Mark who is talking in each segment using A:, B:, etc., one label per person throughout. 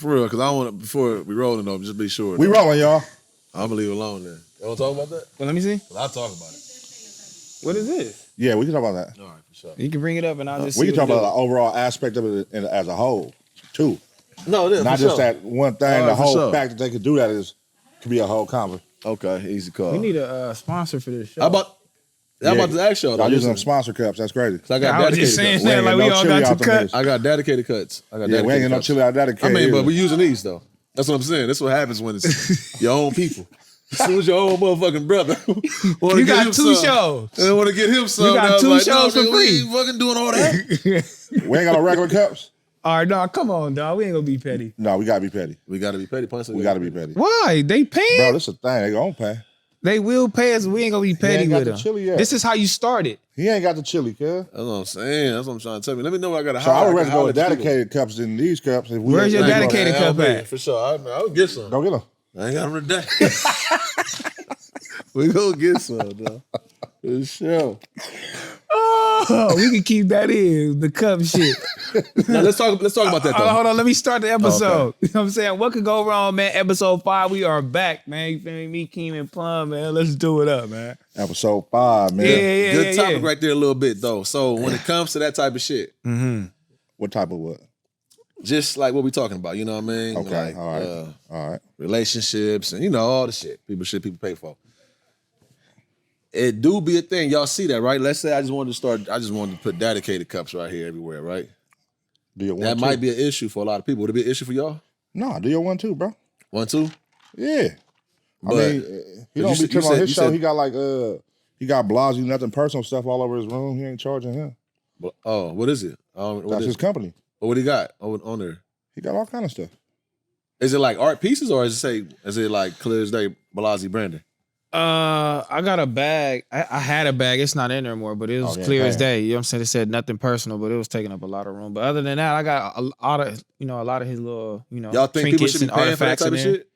A: For real, because I want to, before we rolling though, just be sure.
B: We rolling, y'all.
A: I'm gonna leave it alone then. You want to talk about that?
C: Well, let me see.
A: I'll talk about it.
C: What is this?
B: Yeah, we can talk about that.
A: All right, for sure.
C: You can bring it up and I'll just
B: We
C: see
B: can talk
C: what
B: about
C: it
B: the overall aspect of it as a whole, too.
A: No, it is.
B: Not
A: for
B: just
A: sure.
B: that one thing.
A: All
B: The
A: right, for
B: whole
A: sure.
B: fact that they could do that could be a whole conversation.
A: Okay, easy call.
C: is. We need a sponsor for this show.
A: How about the action show?
B: Y'all using them sponsor cups. That's crazy.
A: I got
C: I was just
A: dedicated
C: saying
A: cuts.
C: that like we all got to cut.
A: I got dedicated cuts.
B: Yeah, we ain't getting no chili out of dedicated.
A: I mean, but
B: either.
A: we using these though. That's what I'm saying. That's what happens when it's your own people. As soon as your own motherfucking brother.
C: You got 2 shows.
A: They want to get him some.
C: You got
A: I was
C: 2
A: like,
C: shows
A: no,
C: for
A: nigga,
C: free.
A: We ain't fucking doing all that.
B: We ain't got no regular cups.
C: All right, no, come on, dog. We ain't gonna be petty.
B: No, we gotta be petty.
A: We got to be petty.
B: We gotta be petty.
C: Why? They paying?
B: Bro, this is a thing. They gonna pay.
C: They will pay us. We ain't gonna be petty
B: ain't got
C: with
B: the
C: them.
B: chili yet.
C: This is how you started.
B: He ain't got the chili, cuz.
A: That's what I'm saying. That's what I'm trying to tell you. Let me know what I got to
B: So I would rather go
A: holler
B: with
A: at people.
B: dedicated cups than these cups. If we
C: Where's your
B: ain't gonna-
C: dedicated cup
A: Man,
C: at?
A: For sure. I'll get some.
B: Go get them.
A: I ain't got them today. We gonna get some, though. For sure.
C: Oh, we can keep that in the cup shit.
A: Now, let's talk about that, though.
C: Hold on, let me start the episode.
A: Okay.
C: You know what I'm saying? What could go wrong, man? Episode 5, we are back, man. You feel me? Keem and Plum, man. Let's do it up, man.
B: Episode 5, man.
C: Yeah.
A: Good topic right there a little bit, though. So when it comes to that type of shit,
B: What type of what?
A: just like what we talking about, you know what I mean?
B: Okay,
A: Like,
B: all right. All right.
A: relationships and, you know, all the shit. People pay for. It do be a thing. Y'all see that, right? Let's say I just wanted to put dedicated cups right here everywhere, right?
B: Do you want
A: That might be an issue for a lot of people. Would it be an issue for y'all?
B: No, do your 1 too, bro.
A: 1, 2?
B: Yeah.
A: But
B: I mean, he don't be
A: you
B: tripping on
A: said-
B: his
A: you
B: show.
A: said-
B: He got like he got Blasey nothing personal stuff all over his room. He ain't charging him.
A: Oh, what is it? What
B: That's
A: is
B: his
A: it?
B: company.
A: What he got on there?
B: He got all kind of stuff.
A: Is it like art pieces or is it like clear as day Blasey branding?
C: I got a bag. I had a bag. It's not in there anymore, but it was
B: yeah,
C: clear as
B: damn.
C: day. You know what I'm saying? It said nothing personal, but it was taking up a lot of room. But other than that, I got a lot of his little,
A: Y'all think people
C: trinkets
A: should be
C: and
A: paying for that
C: artifacts
A: type
C: in
A: of
C: there.
A: shit?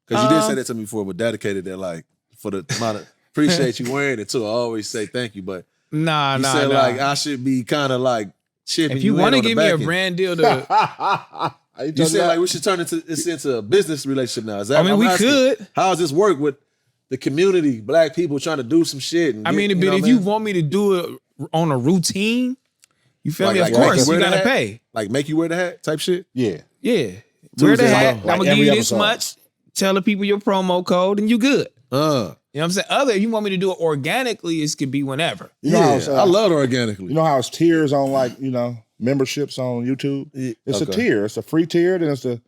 A: Because you did say that to me before, but dedicated that like for the amount of appreciate you wearing it too. I always say thank you, but
C: Nah.
A: you said like I should be kind of like chipping
C: If you
A: want to
C: give me a brand deal to,
A: You said like we should turn this into a business relationship now. Is that?
C: I mean,
A: I'm
C: we
A: asking,
C: could.
A: How does this work with the community, black people trying to do some shit? And
C: I mean, if you want me to do it on a routine, you feel me? Of
A: like
C: course,
A: wear
C: you
A: the
C: gotta
A: hat?
C: pay.
A: Like make you wear the hat type shit?
B: Yeah.
C: Yeah. Wear the
A: Tuesday,
C: hat.
A: like
C: I'm gonna give
B: every
C: you this
B: episode.
C: much. Tell the people your promo code, and you good.
A: Uh,
C: You know what I'm saying? If you want me to do it organically, it could be whenever.
B: You know how
A: yeah,
B: it's,
A: I love it organically.
B: You know how it's tiers on like, memberships on YouTube?
A: Yeah,
B: It's
A: okay.
B: a tier. It's a free tier, then it's the,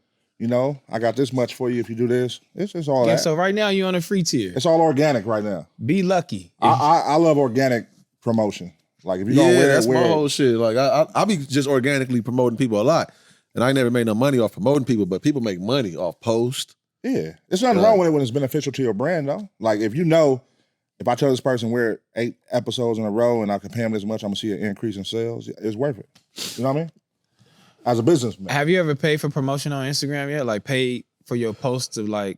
B: I got this much for you if you do this. It's all
C: Yeah,
B: that.
C: so right now you're on a free tier.
B: It's all organic right now.
C: Be lucky.
B: I love organic promotion. Like if you're gonna
A: Yeah,
B: wear
A: that's
B: it,
A: my
B: wear
A: whole
B: it.
A: shit. Like I be just organically promoting people a lot, and I ain't never made no money off promoting people, but people make money off post.
B: Yeah. There's nothing wrong with it when it's beneficial to your brand though. Like if if I tell this person wear 8 episodes in a row and I can pay them this much, I'm gonna see an increase in sales. It's worth it. You know what I mean? As a businessman.
C: Have you ever paid for promotion on Instagram yet? Like paid for your post to like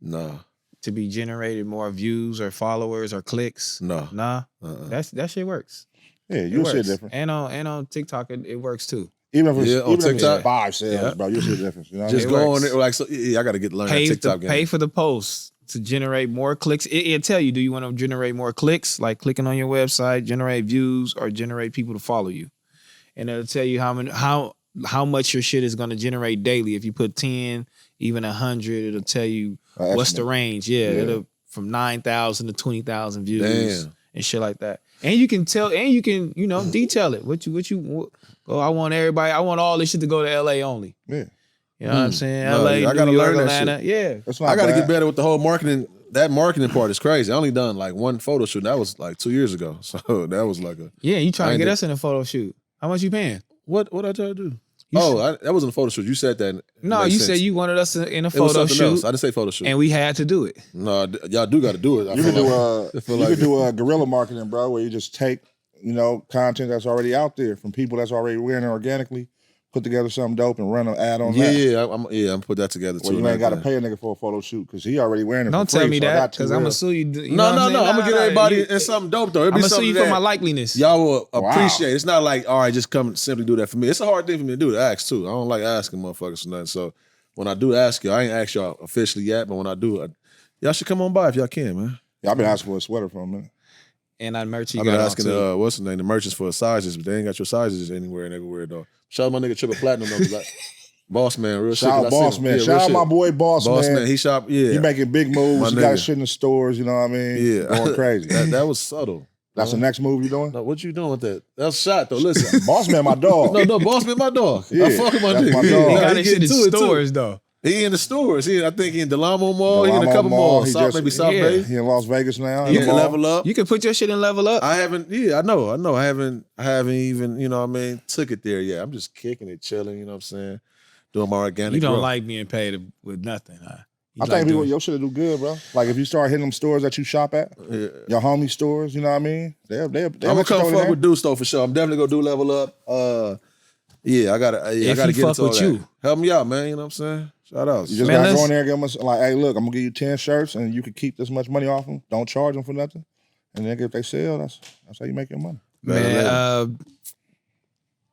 A: No,
C: to be generated more views or followers or clicks?
A: no.
C: Nah. That shit works.
B: Yeah,
C: It
B: you'll see a
C: works.
B: difference.
C: And on TikTok it works too.
B: Even if it's,
A: Yeah, on
B: even if it's
A: TikTok.
B: 5 sales,
C: Yeah.
B: bro, you'll see a difference. You know what
A: Just
B: I mean?
A: go
C: works.
A: on there like so. Yeah, I got to learn that TikTok game.
C: Pay for the posts to generate more clicks. It'll tell you, do you want to generate more clicks, like clicking on your website, generate views, or generate people to follow you? And it'll tell you how much your shit is going to generate daily. If you put 10, even 100, it'll tell you what's the range. Yeah, it'll from 9,000 to 20,000 views and shit like that. And you can tell, and you can, detail it. What you I want all this shit to go to LA only.
B: Yeah.
C: You know what I'm saying?
A: No,
C: LA,
A: I
C: New
A: gotta
C: York,
A: learn that
C: Atlanta.
A: shit.
C: Yeah.
B: That's not
A: I got to
B: bad.
A: get better with the whole marketing. That marketing part is crazy. I only done like one photo shoot. That was like 2 years ago. So that was like
C: Yeah, you
A: I
C: trying to
A: ain't
C: get
A: did-
C: us in a photo shoot. How much you paying?
A: what I try to do? That wasn't a photo shoot. You said that.
C: No,
A: It
C: you
A: makes
C: said
A: sense.
C: you wanted us in a
A: It was
C: photo
A: something else.
C: shoot,
A: I didn't say photo shoot.
C: and we had to do it.
A: No, y'all do got to do it.
B: You can
A: I feel like-
B: do guerrilla marketing, bro, where you just take, content that's already out there from people that's already wearing it organically, put together something dope and run an ad on
A: Yeah,
B: that?
A: yeah, I'm put that together too.
B: Well, you ain't got to pay a nigga for a photo shoot because he already wearing it.
C: Don't
B: for free,
C: tell me
B: so I
C: that
B: got
C: because
B: T-rell.
C: I'm gonna sue you.
A: No, I'm gonna get everybody in something dope though.
C: I'm gonna sue you for my likeliness.
A: Y'all will
B: Wow.
A: appreciate. It's not like, all right, just come simply do that for me. It's a hard thing for me to do to ask too. I don't like asking motherfuckers for nothing. So when I do ask you, I ain't asked y'all officially yet, but when I do, y'all should come on by if y'all can, man.
B: Yeah, I've been asking for a sweater for a minute.
C: And I merch you
A: I've been
C: got
A: asking what's the name, the merchants for sizes, but they ain't got your sizes anywhere and everywhere though. Shout out my nigga Triple Platinum though, 'cause like, Boss Man, real shit.
B: Shout out Boss Man. Shout out my boy Boss Man.
A: He shop, yeah.
B: He making big moves.
A: My
B: He got
A: nigga.
B: shit in the stores, you know what I mean?
A: Yeah.
B: Going crazy.
A: that was subtle.
B: That's the next move you doing?
A: No, what you doing with that? That's a shot though. Listen.
B: Boss Man, my dog.
A: No, Boss Man, my dog.
B: Yeah,
A: I fuck with my
B: that's
A: nigga.
B: my
A: Yeah,
B: dog.
C: He
B: He
C: got
A: he
C: his shit in
A: getting to it, too.
C: stores though.
A: He in the stores. I think he in Delamo Mall. He in a
B: Delamo
A: couple malls.
B: He
A: South,
B: just-
A: maybe South
C: yeah.
A: Bay.
B: He in Las Vegas now.
A: He
B: in the
A: can
B: mall.
A: level up.
C: You can put your shit in level up.
A: I haven't. Yeah, I know. I haven't even. You know what I mean? Took it there. Yeah, I'm just kicking it, chilling. You know what I'm saying? Doing my organic.
C: You don't
A: growth.
C: like being paid with nothing. Huh? You
B: I
C: like
B: think people,
C: doing-
B: your shit will do good, bro. Like if you start hitting them stores that you shop at,
A: Yeah.
B: your homie stores, you know what I mean? They'll
A: I'm gonna come fuck with Deuce though for sure. I'm definitely gonna do level up. Yeah, I gotta
C: If
A: get
C: he fuck
A: into all
C: with
A: that.
C: you.
A: Help me out, man. You know what I'm saying? Shout out.
B: You just
C: Man,
B: gotta go
C: let's-
B: in there and give them like, hey, look, I'm gonna give you 10 shirts and you can keep this much money off them. Don't charge them for nothing. And then if they sell, that's how you make your money.
C: Man,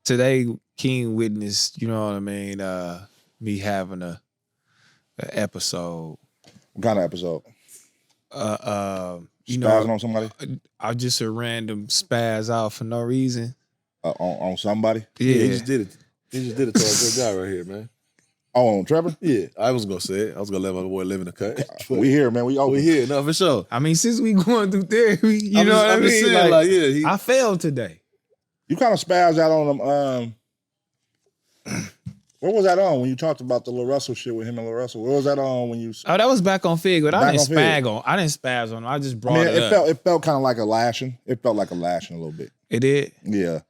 C: today King witnessed, you know what I mean, me having a episode.
B: What kind of episode?
C: You
B: Spazzing
C: know,
B: on somebody?
C: I just a random spaz out for no reason.
B: On somebody?
A: Yeah, he
C: Yeah.
A: just did it. He just did it to a good guy right here, man.
B: Oh, on Trevor?
A: Yeah, I was gonna say it. I was gonna let my boy live in the cut.
B: We here, man. We open.
A: We here, no, for sure.
C: I mean, since we going through therapy, you
A: I'm
C: know
A: just,
C: what I
A: I'm just
C: mean?
A: saying, like, yeah,
C: I failed today.
B: You kind of spazzed out on them. What was that on when you talked about the Lil Russell shit with him and Lil Russell? What was that on when you?
C: Oh, that was back on Fig, but I
B: Back
C: didn't
B: on Fig.
C: spaz on. I didn't spaz on. I just
B: I
C: brought
B: mean,
C: it up.
B: it felt kind of like a lashing. It felt like a lashing a little bit.
C: It did.
B: Yeah,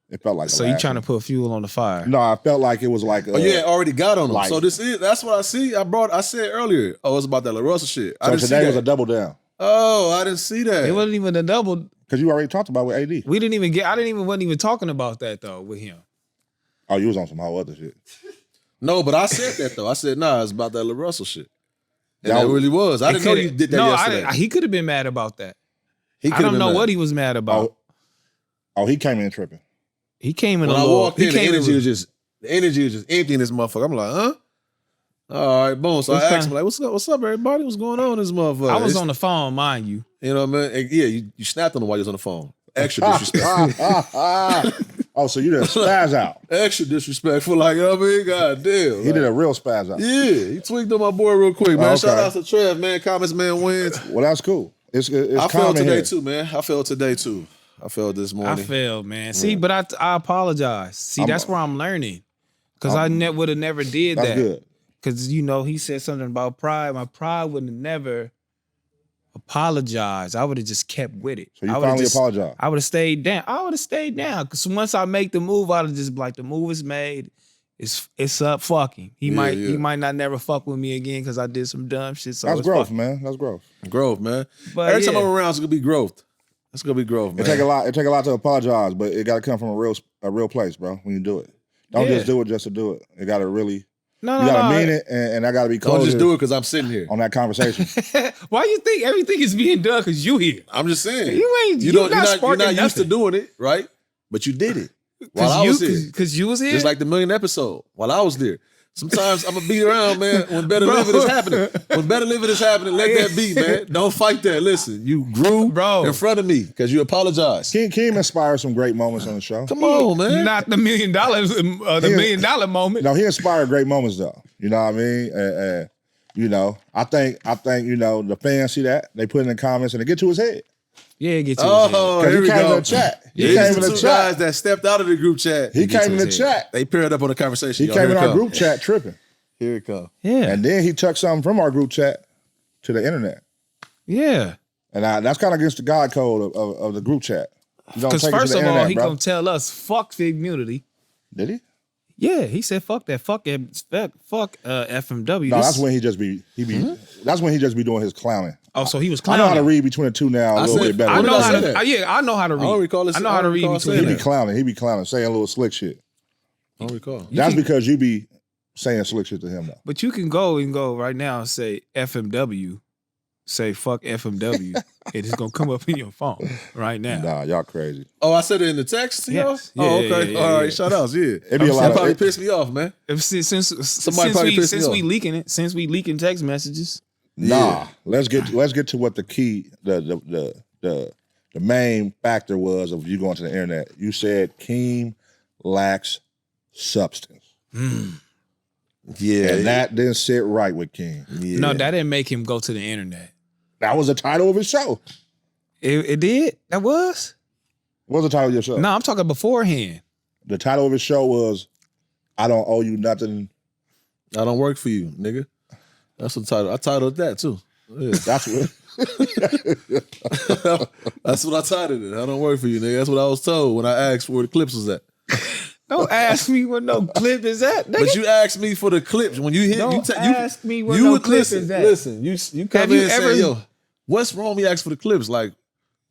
B: it felt like.
C: So
B: a
C: you
B: lashing.
C: trying to put fuel on the fire?
B: No, I felt like it was like.
A: Oh, yeah, already got on him.
B: like-
A: So that's what I see. I said earlier. Oh, it's about that Lil Russell shit. I
B: So
A: didn't see
B: today
A: that.
B: was a double down
A: Oh, I didn't see that.
C: It wasn't even a double.
B: because you already talked about it with AD.
C: We didn't even get. I didn't even wasn't even talking about that though with him.
B: Oh, you was on some whole other shit.
A: No, but I said that though. I said, nah, it's about that Lil Russell shit. And
B: That
A: that
B: was-
A: really was. I didn't know you did that
C: no,
A: yesterday.
C: he could have been mad about that.
A: He
C: I
A: could've
C: don't
A: been
C: know
A: mad.
C: what he was mad about.
B: Oh, he came in tripping.
C: He came in
A: When
C: a
A: I
C: little.
A: walked
C: He
A: in, the
C: came
A: energy
C: in.
A: was just empty in this motherfucker. I'm like, huh? All right, boom. So I
C: It's
A: asked
C: kinda-
A: him, like, what's up, everybody? What's going on in this motherfucker?
C: I was
A: It's-
C: on the phone, mind you.
A: You know what I mean? And yeah, you snapped on him while you was on the phone. Extra disrespectful.
B: Oh, so you did a spaz out.
A: Extra disrespectful. Like, you know what I mean? God damn.
B: He did a real spaz out.
A: Yeah, he tweaked on my boy real quick, man.
B: Oh, okay.
A: Shout out to Trev, man. Comments, man, wins.
B: Well, that's cool. It's
A: I
B: calm
A: failed
B: in
A: today
B: here.
A: too, man. I failed today too. I failed this
C: I
A: morning.
C: failed, man. See, but I apologize. See, that's where I'm learning. Because I would have never did
B: That's
C: that.
B: good.
C: Because, you know, he said something about pride. My pride would have never apologized. I would have just kept with it.
B: So you
C: I would've
B: finally apologized.
C: I would have stayed down. I would have stayed down. Because once I make the move, I would have just be like, the move is made. It's up fucking. He might not never fuck with me again because I did some dumb shit. So
B: That's
C: it's
B: growth,
C: fuck.
B: man. That's growth.
A: Growth, man.
C: But
A: Every time
C: yeah.
A: I'm around, it's gonna be growth. It's gonna be growth, man.
B: It take a lot. It take a lot to apologize, but it got to come from a real place, bro. When you do it, don't
C: Yeah.
B: just do it just to do it. It got to really.
C: No,
B: You got to mean it, and I got to be
A: Don't
B: close
A: just do it because I'm sitting here.
B: on that conversation.
C: Why you think everything is being done because you here?
A: I'm just saying.
C: You
A: You're
C: not
A: not
C: sparking
A: used to
C: nothing.
A: doing it, right? But you did it while I was here.
C: Because you was here?
A: Just like the million episode while I was there. Sometimes I'm gonna be around, man. When better living is happening, let that be, man. Don't fight that. Listen, you grew
C: Bro.
A: in front of me because you apologized.
B: Keem inspired some great moments on the show.
A: Come on, man.
C: Not the $1 million, the $1 million moment.
B: No, he inspired great moments though. You know what I mean? You know, I think you know the fans see that they put in the comments and they get to his head.
C: Yeah, get to
A: Oh,
B: Because
A: here
B: he
A: we
B: came
A: go.
B: in the chat. He
A: These
B: came
A: the
B: in the
A: two
B: chat.
A: guys that stepped out of the group chat.
B: He came in the
C: his head.
B: chat.
A: They paired up on the conversation.
B: He
A: y'all.
B: came
A: Here
B: in
A: it
B: our
A: come.
B: group chat tripping.
A: Here it come.
C: Yeah,
B: And then he took something from our group chat to the internet.
C: yeah.
B: And that's kind of against the God code of the group chat. You don't
C: Because
B: take it to
C: first
B: the
C: of all,
B: internet,
C: he
B: bro.
C: gonna tell us, fuck FIGGMUNITY.
B: Did he?
C: Yeah, he said, fuck that. Fuck FMW.
B: No,
C: This-
B: that's when he just be that's when he just be doing his clowning.
C: Oh, so he was
B: I
C: clowning.
B: know how to read between the two now a little
A: said-
B: bit better.
C: I
A: When
C: know
A: did I
C: how
A: say
C: to.
A: that?
C: Yeah, I know how to read.
A: don't recall this-
C: I know how to read
A: recall
C: between.
A: saying
B: He
C: them.
B: be clowning. Saying a little slick shit.
A: I don't recall.
B: That's because you be saying slick shit to him though.
C: But you can go right now and say FMW, say fuck FMW, and it's gonna come up in your phone right now.
B: Nah, y'all crazy.
A: Oh, I said it in the text to y'all?
C: Yes.
A: Oh,
C: Yeah,
A: okay.
C: yeah,
A: All right,
C: yeah.
A: shout outs, yeah.
B: It'd be a lot
A: That probably
B: of
A: pissed me off, man.
C: Since
A: probably
C: we leaking it, since we leaking text messages.
B: Nah, let's get to what the key, the main factor was of you going to the internet. You said Keem lacks substance.
A: Yeah.
B: And that didn't sit right with Keem.
A: Yeah.
C: No, that didn't make him go to the internet.
B: That was the title of his show.
C: It did? That was?
B: What was the title of your show?
C: No, I'm talking beforehand.
B: The title of his show was I Don't Owe You Nothing.
A: I don't work for you, nigga. That's the title. I titled that too. Yeah.
B: That's what
A: That's what I titled it. I don't work for you, nigga. That's what I was told when I asked where the clips was at.
C: Don't ask me what no clip is at, nigga.
A: But you asked me for the clips when you hit.
C: Don't
A: you
C: ask me what
A: you
C: no
A: would
C: clip
A: listen,
C: is at.
A: Listen, you come
C: Have
A: in
C: you
A: and
C: ever-
A: say, yo, what's wrong? You asked for the clips. Like,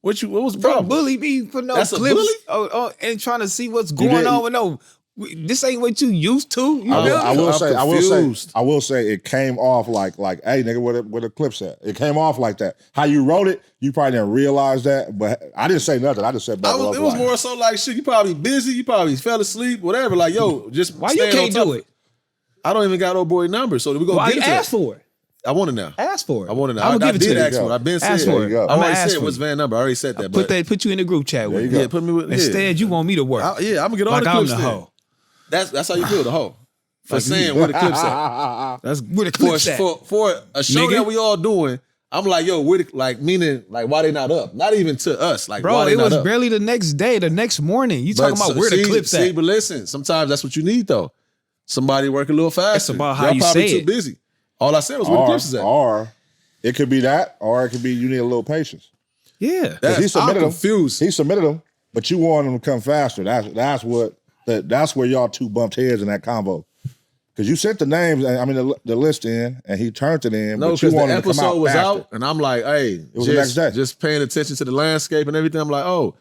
A: what was the
C: Bro,
A: problem?
C: bully me for no
A: That's a
C: clips.
A: bully?
C: Oh, and trying to see what's
B: didn't-
C: going on with no. This ain't what you used to. You
B: I
C: know?
B: will say it came off like, hey nigga, where the clips at? It came off like that. How you wrote it, you probably didn't realize that, but I didn't say nothing. I just said
A: It was more so like shit. You probably busy. You probably fell asleep. Whatever. Like, yo, just
C: Why you
A: staying
C: can't
A: on top.
C: do it?
A: I don't even got old boy number, so we gonna
C: Why
A: get
C: you
A: into
C: ask
A: it.
C: for it?
A: I want it now.
C: Ask for it.
A: I want it now.
C: I'm gonna
A: I
C: give it to
A: did
C: you.
A: ask for it. I've been saying
C: Ask
A: it.
C: for it.
B: go.
A: I
C: I'm gonna
A: already
C: ask
A: said
C: for
A: what's
C: it.
A: van number. I already said that. But
C: Put you in the group chat with
B: you
C: me.
B: go.
A: yeah, put me with
C: Instead, you want me to work.
A: yeah, I'm gonna get all
C: like
A: the
C: I'm
A: clips.
C: the
A: then.
C: hoe.
A: That's how you feel, the hoe. For saying where the clips at.
C: That's where the
A: For,
C: clips at.
A: for a show
C: Nigga.
A: that we all doing, I'm like, yo, where the, like meaning like why they not up? Not even to us. Like
C: Bro,
A: why they
C: it
A: not
C: was
A: up?
C: barely the next day, the next morning. You talking about where the clips
A: see,
C: at?
A: but listen, sometimes that's what you need though. Somebody work a little faster.
C: It's about how
A: Y'all
C: you
A: probably
C: say
A: too
C: it.
A: busy. All I said was where the clips is at.
B: Or it could be that, or it could be you need a little patience.
C: Yeah.
B: He submitted
A: I'm
B: them.
A: confused.
B: He submitted them, but you wanted them to come faster. That's where y'all two bumped heads in that combo. Because you sent the names, the list in, and he turned it in.
A: No,
B: but you
A: because the
B: wanted to come
A: episode
B: out
A: was
B: faster.
A: out, and I'm like, hey, it
B: was the next day.
A: Just paying attention to the landscape and everything. I'm like, oh,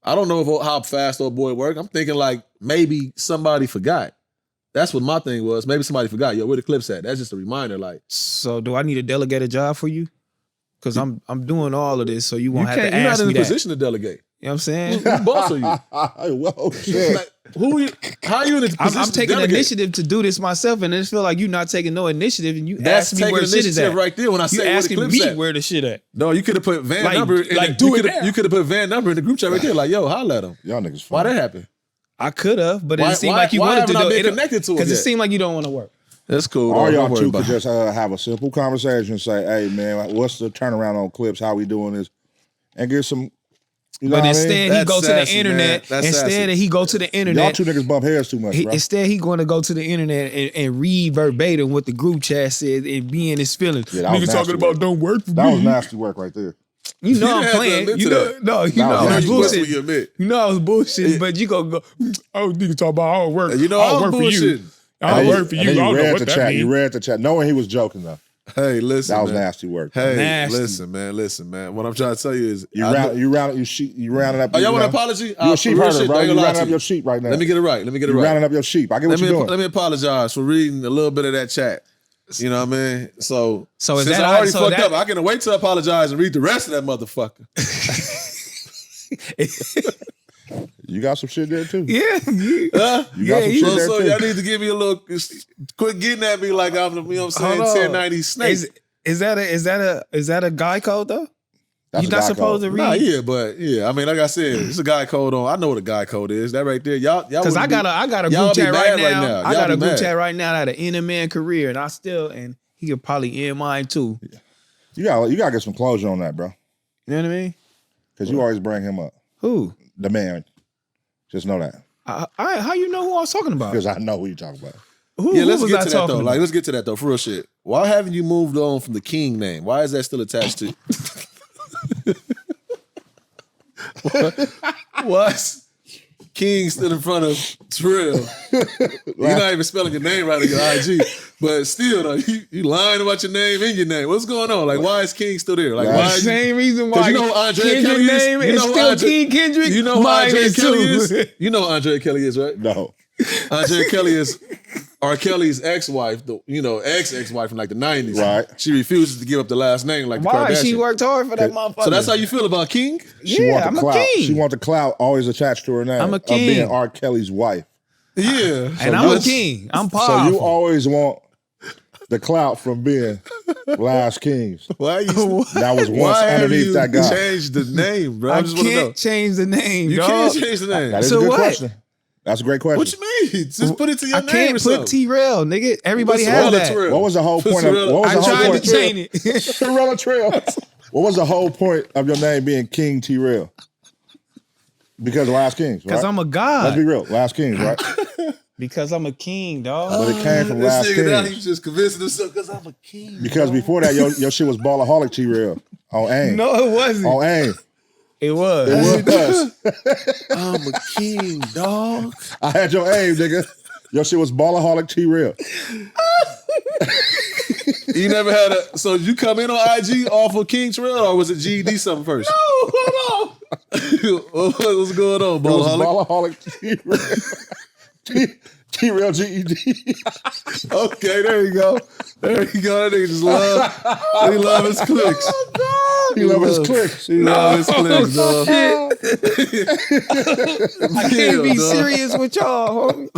A: I don't know how fast old boy work. I'm thinking like maybe somebody forgot. That's what my thing was. Maybe somebody forgot. Yo, where the clips at? That's just a reminder. Like,
C: So do I need to delegate a job for you? Because I'm doing all of this, so you won't have to
A: you're not
C: ask
A: in
C: me
A: a
C: that.
A: position to delegate.
C: You know what I'm saying?
A: Who boss are you?
B: Whoa, shit.
A: Like, how are you in a position
C: I'm
A: to
C: taking
A: delegate?
C: initiative to do this myself, and I just feel like you're not taking no initiative, and you
A: That's
C: ask me
A: taking
C: where the shit is
A: initiative
C: at.
A: right there when I
C: You
A: say where the
C: asking
A: clips
C: me
A: at.
C: where the shit at.
A: No, you could have put van
C: Like-
A: number.
C: like, do it now.
A: You could have put van number in the group chat right there. Like, yo, holla at him.
B: Y'all niggas
A: Why
B: funny.
A: that happened?
C: I could have, but
A: Why-
C: it seemed
A: why-
C: like you
A: why
C: wanted to
A: haven't I
C: do
A: been
C: it.
A: connected to it
C: Because it
A: yet?
C: seemed like you don't want to work.
A: That's cool.
B: Or
A: Don't
B: y'all
A: worry
B: two
A: about
B: could
A: it.
B: just have a simple conversation and say, hey, man, what's the turnaround on clips? How we doing this? And get some, you know
C: But
B: what I
C: instead,
B: mean?
C: he
A: That's
C: go to
A: sassy,
C: the internet.
A: man. That's
C: Instead,
A: sassy.
C: he go to the
B: Y'all
C: internet.
B: two niggas bump heads too much, bro.
C: Instead, he going to go to the internet and read verbatim what the group chat said and be in his feelings.
B: Yeah, that was
C: Niggas
B: nasty
C: talking about
B: work.
C: don't work for
B: That was
C: me.
B: nasty work right there.
C: You know
A: You
C: I'm
A: didn't have to
C: playing.
A: admit
C: You
A: to
C: know,
A: that.
C: no, you
B: That
C: know
B: was
C: I was
B: nasty.
A: You
C: bullshit.
A: you admit.
C: You know I was bullshit, but you gonna go, oh, nigga talk about I don't work.
A: You know
C: I
A: I
C: don't
A: was
C: work for you.
A: bullshitting.
C: I don't
B: And
C: work for
B: then
C: you. I don't know
B: read
C: what
B: the
C: that
B: chat.
C: means.
B: You read the chat, knowing he was joking though.
A: Hey, listen,
B: That was
A: man.
B: nasty work.
A: Hey,
C: Nasty.
A: listen, man. What I'm trying to tell you is,
B: You rounded up.
A: Oh, y'all want an
B: know,
A: apology?
B: You a sheep
A: real
B: herder,
A: shit,
B: bro.
A: I ain't
B: You
A: gonna lie
B: rounding
A: to
B: up
A: you.
B: your sheep right now.
A: Let me get it right.
B: You rounding up your sheep. I get what you're doing.
A: Let me apologize for reading a little bit of that chat. You know what I mean? So
C: is
A: since
C: that
A: I already
C: so
A: fucked
C: that-
A: up, I can wait to apologize and read the rest of that motherfucker.
B: You got some shit there too.
C: Yeah,
A: Huh?
B: You got some shit there
A: So
B: too.
A: y'all need to give me a little, quit getting at me like I'm the, you know what I'm saying,
C: Hold on.
A: 1090 snake.
C: Is that a guy code though?
B: That's
C: You're
B: a
C: not
B: guy
C: supposed
B: code.
C: to
A: Nah,
C: read.
A: yeah, but yeah, I mean, like I said, it's a guy code on. I know what a guy code is. That right there, y'all.
C: Because I got a
A: y'all
C: group
A: be
C: chat
A: mad
C: right now. I
A: Y'all
C: got
A: be
C: a group
A: mad.
C: chat right now that end a man career, and he could probably end mine too.
B: You gotta get some closure on that, bro.
C: You know what I mean?
B: Because you always bring him up.
C: Who?
B: The man. Just know that.
C: How you know who I was talking about?
B: Because I know who you talking about.
C: Who,
A: Yeah,
C: who
A: let's
C: was
A: get
C: I
A: to that
C: talking
A: though.
C: about?
A: Like, let's get to that though. For real shit. Why haven't you moved on from the King name? Why is that still attached to? What's King still in front of Trell? You're not even spelling your name right on your IG, but still though, you lying about your name and your name. What's going on? Like, why is King still there? Like,
B: Right.
A: why?
C: The
A: Is
C: same reason
A: 'cause
C: why
A: you know who Andre
C: Kendrick
A: Kelly is?
C: name
A: You
C: is
A: know who
C: still
A: Andre-
C: King Kendrick.
A: You know who
C: Mine
A: Andre
C: is
A: Kelly
C: too.
A: is? You know who Andre Kelly is, right?
B: No.
A: Andrea Kelly is R. Kelly's ex-wife, ex-wife from like the 90s.
B: Right.
A: She refuses to give up the last name like the
C: Why?
A: Kardashians.
C: She worked hard for that motherfucker.
A: So that's how you feel about King?
C: Yeah, I'm a king.
B: She want the clout always attached to her name.
C: I'm a
B: Of
C: king.
B: being R. Kelly's wife.
A: Yeah.
C: And I'm a king. I'm powerful.
B: So you always want the clout from being Last Kings.
A: Why you?
B: That was once
A: Why have
B: underneath
A: you
B: that guy.
A: changed the name, bro?
C: I
A: just want to know.
C: can't change the name,
A: You
C: dog.
A: can't change the name.
B: That is
C: So
B: a good
C: what?
B: question. That's a great question.
A: What you mean? Just put it to your
C: I
A: name
C: can't
A: or
C: put
A: something.
C: T-rell, nigga. Everybody
A: Put
C: has
A: Terrell or
C: that.
A: Trell.
B: What was the whole point of
A: Terrell.
B: what was
C: I
B: the whole
C: tried
B: point?
C: to change it.
B: Terrell Trail. What was the whole point of your name being King T-Rell? Because of Last Kings, right?
C: Because I'm a god.
B: Let's be real. Last Kings, right?
C: Because I'm a king, dog.
B: But it came from
A: This
B: Last
A: nigga now,
B: Kings.
A: he's just convincing himself because I'm a king.
B: Because before that, your shit was Ballaholic T-Rell on AIM.
C: No, it wasn't.
B: On AIM.
C: It was.
B: It was.
A: I'm a king, dog.
B: I had your AIM, nigga. Your shit was Ballaholic T-Rell.
A: You never had a. So you come in on IG off of King Trell, or was it GED something first?
C: No, hold on.
A: What's going on,
B: It was
A: Ballaholic?
B: Ballaholic T-Rell. T-Rell GED.
A: Okay, there you go. There you go. That nigga just he love his clicks.
B: He love his clicks.
A: He love his clicks, dog.
C: I can't be serious with y'all, homie.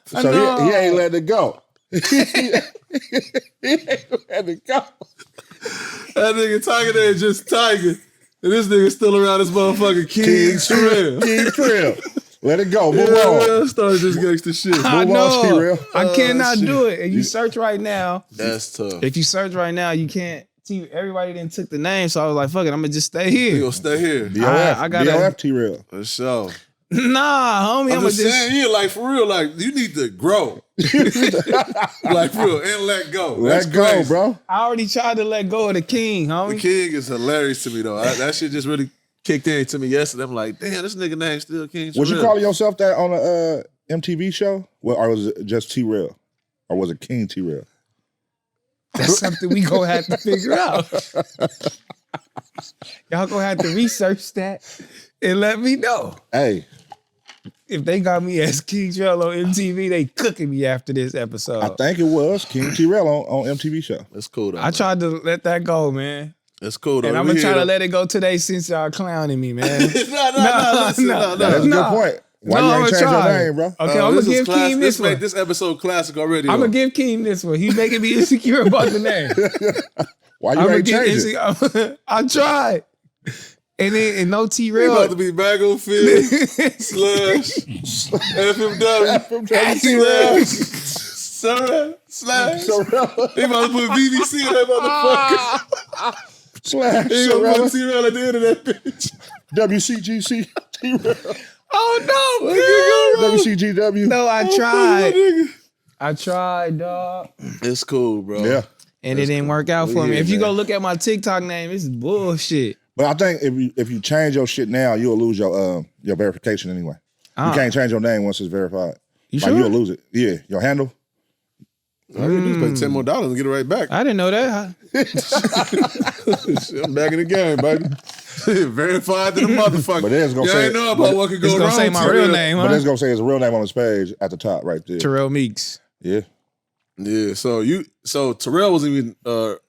B: So he ain't letting it go. He ain't letting it go.
A: That nigga Tiger there just Tiger. And this nigga still around this motherfucking King Trell.
B: King Trell. Let it go. Move
A: Yeah,
B: on.
A: start this gangster shit.
C: I
B: Move on,
C: know.
B: T-Rell.
C: I cannot
A: shit.
C: do it. And you search right now.
A: That's tough.
C: If you search right now, you can't. Everybody didn't took the name, so I was like, "Fuck it, I'm gonna just stay
A: We
C: here."
A: gonna stay here.
B: BOF.
C: I gotta-
B: BOF T-Rell.
A: For sure.
C: Nah, homie,
A: I'm
C: I'm
A: just
C: just.
A: saying, yeah, like for real, like you need to grow. Like for real, and let go. That's
B: Let go,
A: crazy.
B: bro.
C: I already tried to let go of the king,
A: The
C: homie.
A: King is hilarious to me though. That shit just really kicked in to me yesterday. I'm like, damn, this nigga name still King.
B: Was you
A: Terrell.
B: calling yourself that on a MTV show? Well, or was it just T-Rell? Or was it King T-Rell?
C: That's something we gonna have to figure out. Y'all gonna have to research that and let me know.
B: Hey,
C: If they got me as King Trell on MTV, they cooking me after this episode.
B: I think it was King T-Rell on MTV show.
A: That's cool though.
C: I tried to let that go, man.
A: That's cool though.
C: And I'm
A: We
C: gonna try
A: here
C: to let it go today since y'all clowning me, man.
A: No, listen, no.
B: That's a
C: Nah.
B: good point. Why
C: No,
B: you
C: I'ma
B: ain't change your
C: try.
B: name, bro?
C: Okay, I'm gonna
A: this was
C: give
A: classic.
C: King this
A: made
C: one.
A: this episode classic already.
C: I'm
A: though.
C: gonna give King this one. He's making me insecure about the name.
B: Why you
C: I'm gonna
B: ain't
C: get
B: change it?
C: insecure. I tried. And no
A: We
C: T-Rell.
A: about to be Battlefield slash FMW
B: T-Rell.
A: slash.
B: T-Rell.
A: They about to put BBC in that motherfucker.
B: Slash
A: They gonna
B: T-Rell.
A: put T-Rell at the end of that bitch.
B: WCGC T-Rell.
C: Oh no, man.
B: WCGW.
C: No, I tried. I tried, dog.
A: It's cool, bro.
B: Yeah.
C: And it didn't work out for me.
A: Yeah,
C: If you
A: man.
C: go look at my TikTok name, it's bullshit.
B: But I think if you change your shit now, you'll lose your verification anyway. You can't change your name once it's verified.
C: You
B: Like
C: sure?
B: you'll lose it. Yeah. Your handle.
A: All you do is pay $10 more and get it right back.
C: I didn't know that.
A: Shit, I'm back in the game, baby. Verified to the motherfucker.
B: But it's gonna
A: you
B: say-
A: ain't know about what could go
C: It's
A: wrong.
C: gonna say my
A: Terrell.
C: real name,
B: But
C: huh?
B: it's gonna say his real name on his page at the top right there.
C: Terrell Meeks.
B: Yeah.
A: Yeah, so Terrell wasn't even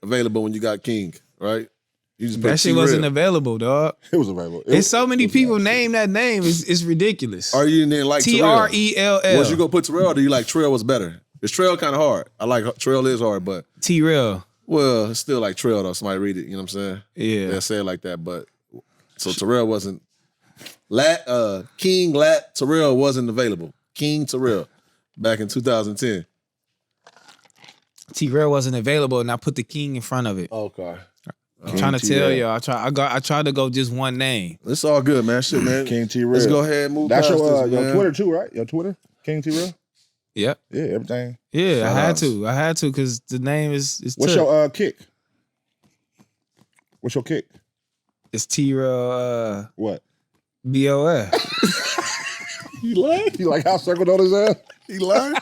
A: available when you got King, right? You just put
C: That shit
A: T-Rell.
C: wasn't available, dog.
B: It was available.
C: There's so many people name that name. It's ridiculous.
A: Or you didn't like Terrell?
C: T-R-E-L-L.
A: Once you go put Terrell, or do you like Trell was better? Is Trell kind of hard? I like Trell is hard, but
C: T-Rell.
A: well, it's still like Trell though. Somebody read it, you know what I'm saying?
C: Yeah.
A: They say it like that, but so Terrell wasn't. King Terrell wasn't available. King Terrell back in 2010.
C: T-Rell wasn't available, and I put the king in front of it.
A: Okay.
C: I'm trying to tell you, I tried to go just one name.
A: It's all good, man. Shit, man.
B: King T-Rell.
A: Let's go ahead and move
B: That's
A: past
B: your
A: this,
B: your
A: man.
B: Twitter too, right? Your Twitter, King T-Rell.
C: Yep.
B: Yeah, everything.
C: Yeah,
A: Shout outs.
C: I had to, because the name is
B: What's
C: tough.
B: your kick? What's your kick?
C: It's T-Rell
B: What?
C: B-O-F.
A: You lying?
B: You like how I circled on his ass?
A: You lying?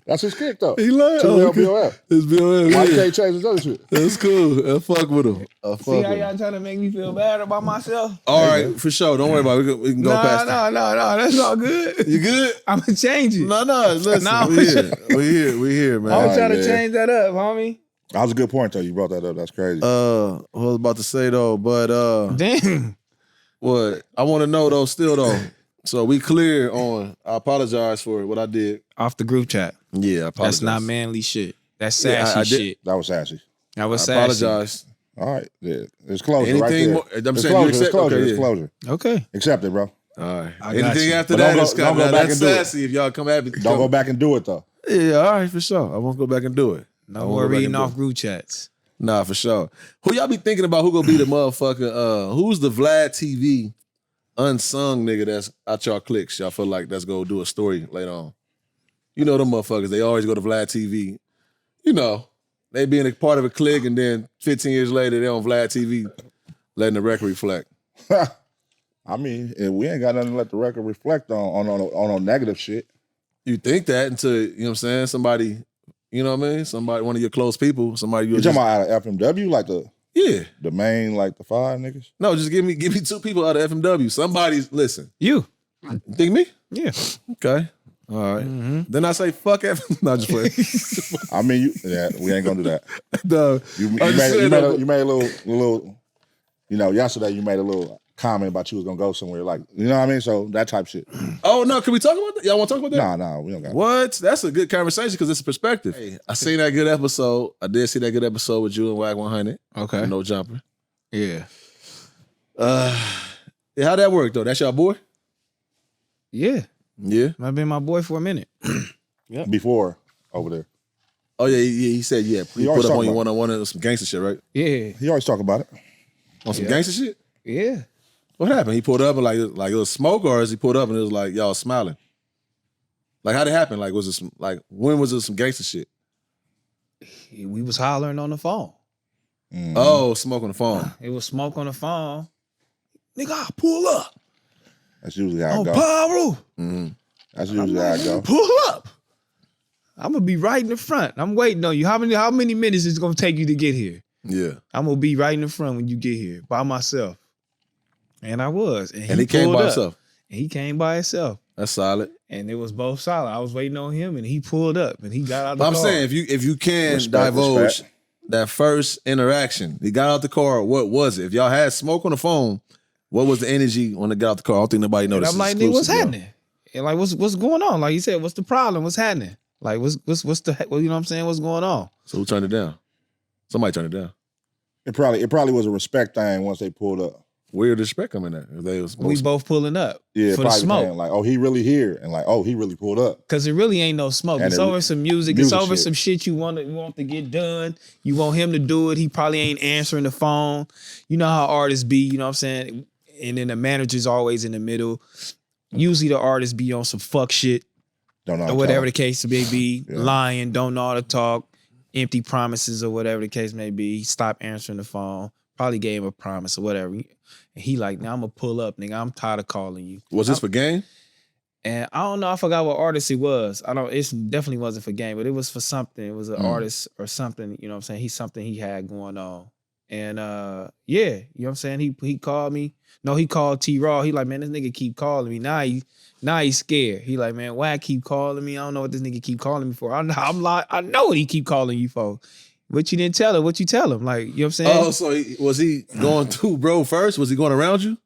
B: That's his kick though.
A: He like
B: Terrell BOF.
A: It's BOF.
B: Why you
A: Yeah.
B: can't change his other shit?
A: That's cool. I fuck with him.
C: See how y'all trying to make me feel bad about myself?
A: All right, for sure. Don't worry about it. We can go past that.
C: No. That's all good.
A: You good?
C: I'm gonna change it.
A: No. Listen,
C: No,
A: we here, man.
C: I was trying to
B: man.
C: change that up, homie.
B: That was a good point though. You brought that up. That's crazy.
A: What I was about to say though, but
C: Damn.
A: what I want to know though, still though. So we clear on. I apologize for what I did.
C: Off the group chat.
A: Yeah, I apologize.
C: That's not manly shit. That's
A: Yeah,
C: sassy
A: I did.
C: shit.
B: That was sassy.
C: That was
A: I
C: sassy.
A: apologize.
B: All right. Yeah. There's closure
A: Anything
B: right there.
A: more? I'm
B: There's
A: saying you
B: closure.
A: accept.
B: There's closure.
A: Okay,
B: There's
A: yeah.
B: closure.
C: Okay.
B: Accept it, bro.
A: All right.
C: I got
A: Anything
C: you.
A: after
B: But
A: that
B: don't
A: is
B: go- don't go
A: now
B: back
A: that's
B: and do it.
A: sassy. If y'all come at me,
B: Don't go back and do it though.
A: Yeah, all right, for sure. I won't go back and do it.
C: No more reading off group chats.
A: Nah, for sure. Who y'all be thinking about? Who gonna be the motherfucker? Who's the Vlad TV unsung nigga that's out y'all clicks? Y'all feel like that's gonna do a story later on. You know them motherfuckers. They always go to Vlad TV. You know, they being a part of a clique, and then 15 years later they on Vlad TV, letting the record reflect.
B: I mean, we ain't got nothing to let the record reflect on negative shit.
A: You think that until you know what I'm saying? Somebody, you know what I mean? Somebody, one of your close people, somebody
B: You talking about out of FMW, like
A: yeah.
B: the main, like the 5 niggas?
A: No, just give me 2 people out of FMW. Somebody's listen.
C: You.
A: You think me?
C: Yeah.
A: Okay. All right. Then I say fuck F. No, just play.
B: I mean, we ain't gonna do that.
A: No,
B: You
A: I'm just saying though,
B: made a little, you know, yesterday you made a little comment about you was gonna go somewhere, like, you know what I mean? So that type shit.
A: Oh no, can we talk about that? Y'all want to talk about that?
B: Nah, we don't got it.
A: What? That's a good conversation because it's a perspective. Hey, I seen that good episode. I did see that good episode with you and Wag 100.
C: Okay.
A: No jumper.
C: Yeah.
A: Yeah, how that work though? That's your boy?
C: Yeah.
A: Yeah.
C: I've been my boy for a minute.
B: Before over there.
A: Oh yeah, he said yeah. He
B: always
A: put up
B: talk
A: on you
B: about
A: one-on-one and some gangster shit, right?
C: Yeah.
B: He always talk about it.
A: On some gangster shit?
C: Yeah.
A: What happened? He pulled up and like it was smoke, or is he pulled up and it was like y'all smiling? Like how'd it happen? Like was it some, like when was it some gangster shit?
C: We was hollering on the phone.
A: Oh, smoke on the phone.
C: It was smoke on the phone. Nigga, I pull up.
B: That's usually how I
C: On
B: go.
C: Pyro.
B: That's usually how I go.
C: Pull up. I'm gonna be right in the front. I'm waiting on you. How many minutes is it gonna take you to get here?
A: Yeah.
C: I'm gonna be right in the front when you get here by myself. And I was.
A: And he came
C: pulled
A: by
C: up.
A: himself.
C: And he came by himself.
A: That's solid.
C: And it was both solid. I was waiting on him and he pulled up and he got out the
A: But I'm
C: car.
A: saying if you can
B: Respect,
A: divulge
B: respect.
A: that first interaction, he got out the car. What was it? If y'all had smoke on the phone, what was the energy when they got out the car? I don't think nobody know
C: And
A: this.
C: I'm like, nigga, what's happening? And like, what's going on? Like he said, what's the problem? What's happening? Like, what's the, well, you know what I'm saying? What's going on?
A: So who turned it down? Somebody turned it down.
B: It probably was a respect thing once they pulled up.
A: Where did the respect come in at? If they was
C: We both pulling up
B: Yeah,
C: for the
B: probably
C: smoke.
B: saying, like, oh, he really here, and like, oh, he really pulled up.
C: Cause it really ain't no smoke.
B: And
C: It's
B: it-
C: over some music.
B: music
C: It's over
B: shit.
C: some shit you want to get done. You want him to do it. He probably ain't answering the phone. You know how artists be, you know what I'm saying? And then the manager's always in the middle. Usually the artists be on some fuck shit
B: Don't know.
C: or whatever the case may be.
B: Yeah.
C: Lying, don't know how to talk, empty promises or whatever the case may be. Stop answering the phone. Probably gave him a promise or whatever. And he like, now I'm gonna pull up, nigga. I'm tired of calling you.
A: Was this for game?
C: And I don't know, I forgot what artist it was. It definitely wasn't for game, but it was for something. It was an artist or something, you know what I'm saying? He's something he had going on. And yeah, you know what I'm saying? He called me. No, he called T-Rell. He like, man, this nigga keep calling me. Now he's scared. He like, man, why keep calling me? I don't know what this nigga keep calling me for. I know what he keep calling you for. But you didn't tell him. What you tell him? Like, you know what I'm saying?
A: Oh, so was he going to bro first? Was he going around you?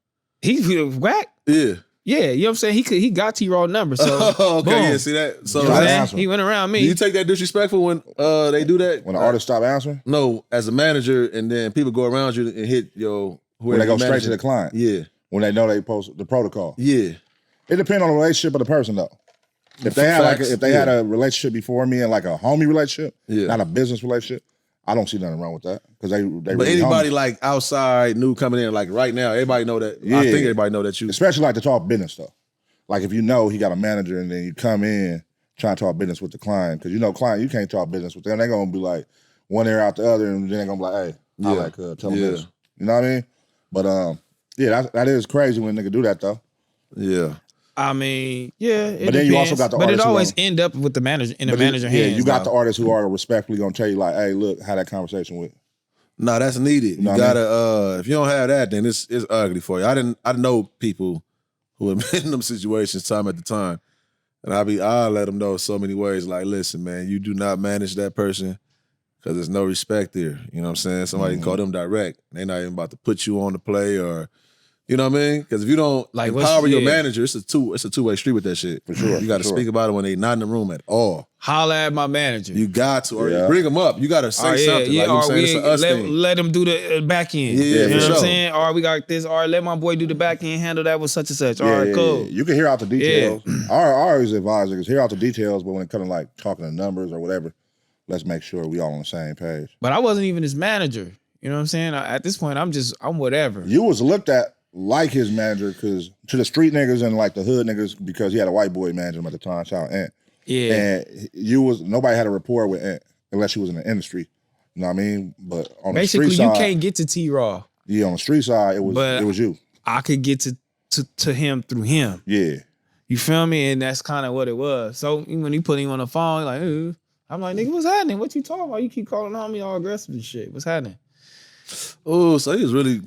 C: He whack.
A: Yeah.
C: Yeah, you know what I'm saying? He got T-Rell number. So
A: Oh, okay,
C: boom.
A: yeah, see that? So
C: You know what I'm
B: Right.
C: saying?
B: Answer.
C: He went around
A: do you
C: me.
A: take that disrespectful when they do that?
B: When the artist stop answering,
A: No, as a manager, and then people go around you and hit your whoever
B: when they go
A: you're
B: straight
A: managing.
B: to the client,
A: Yeah,
B: when they know they post the protocol.
A: yeah.
B: It depends on the relationship of the person, though. If they had
A: Facts,
B: if they had a relationship before me and like a homie relationship,
A: Yeah.
B: not a business relationship, I don't see nothing wrong with that because they
A: But
B: really
A: anybody
B: homies.
A: like outside new coming in, like right now, everybody know that. I
B: Yeah.
A: think everybody know that you.
B: especially like to talk business though. Like if you know he got a manager and then you come in trying to talk business with the client because you know client you can't talk business with them. They're gonna be like one ear out the other and then they're gonna be like, hey, I
A: Yeah.
B: like tell them
A: Yeah.
B: this. You know what I mean? But yeah, that is crazy when a nigga do that though.
A: Yeah.
C: I mean, yeah.
B: But then you also got the
C: but it
B: artists who
C: always
B: are-
C: end up with the manager in the
B: But
C: manager
B: yeah,
C: hands.
B: you got
C: though.
B: the artists who are respectfully gonna tell you like, hey, look, how that conversation went.
A: No, that's needed. You
B: know what I
A: gotta if you don't have that, then it's ugly for you. I know people who have been in them situations time at the time. And I'll let them know so many ways, like, listen, man, you do not manage that person because there's no respect there. You know what I'm saying? Somebody can call them direct. They're not even about to put you on the play or you know what I mean? Because if you don't
C: Like,
A: empower your manager, it's a two-way street with that shit.
B: For sure.
A: You got to speak about it when they're not in the room at all.
C: Holla at my manager.
A: You got to, or bring them up. You got to say something.
C: Yeah,
A: like I'm
C: or
A: saying, it's an us thing.
C: let him do the back end.
A: Yeah,
C: you know
A: for
C: what
A: sure.
C: I'm saying? Or we got this. Or let my boy do the back end. Handle that with such and such. All right, cool.
B: You can hear out the details. I always advise niggas hear out the details, but when it comes to like talking to numbers or whatever, let's make sure we all on the same page.
C: But I wasn't even his manager. You know what I'm saying? At this point, I'm whatever.
B: You was looked at like his manager because to the street niggas and like the hood niggas because he had a white boy managing him at the time, shout out Ant.
C: Yeah.
B: And nobody had a rapport with Ant unless you was in the industry. You know what I mean? But on
C: Basically,
B: the street side,
C: you can't get to T-Raw.
B: Yeah, on the street side, it was you.
C: I could get to him through him.
B: Yeah.
C: You feel me? And that's kind of what it was. So when he put him on the phone, like, I'm like, nigga, what's happening? What you talking about? You keep calling on me all aggressive and shit. What's happening?
A: Oh, so he was really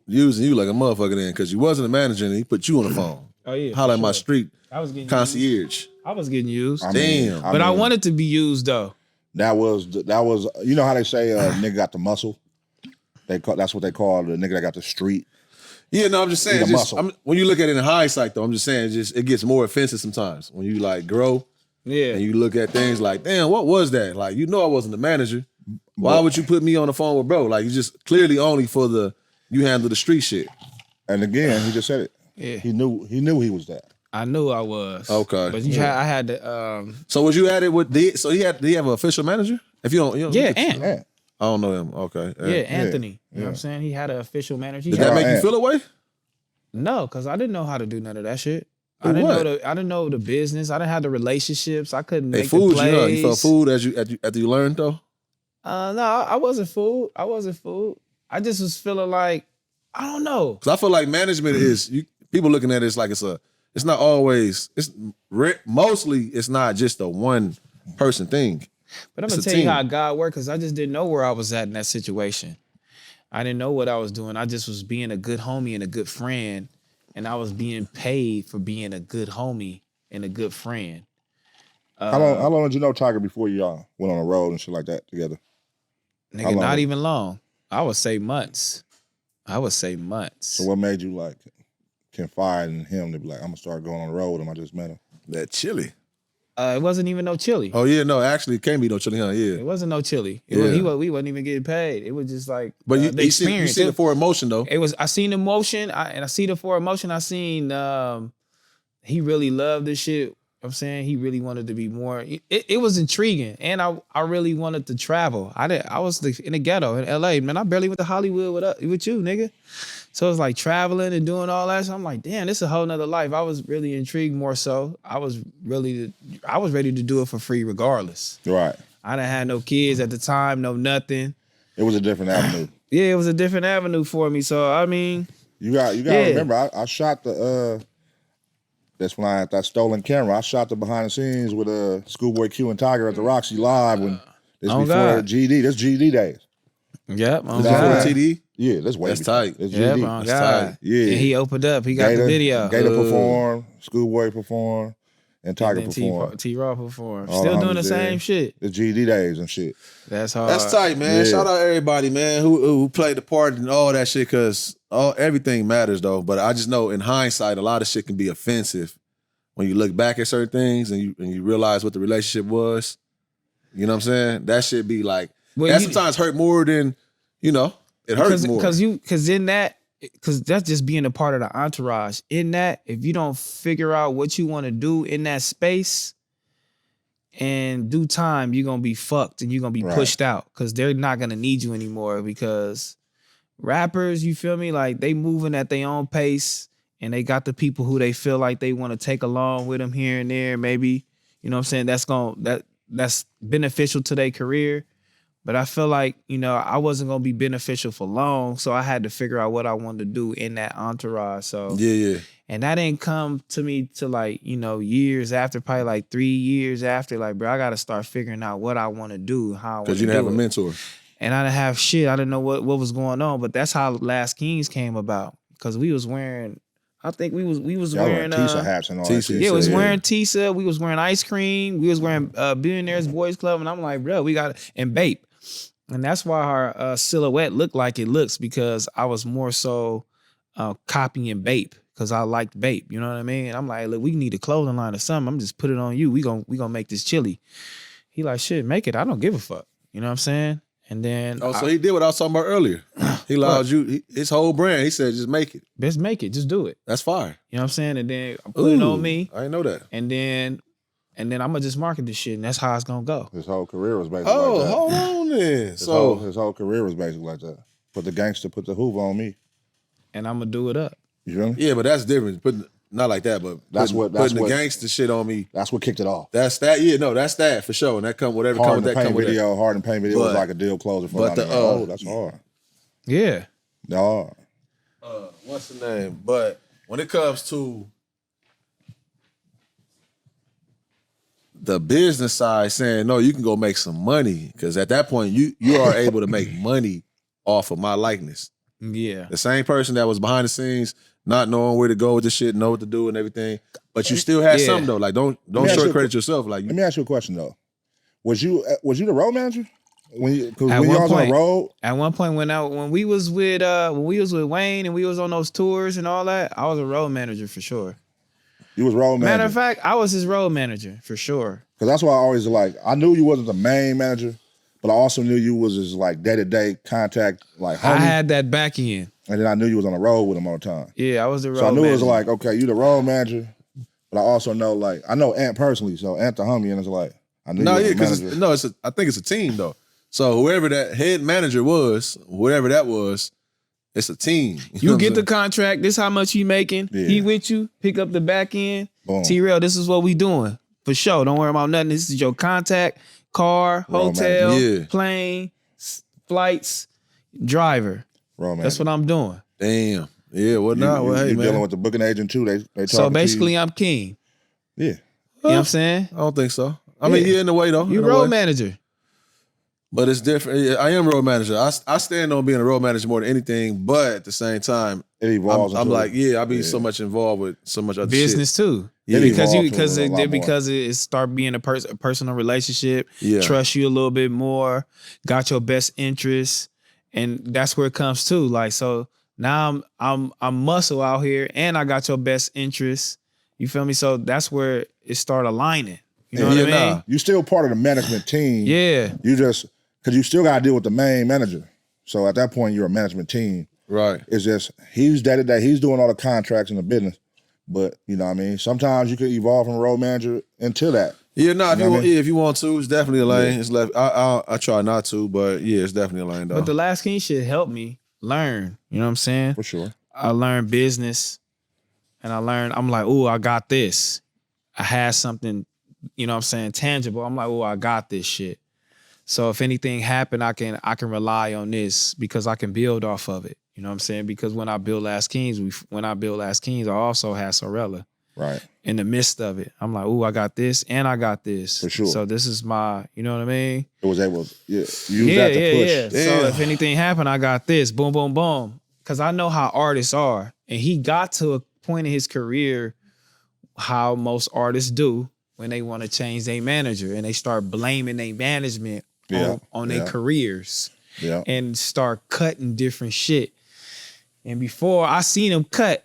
A: using you like a motherfucker then, because you wasn't a manager and he put you on the phone.
C: Oh yeah.
A: Holla at my street
C: I was getting
A: concierge.
C: I was getting used.
A: Damn.
C: But I wanted to be used though.
B: That was you know how they say nigga got the muscle? That's what they call the nigga that got the street.
A: Yeah, no, I'm just saying.
B: The muscle.
A: When you look at it in hindsight, though, I'm just saying, it gets more offensive sometimes when you like grow.
C: Yeah.
A: And you look at things like, damn, what was that? Like, you know, I wasn't the manager. Why would you put me on the phone with bro? Like, you just clearly only for you handle the street shit.
B: And again, he just said it.
C: Yeah.
B: He knew he was that.
C: I knew I was.
A: Okay.
C: But I had to
A: So was you at it with did he have an official manager? If you don't,
C: yeah, Ant.
B: Yeah.
A: I don't know him. Okay.
C: Yeah, Anthony. You know what I'm saying? He had an official manager.
A: Did that make you feel away?
C: No, because I didn't know how to do none of that shit.
A: I
C: didn't know the business. I didn't have the relationships. I couldn't make the
A: food,
C: plays.
A: you felt food after you learned though?
C: No, I wasn't fooled. I just was feeling like, I don't know.
A: Because I feel like management is people looking at it, it's not always, mostly it's not just a one person thing.
C: But I'm gonna tell you how God worked, because I just didn't know where I was at in that situation. I didn't know what I was doing. I just was being a good homie and a good friend, and I was being paid for being a good homie and a good friend.
B: How long did you know Tiger before y'all went on a road and shit like that together?
C: Nigga, not even long. I would say months.
B: So what made you like confide in him to be like, I'm gonna start going on the road with him? I just met him.
A: That chili.
C: It wasn't even no chili.
A: Oh yeah, no, actually it can't be no chili, huh? Yeah.
C: It wasn't no chili.
A: We
C: wasn't even getting paid. It was just like
A: but
C: the experience.
A: You seen it for emotion though.
C: It was. I seen emotion, and I see the for emotion. I seen he really loved this shit. I'm saying he really wanted to be more. It was intriguing, and I really wanted to travel. I was in the ghetto in LA, man. I barely went to Hollywood with you, nigga. So it was like traveling and doing all that. So I'm like, damn, this is a whole nother life. I was really intrigued more so. I was ready to do it for free regardless.
B: Right.
C: I didn't have no kids at the time, no nothing.
B: It was a different avenue.
C: Yeah, it was a different avenue for me. So I mean,
B: you got to remember, I shot the. That's when I had that stolen camera. I shot the behind the scenes with Schoolboy Q and Tiger at the Roxy Live when this before GD. This GD days.
C: Yep.
A: Is that for TD?
B: Yeah, that's way.
A: That's tight.
B: That's
C: yep,
B: GD.
C: That's tight.
B: Yeah.
C: And he opened up. He got the video.
B: Gator performed, Schoolboy performed, and Tiger performed.
C: T-Raw performed.
B: All
C: Still
B: the
C: doing the
B: homies
C: same
B: there.
C: shit.
B: It's GD days and shit.
C: That's hard.
A: That's tight, man.
B: Yeah.
A: Shout out everybody, man, who played the part and all that shit, because everything matters though. But I just know in hindsight, a lot of shit can be offensive when you look back at certain things and you realize what the relationship was. You know what I'm saying? That shit be like, that sometimes hurt more than, it hurts more.
C: Because that's just being a part of the entourage. In that, if you don't figure out what you want to do in that space, in due time, you're going to be fucked and you're going to be pushed out, because they're not going to need you anymore, because rappers, you feel me? Like, they moving at their own pace, and they got the people who they feel like they want to take along with them here and there, maybe. You know what I'm saying? That's beneficial to their career. But I feel like, I wasn't going to be beneficial for long. So I had to figure out what I wanted to do in that entourage. So,
A: Yeah.
C: and that didn't come to me to like, years after, probably like 3 years after. Like, bro, I got to start figuring out what I want to do, how I want to do it.
A: Because you didn't have a mentor.
C: And I didn't have shit. I didn't know what was going on. But that's how Last Kings came about. Because we was wearing, I think we was wearing
B: Tisa hats and all that shit.
C: Yeah, we was wearing Tisa. We was wearing ice cream. We was wearing Billionaires Boys Club. And I'm like, bro, we got it. And Bape. And that's why our silhouette looked like it looks, because I was more so copying Bape, because I liked Bape. You know what I mean? And I'm like, look, we need a clothing line or something. I'm just put it on you. We gonna make this chilly. He like, shit, make it. I don't give a fuck. You know what I'm saying? And then
A: so he did what I was talking about earlier. He allowed you his whole brand. He said, just make it.
C: Just make it. Just do it.
A: That's fire.
C: You know what I'm saying? And then I put it on me.
A: I didn't know that.
C: And then I'm gonna just market this shit, and that's how it's gonna go.
B: His whole career was basically
A: Oh,
B: like that.
A: hold on then.
B: His whole career was basically like that. Put the gangster, put the Hoover on me.
C: And I'm gonna do it up.
B: You feel me?
A: Yeah, but that's different. Not like that, but putting the gangster shit on me.
B: That's what kicked it off.
A: That's that. Yeah, no, that's that for sure. And that come whatever come with that come with that.
B: Hard and Pain video was like a deal closer for me. That's hard.
C: Yeah.
B: No.
A: What's the name? But when it comes to the business side, saying no, you can go make some money, because at that point you are able to make money off of my likeness.
C: Yeah.
A: The same person that was behind the scenes, not knowing where to go with the shit, know what to do and everything, but you still had something though. Like don't short credit yourself. Like,
B: let me ask you a question though. Was you the road manager when you was on the road?
C: At one point when we was with Wayne and we was on those tours and all that, I was a road manager for sure.
B: You was road manager.
C: Matter of fact, I was his road manager for sure.
B: Because that's why I always like, I knew you wasn't the main manager, but I also knew you was his like day-to-day contact, like homie.
C: I had that back end.
B: And then I knew you was on the road with him all the time.
C: Yeah, I was the road
B: manager. So I knew
C: manager.
B: it was like, okay, you the road manager, but I also know like, I know Ant personally, so Ant the homie, and it's like, I knew you was the manager.
A: I think it's a team though. So whoever that head manager was, whatever that was, it's a team.
C: You get the contract, this how much he making, he with you, pick up the back end.
B: Boom.
C: T-rell, this is what we doing. For sure, don't worry about nothing. This is your contact, car, hotel, plane, flights, driver. That's what I'm doing.
A: Damn. Yeah, what now? Well, hey,
B: you
A: man.
B: dealing with the booking agent too. They
C: so basically, I'm king.
B: Yeah.
C: You know what I'm saying?
A: I don't think so. I mean, in the way though.
C: You road manager.
A: But it's different. Yeah, I am road manager. I stand on being a road manager more than anything, but at the same time,
B: it evolves.
A: I'm like, I be so much involved with so much other
C: business
A: shit.
C: Too.
A: Yeah,
C: because it start being a personal relationship. Yeah. Trust you a little bit more. Got your best interests, and that's where it comes to. Like, so now I'm muscle out here, and I got your best interests. You feel me? So that's where it start aligning. You know what I mean?
B: Nah. You still part of the management team.
C: Yeah.
B: You just because you still got to deal with the main manager. So at that point, you're a management team.
A: Right.
B: It's just he's day-to-day. He's doing all the contracts in the business. But you know what I mean? Sometimes you could evolve from a road manager into that.
A: Yeah, if you want to, it's definitely a lane. Yeah. It's left. I try not to, but yeah, it's definitely a lane though.
C: But the Last King shit helped me learn. You know what I'm saying?
B: For sure.
C: I learned business, and I'm like, oh, I got this. I had something, you know what I'm saying, tangible. I'm like, oh, I got this shit. So if anything happened, I can rely on this because I can build off of it. You know what I'm saying? Because when I built Last Kings, I also had Sorella.
B: Right.
C: In the midst of it. I'm like, ooh, I got this and I got this.
B: For sure.
C: So this is my, you know what I mean?
B: It was able to, you use that to push.
C: Yeah. So if anything happened, I got this. Boom, boom, boom. Because I know how artists are. And he got to a point in his career how most artists do when they want to change their manager and they start blaming their management on their careers and start cutting different shit. And before I seen him cut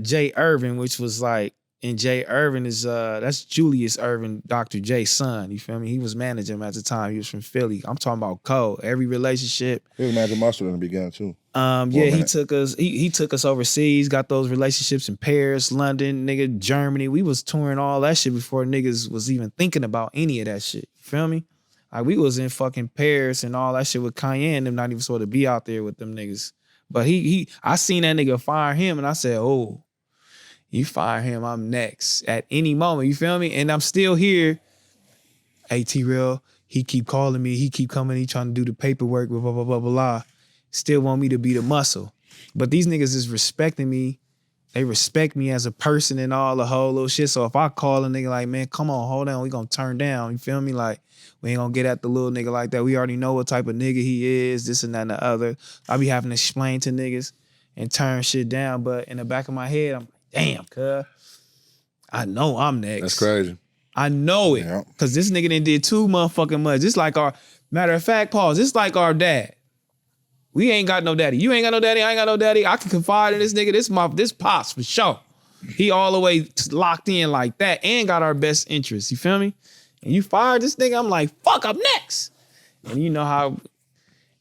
C: Jay Irvin, which was like, and Jay Irvin is that's Julius Irvin, Dr. J's son. You feel me? He was managing him at the time. He was from Philly. I'm talking about Cole. Every relationship.
B: He was managing Mustard in the beginning too.
C: He took us. He took us overseas. Got those relationships in Paris, London, nigga, Germany. We was touring all that shit before niggas was even thinking about any of that shit. You feel me? Like we was in fucking Paris and all that shit with Cayenne. Them not even supposed to be out there with them niggas. But I seen that nigga fire him and I said, oh, you fire him, I'm next at any moment. You feel me? And I'm still here. Hey, T-rell, he keep calling me, he keep coming, he trying to do the paperwork, blah, blah, blah, blah, blah. Still want me to be the muscle. But these niggas is respecting me. They respect me as a person and all the whole little shit. So if I call a nigga like, man, come on, hold on, we gonna turn down. You feel me? Like, we ain't gonna get at the little nigga like that. We already know what type of nigga he is, this and that and the other. I be having to explain to niggas and turn shit down. But in the back of my head, I'm like, damn, cuz. I know I'm next.
A: That's crazy.
C: I know it.
B: Yeah.
C: Cause this nigga done did too motherfucking much. It's like our, matter of fact, pause, it's like our dad. We ain't got no daddy. You ain't got no daddy. I ain't got no daddy. I can confide in this nigga. This pops for sure. He all the way locked in like that and got our best interests. You feel me? And you fired this nigga. I'm like, fuck, I'm next. And you know how,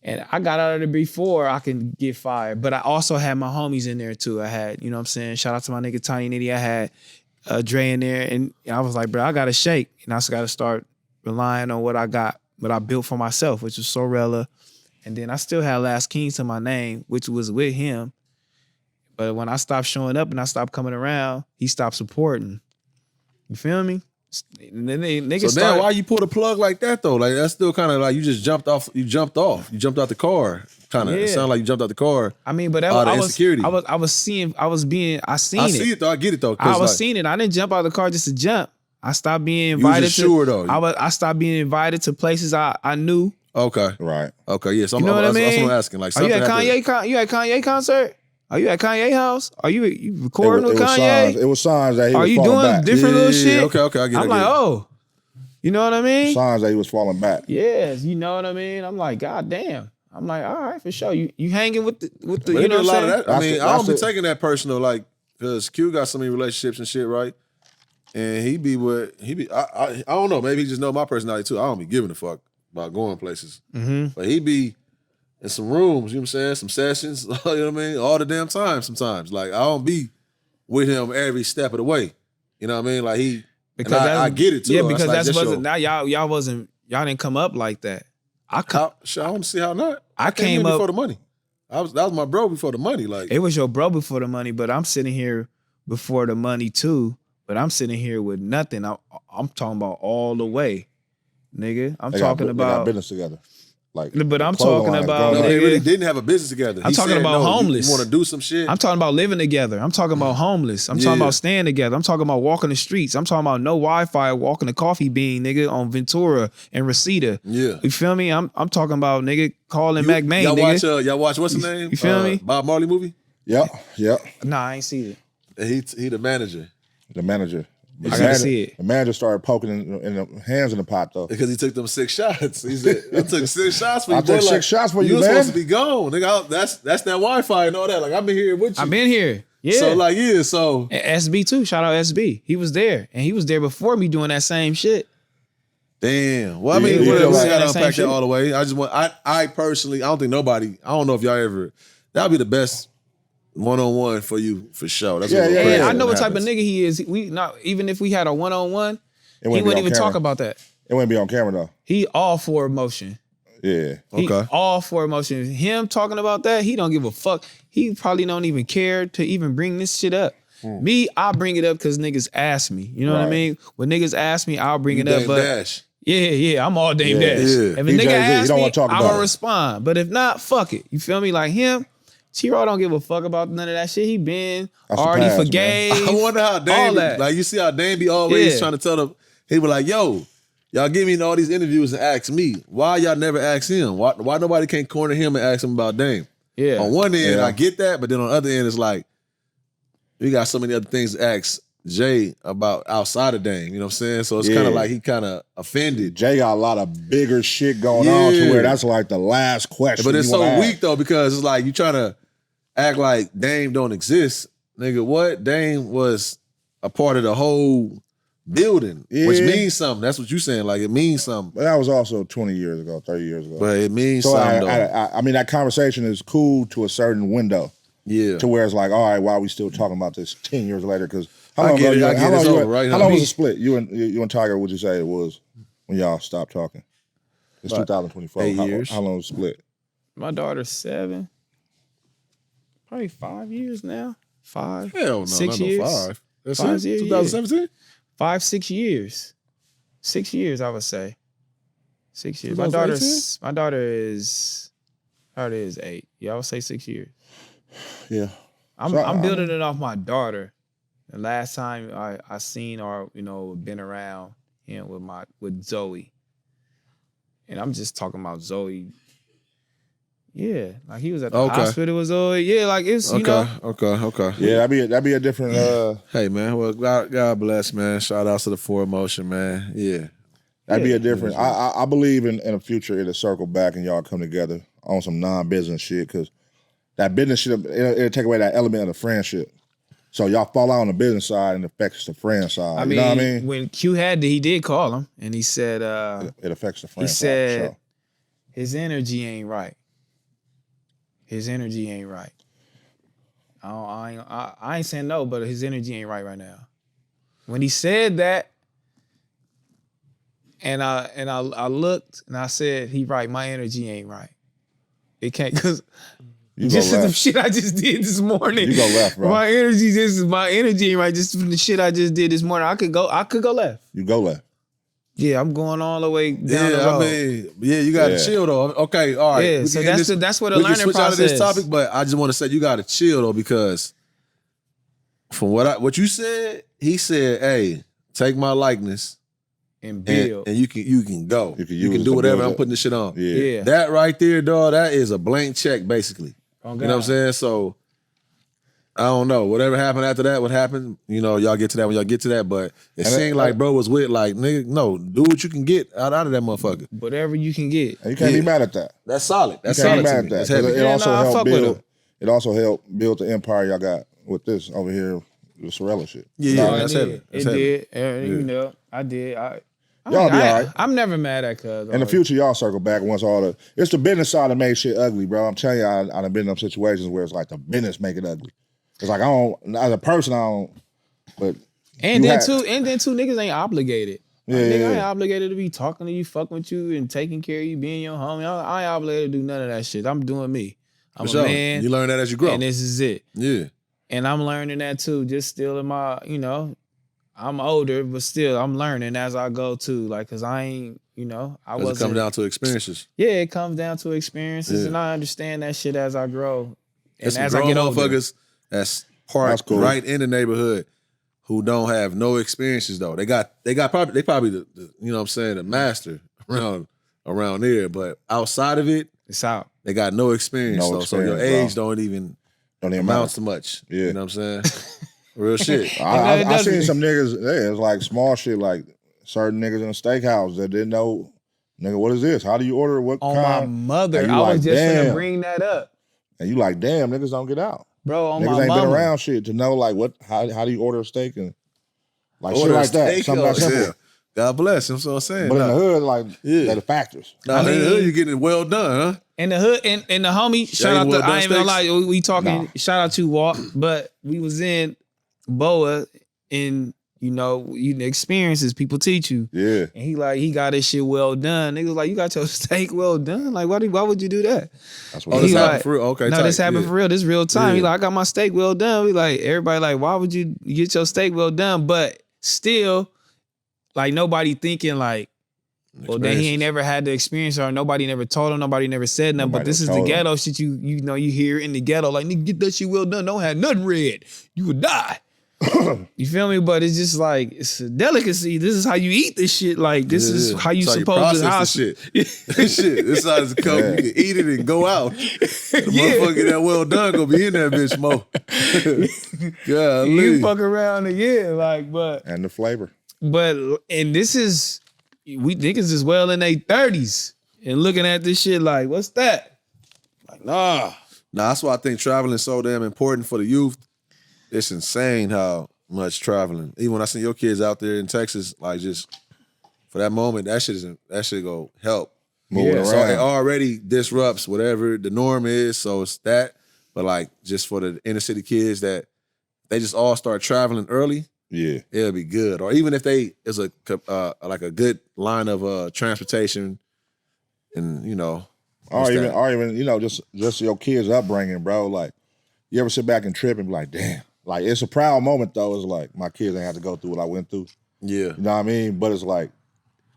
C: and I got out of there before I can get fired. But I also had my homies in there too. I had, you know what I'm saying? Shout out to my nigga Tiny Nitty. I had Dre in there. And I was like, bro, I got to shake. And I just got to start relying on what I got, what I built for myself, which was Sorella. And then I still had Last King to my name, which was with him. But when I stopped showing up and I stopped coming around, he stopped supporting. You feel me? And then niggas
A: So then why you pull the plug like that though? Like that's still kind of like you just jumped off. You jumped out the car. Kind of.
C: Yeah.
A: It sounded like you jumped out the car.
C: I mean, but that
A: the
C: I
A: insecurity.
C: seen it. I
A: see it though. I get it though.
C: I was
A: like,
C: seeing it. I didn't jump out of the car just to jump. I stopped being invited.
A: You was just sure though.
C: I stopped being invited to places I knew.
A: Okay.
B: Right.
A: Okay. Yeah. So
C: You know what I mean?
A: That's what I'm asking. Like,
C: Are you at
A: something
C: You at Kanye concert? Are you at Kanye house? Are you recording with Kanye?
B: It was signs that he
C: Are
B: was
C: you
B: falling
C: doing
B: back.
C: different little shit?
A: Okay. I get it.
C: I'm like, oh, you know what I mean?
B: Signs that he was falling back.
C: Yes, you know what I mean? I'm like, God damn. I'm like, all right, for sure. You hanging with the
A: But
C: you know
A: a
C: what
A: lot
C: I'm saying?
A: of that. I mean, I don't be
B: that's
A: taking that personal, like, because Q got so many relationships and shit, right? And I don't know, maybe he just know my personality too. I don't be giving a fuck about going places.
C: Mm-hmm.
A: But he be in some rooms, you know what I'm saying? Some sessions, you know what I mean? All the damn time sometimes. Like, I don't be with him every step of the way. You know what I mean? Like, because I get it too.
C: Yeah, because
A: like,
C: that's wasn't, now y'all didn't come up like that. I
A: don't see how not.
C: I came up
A: before the money. That was my bro before the money. Like,
C: it was your bro before the money, but I'm sitting here before the money too. But I'm sitting here with nothing. I'm talking about all the way, nigga.
B: They got business together. Like,
C: but I'm talking about.
A: no,
C: Nigga,
A: they really didn't have a business together.
C: I'm talking about homeless.
A: You want to do some shit?
C: I'm talking about living together. I'm talking about homeless. I'm talking about staying together. I'm talking about walking the streets. I'm talking about no Wi-Fi, walking the coffee bean, nigga, on Ventura and Reseda.
A: Yeah.
C: You feel me? I'm talking about, nigga, calling Mac Main, nigga.
A: Y'all watch what's his name?
C: You feel me?
A: Bob Marley movie?
B: Yep.
C: Nah, I ain't see it.
A: He the manager.
B: The manager.
C: I gotta see it.
B: The manager started poking in the hands in the pot though.
A: Because he took them 6 shots. He said, I took 6 shots for you.
B: I took 6 shots for you, man.
A: You were supposed to be gone. Nigga, that's that Wi-Fi and all that. Like, I've been here with you.
C: I've been here. Yeah.
A: So, like, yeah, so.
C: And SB too. Shout out SB. He was there. And he was there before me doing that same shit.
A: Damn. Well, I mean, we gotta unpack that all the way. I personally, I don't think nobody, I don't know if y'all ever, that'll be the best one-on-one for you, for sure. That's
C: Yeah, I know what type of nigga he is. Even if we had a one-on-one, he wouldn't even talk about that.
B: It wouldn't be on camera though.
C: He all for emotion.
B: Yeah.
C: He all for emotion. Him talking about that, he don't give a fuck. He probably don't even care to even bring this shit up. Me, I bring it up because niggas ask me. You know what I mean? When niggas ask me, I'll bring it up. But
A: Dash.
C: Yeah, I'm all Dame Dash.
A: Yeah.
C: If a nigga asks me, I'm
B: gonna
C: gonna respond. But if not, fuck it. You feel me? Like him, t-rell don't give a fuck about none of that shit. He been already forgave.
A: I wonder how Dame, like you see how Dame be always trying to tell them, he be like, yo, y'all give me all these interviews and ask me. Why y'all never ask him? Why nobody can't corner him and ask him about Dame?
C: Yeah.
A: On one end, I get that, but then on the other end, it's like, we got so many other things to ask Jay about outside of Dame, you know what I'm saying? So it's kind of like he kind of offended.
B: Jay got a lot of bigger shit going on to where that's like the last question.
A: But it's so weak though, because it's like you trying to act like Dame don't exist. Nigga, what? Dame was a part of the whole building, which means something. That's what you saying. Like, it means something.
B: But that was also 20 years ago, 30 years ago.
A: But it means something,
B: I mean, that conversation is cool to a certain window.
A: Yeah.
B: To where it's like, all right, why are we still talking about this 10 years later? Because how long was the split? You and Tiger, would you say it was when y'all stopped talking? It's 2024.
A: 8 years.
B: How long was the split?
C: My daughter's 7. Probably 5 years now. 5.
A: Hell no,
C: 6
A: not
C: years.
A: No 5. That's
C: 5
A: it?
C: years.
A: 2017?
C: 5, 6 years. 6 years, I would say. 6 years. My daughter is 8. Yeah, I would say 6 years.
B: Yeah.
C: I'm building it off my daughter. The last time I seen or been around with Zoe, and I'm just talking about Zoe. Yeah, like he was at the hospital with Zoe. Yeah, like it's
A: Okay.
B: Yeah, that'd be a different.
A: Hey man, well God bless, man. Shout out to the For Emotion, man. Yeah,
B: that'd be a different. I believe in a future it'll circle back and y'all come together on some non-business shit, because that business shit it'll take away that element of the friendship. So y'all fall out on the business side and it affects the friend side.
C: I mean,
B: you know what I mean?
C: When Q he did call him and he said
B: it affects the friend side.
C: He said his energy ain't right. His energy ain't right. I ain't saying no, but his energy ain't right now. When he said that, and I looked and I said, he right, my energy ain't right. It can't, because just some shit I just did this morning.
B: You go left, bro.
C: My energy ain't right. Just from the shit I just did this morning. I could go left.
B: You go left.
C: Yeah, I'm going all the way down the road.
A: I mean, you gotta chill though. Okay, all right.
C: Yeah, so that's what a learning
A: switch
C: process.
A: Out of this topic, but I just want to say you gotta chill though, because from what you said, he said, "Hey, take my likeness
C: and build,
A: and you can go. You can do whatever. I'm putting this shit on.
C: Yeah,
A: that right there, dog. That is a blank check, basically.
C: Oh,
A: you know what I'm saying? So I don't know. Whatever happened after that, what happened, y'all get to that when y'all get to that. But it seemed like bro was with, like, nigga, no, do what you can get out of that motherfucker.
C: Whatever you can get.
B: And you can't be mad at that.
A: That's solid. That's
B: you can't
A: solid.
B: Be mad at that. It also helped build the empire y'all got with this over here, the Sorella shit.
A: Yeah, that's heavy.
C: It did. And, I did.
B: Y'all be all right.
C: I'm never mad at cuz.
B: In the future, y'all circle back once it's the business side that made shit ugly, bro. I'm telling you, I done been in them situations where it's like the business make it ugly. It's like as a person, I don't, but.
C: And then two niggas ain't obligated.
B: Yeah,
C: nigga, I ain't obligated to be talking to you, fucking with you, and taking care of you, being your homie. I ain't obligated to do none of that shit. I'm doing me. I'm a man.
A: You learn that as you grow.
C: And this is it.
A: Yeah.
C: And I'm learning that too, just still in my, I'm older, but still I'm learning as I go too. Like, cause I ain't, I wasn't.
A: It comes down to experiences.
C: Yeah, it comes down to experiences, and I understand that shit as I grow. And
A: as I get older. Motherfuckers that's cool. Right in the neighborhood who don't have no experiences though. They probably the you know what I'm saying, the master around there, but outside of it,
C: it's out.
A: They got no experience though. So your age don't even amount to much.
B: Yeah.
A: You know what I'm saying? Real shit.
B: I seen some niggas, it's like small shit, like certain niggas in a steakhouse that didn't know, nigga, what is this? How do you order? What
C: on
B: kind?
C: My mother, I was just gonna bring that up.
B: And you like, damn, niggas don't get out.
C: Bro, on
B: niggas
C: my
B: ain't
C: mama.
B: Been around shit to know like how do you order a steak and like shit like that. Something that simple.
A: Yeah. God bless. That's what I'm saying.
B: But in the hood, like they're the factors.
A: In the hood, you getting it well done, huh?
C: In the hood, and the homie, shout out to, I ain't even gonna lie, we talking, shout out to Walt, but we was in Boa and the experiences people teach you.
B: Yeah.
C: And he got his shit well done. Niggas like, you got your steak well done? Like, why would you do that?
B: That's what
A: this happened for real. Okay.
C: No, this happened for real. This real time.
A: Yeah.
C: He like, I got my steak well done. We like, everybody like, why would you get your steak well done? But still, like, nobody thinking like, well, then he ain't never had the experience, or nobody never told him, nobody never said nothing. But this is the ghetto shit you hear in the ghetto. Like, nigga, get that shit well done. Don't have nothing red. You would die. You feel me? But it's just like, it's a delicacy. This is how you eat this shit. Like, this is how you supposed to
A: process this shit. This shit. This how it's come. You can eat it and go out. The motherfucker that well done gonna be in that bitch more. Golly.
C: You fuck around and but
B: and the flavor.
C: But and this is, we niggas is well in their 30s and looking at this shit like, what's that? Like, nah.
A: That's why I think traveling is so damn important for the youth. It's insane how much traveling. Even when I see your kids out there in Texas, like, just for that moment, that shit go help.
B: Moving around.
A: So it already disrupts whatever the norm is. So it's that. But like, just for the inner city kids that they just all start traveling early.
B: Yeah,
A: it'll be good. Or even if is a good line of transportation, and
B: or even just your kids' upbringing, bro. Like, you ever sit back and trip and be like, damn. Like, it's a proud moment though. It's like, my kids ain't have to go through what I went through.
A: Yeah.
B: You know what I mean? But it's like,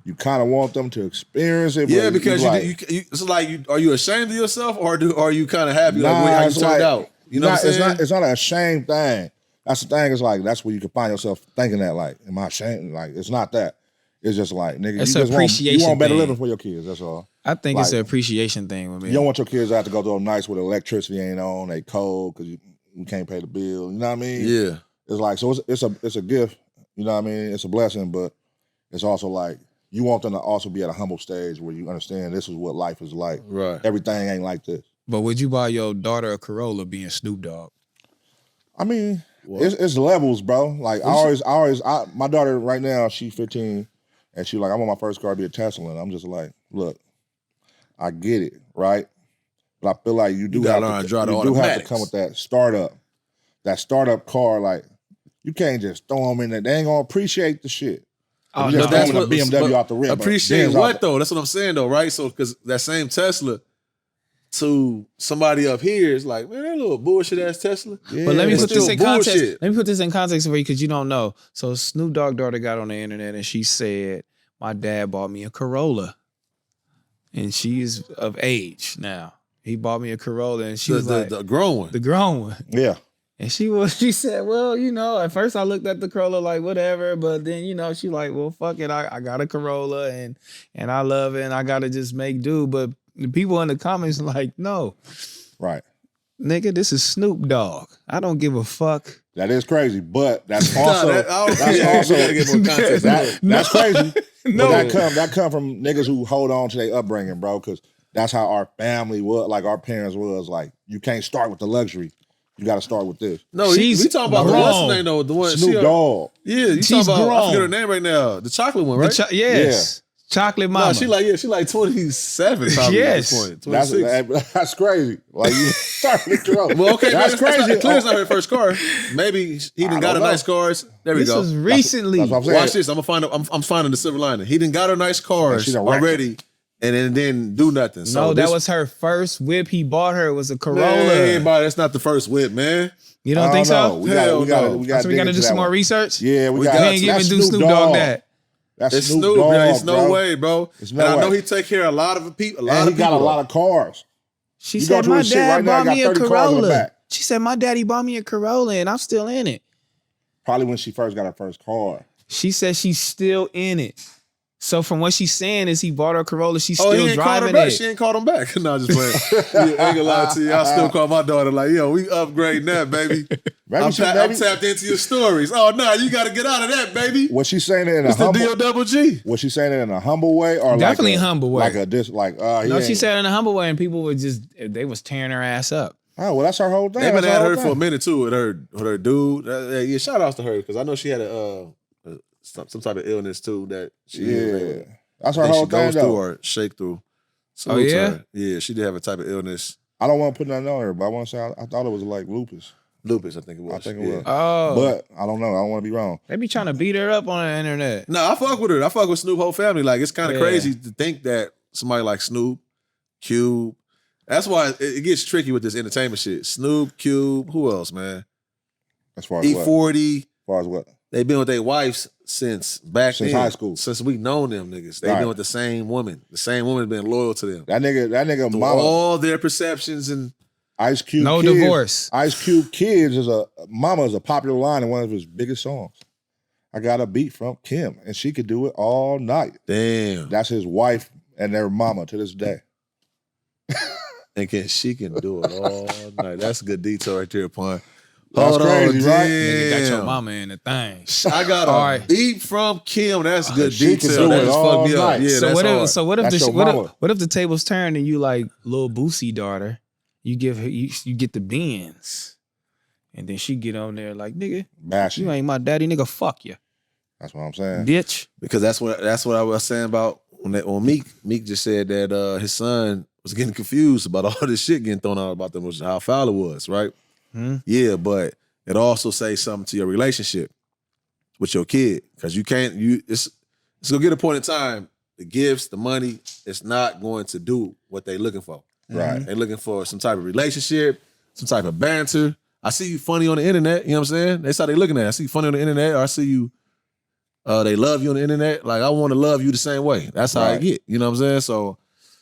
B: you kind of want them to experience it.
A: Yeah,
B: but
A: because it's like are you ashamed of yourself or are you kind of happy like how you turned out? You know what I'm saying?
B: It's not a shame thing. That's the thing. It's like that's where you can find yourself thinking that like, am I ashamed? Like it's not that. It's just like nigga,
C: it's
B: you want better living for your kids. That's all.
C: I think it's an appreciation thing with me.
B: You don't want your kids to have to go through nights where the electricity ain't on, they cold because you can't pay the bill. You know what I mean?
A: Yeah.
B: It's like so it's a gift. You know what I mean? It's a blessing, but it's also like you want them to also be at a humble stage where you understand this is what life is like.
A: Right.
B: Everything ain't like this.
C: But would you buy your daughter a Corolla being Snoop Dogg?
B: I mean, it's levels, bro. Like my daughter right now, she's 15, and she like, I want my first car to be a Tesla, and I'm just like, look, I get it, right? But I feel like you do have to come with that startup car. Like you can't just throw them in there. They ain't gonna appreciate the shit.
C: Oh,
B: no,
C: that's
B: what BMW out the rip.
A: Appreciate what though? That's what I'm saying though, right? So because that same Tesla to somebody up here is like, man, that little bullshit ass Tesla.
C: Yeah, but let me put this in context. Let me put this in context for you because you don't know. So Snoop Dogg's daughter got on the internet and she said, "My dad bought me a Corolla, and she's of age now. He bought me a Corolla, and she was like
A: the grown one,
C: the grown one,
B: yeah."
C: And she said, well, you know, at first I looked at the Corolla like whatever, but then, you know, she like, well, fuck it. I got a Corolla and I love it and I got to just make do. But the people in the comments like, no.
B: Right.
C: Nigga, this is Snoop Dogg. I don't give a fuck.
B: That is crazy, but that's also that's crazy. No, but that come from niggas who hold on to their upbringing, bro, because that's how our family was, like our parents was. Like, you can't start with the luxury. You got to start with this.
A: No, we talking about what's her name though? The one
B: Snoop Dogg.
A: Yeah, you talking about? I forget her name right now. The chocolate one, right?
C: Yes. Yeah. Chocolate mama.
A: No, she like 27 probably at this point. 26.
B: That's crazy. Like you start with the road.
A: Well, okay,
B: that's crazy.
A: Clear's not her first car. Maybe he done got a nice cars. There we go.
C: This was recently.
B: That's what I'm saying.
A: Watch this. I'm finding the silver lining. He done got her nice cars already. And then didn't do nothing. So
C: no, that was her first whip he bought her. It was a Corolla.
A: Man, that's not the first whip, man.
C: You don't think so?
B: We got
C: to do some more research?
B: Yeah, we
C: got to do Snoop Dogg that.
B: That's Snoop Dogg,
A: There's no way, bro.
B: And I
A: know he take care of a lot of people.
B: He got a lot of cars.
C: She said, my dad bought me a Corolla. She said, my daddy bought me a Corolla and I'm still in it.
B: Probably when she first got her first car.
C: She said she's still in it. So from what she's saying is he bought her a Corolla, she's still driving it.
A: She ain't called him back. No, just playing. Yeah, ain't gonna lie to you. I still call my daughter like, yo, we upgrading that, baby. I'm tapped into your stories. Oh, no, you got to get out of that, baby.
B: Was she saying it in a humble?
A: It's the D-O-double-G.
B: Was she saying it in a humble way or
C: definitely humble way?
B: No,
C: she said it in a humble way, and people were they was tearing her ass up.
B: Oh, well, that's her whole thing.
A: They've been at her for a minute too with her dude. Yeah, shout outs to her because I know she had some type of illness too that she
B: that's her whole thing,
A: through or shake through.
C: Oh yeah,
A: yeah, she did have a type of illness.
B: I don't want to put nothing on her, but I want to say I thought it was like lupus.
A: Lupus, I think it was.
C: Oh,
B: but I don't know. I don't want to be wrong.
C: They be trying to beat her up on the internet.
A: No, I fuck with her. I fuck with Snoop whole family. Like it's kind of crazy to think that somebody like Snoop, Cube. That's why it gets tricky with this entertainment shit. Snoop, Cube, who else, man?
B: As far as
A: E40.
B: As far as what?
A: They've been with their wives since
B: high school.
A: Since we known them niggas. They've been with the same woman. The same woman been loyal to them.
B: That nigga
A: through
B: mama.
A: all their perceptions and
B: Ice Cube.
C: No
B: Kids,
C: divorce.
B: Ice Cube Kids is a popular line in one of his biggest songs. I got a beat from Kim, and she could do it all night.
A: Damn.
B: That's his wife and their mama to this day.
A: And she can do it all night. That's a good detail right there, Pun.
B: That's crazy, right?
C: Nigga got your mama in the thing.
A: I got a beat from Kim. That's good detail.
B: That
A: just fucked me up. Yeah,
C: so what if the tables turn and you like little Boosie daughter? You give her you get the Benz, and then she get on there like, nigga, you ain't my daddy, nigga. Fuck you.
B: That's what I'm saying,
C: bitch.
A: Because that's what I was saying about when Meek just said that his son was getting confused about all this shit getting thrown out about them, which is how foul it was, right? Yeah, but it also says something to your relationship with your kid because it's gonna get a point in time. The gifts, the money, it's not going to do what they looking for.
B: Right.
A: They're looking for some type of relationship, some type of banter. I see you funny on the internet, you know what I'm saying? That's how they looking at it. I see you funny on the internet, or I see you They love you on the internet. Like, I want to love you the same way. That's how I get. You know what I'm saying? So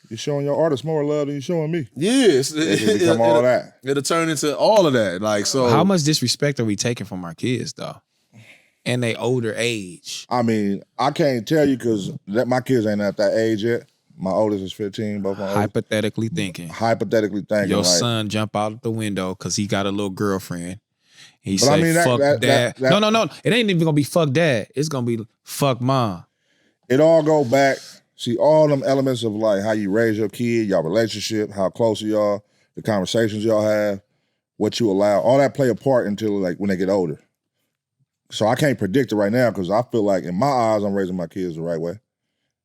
B: you're showing your artists more love than you're showing me.
A: Yes.
B: It'll become all that.
A: It'll turn into all of that. Like, so
C: how much disrespect are we taking from our kids though? And they older age.
B: I mean, I can't tell you because my kids ain't at that age yet. My oldest is 15, both my oldest.
C: Hypothetically thinking.
B: Your
C: like, son jump out the window because he got a little girlfriend. He say, fuck dad. No. It ain't even gonna be fuck dad. It's gonna be fuck mom.
B: It all go back. See, all them elements of like how you raise your kid, your relationship, how close you are, the conversations y'all have, what you allow, all that play a part until like when they get older. So I can't predict it right now because I feel like in my eyes, I'm raising my kids the right way.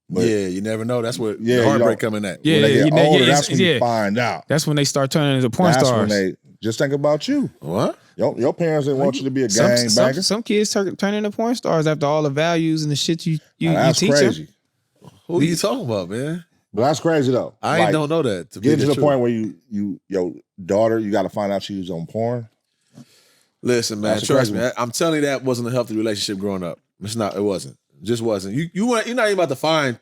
B: But
A: you never know. That's where the heartbreak coming at.
B: When they get older, that's when you find out.
C: That's when they start turning into porn stars.
B: When they just think about you.
A: What?
B: Your parents didn't want you to be a gangbanger.
C: Some kids turn into porn stars after all the values and the shit you teach
B: crazy.
C: them.
A: Who are you talking about, man?
B: But that's crazy though.
A: I don't know that.
B: Getting to the point where your daughter, you got to find out she was on porn.
A: Listen, man, trust me. I'm telling you, that wasn't a healthy relationship growing up. It's not. It wasn't. It just wasn't. You're not even about to find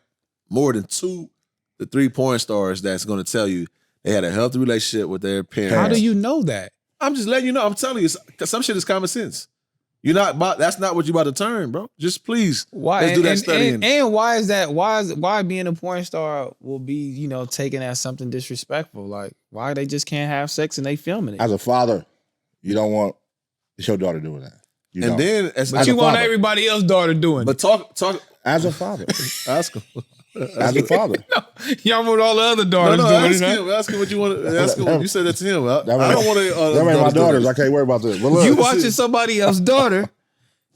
A: more than 2 to 3 porn stars that's going to tell you they had a healthy relationship with their parents.
C: How do you know that?
A: I'm just letting you know. I'm telling you, some shit is common sense. You're not about. That's not what you're about to turn, bro. Just please, let's do that studying.
C: And why is that? Why being a porn star will be taken as something disrespectful? Like why they just can't have sex and they filming it?
B: As a father, you don't want your daughter doing that.
C: But you want everybody else's daughter doing it.
A: But talk
B: as a father.
A: Ask him.
B: As a father.
C: Y'all want all the other daughters doing it.
A: Ask him what you want to ask him. You said that to him. I don't want to.
B: That ain't my daughters. I can't worry about this. But look,
C: you watching somebody else's daughter.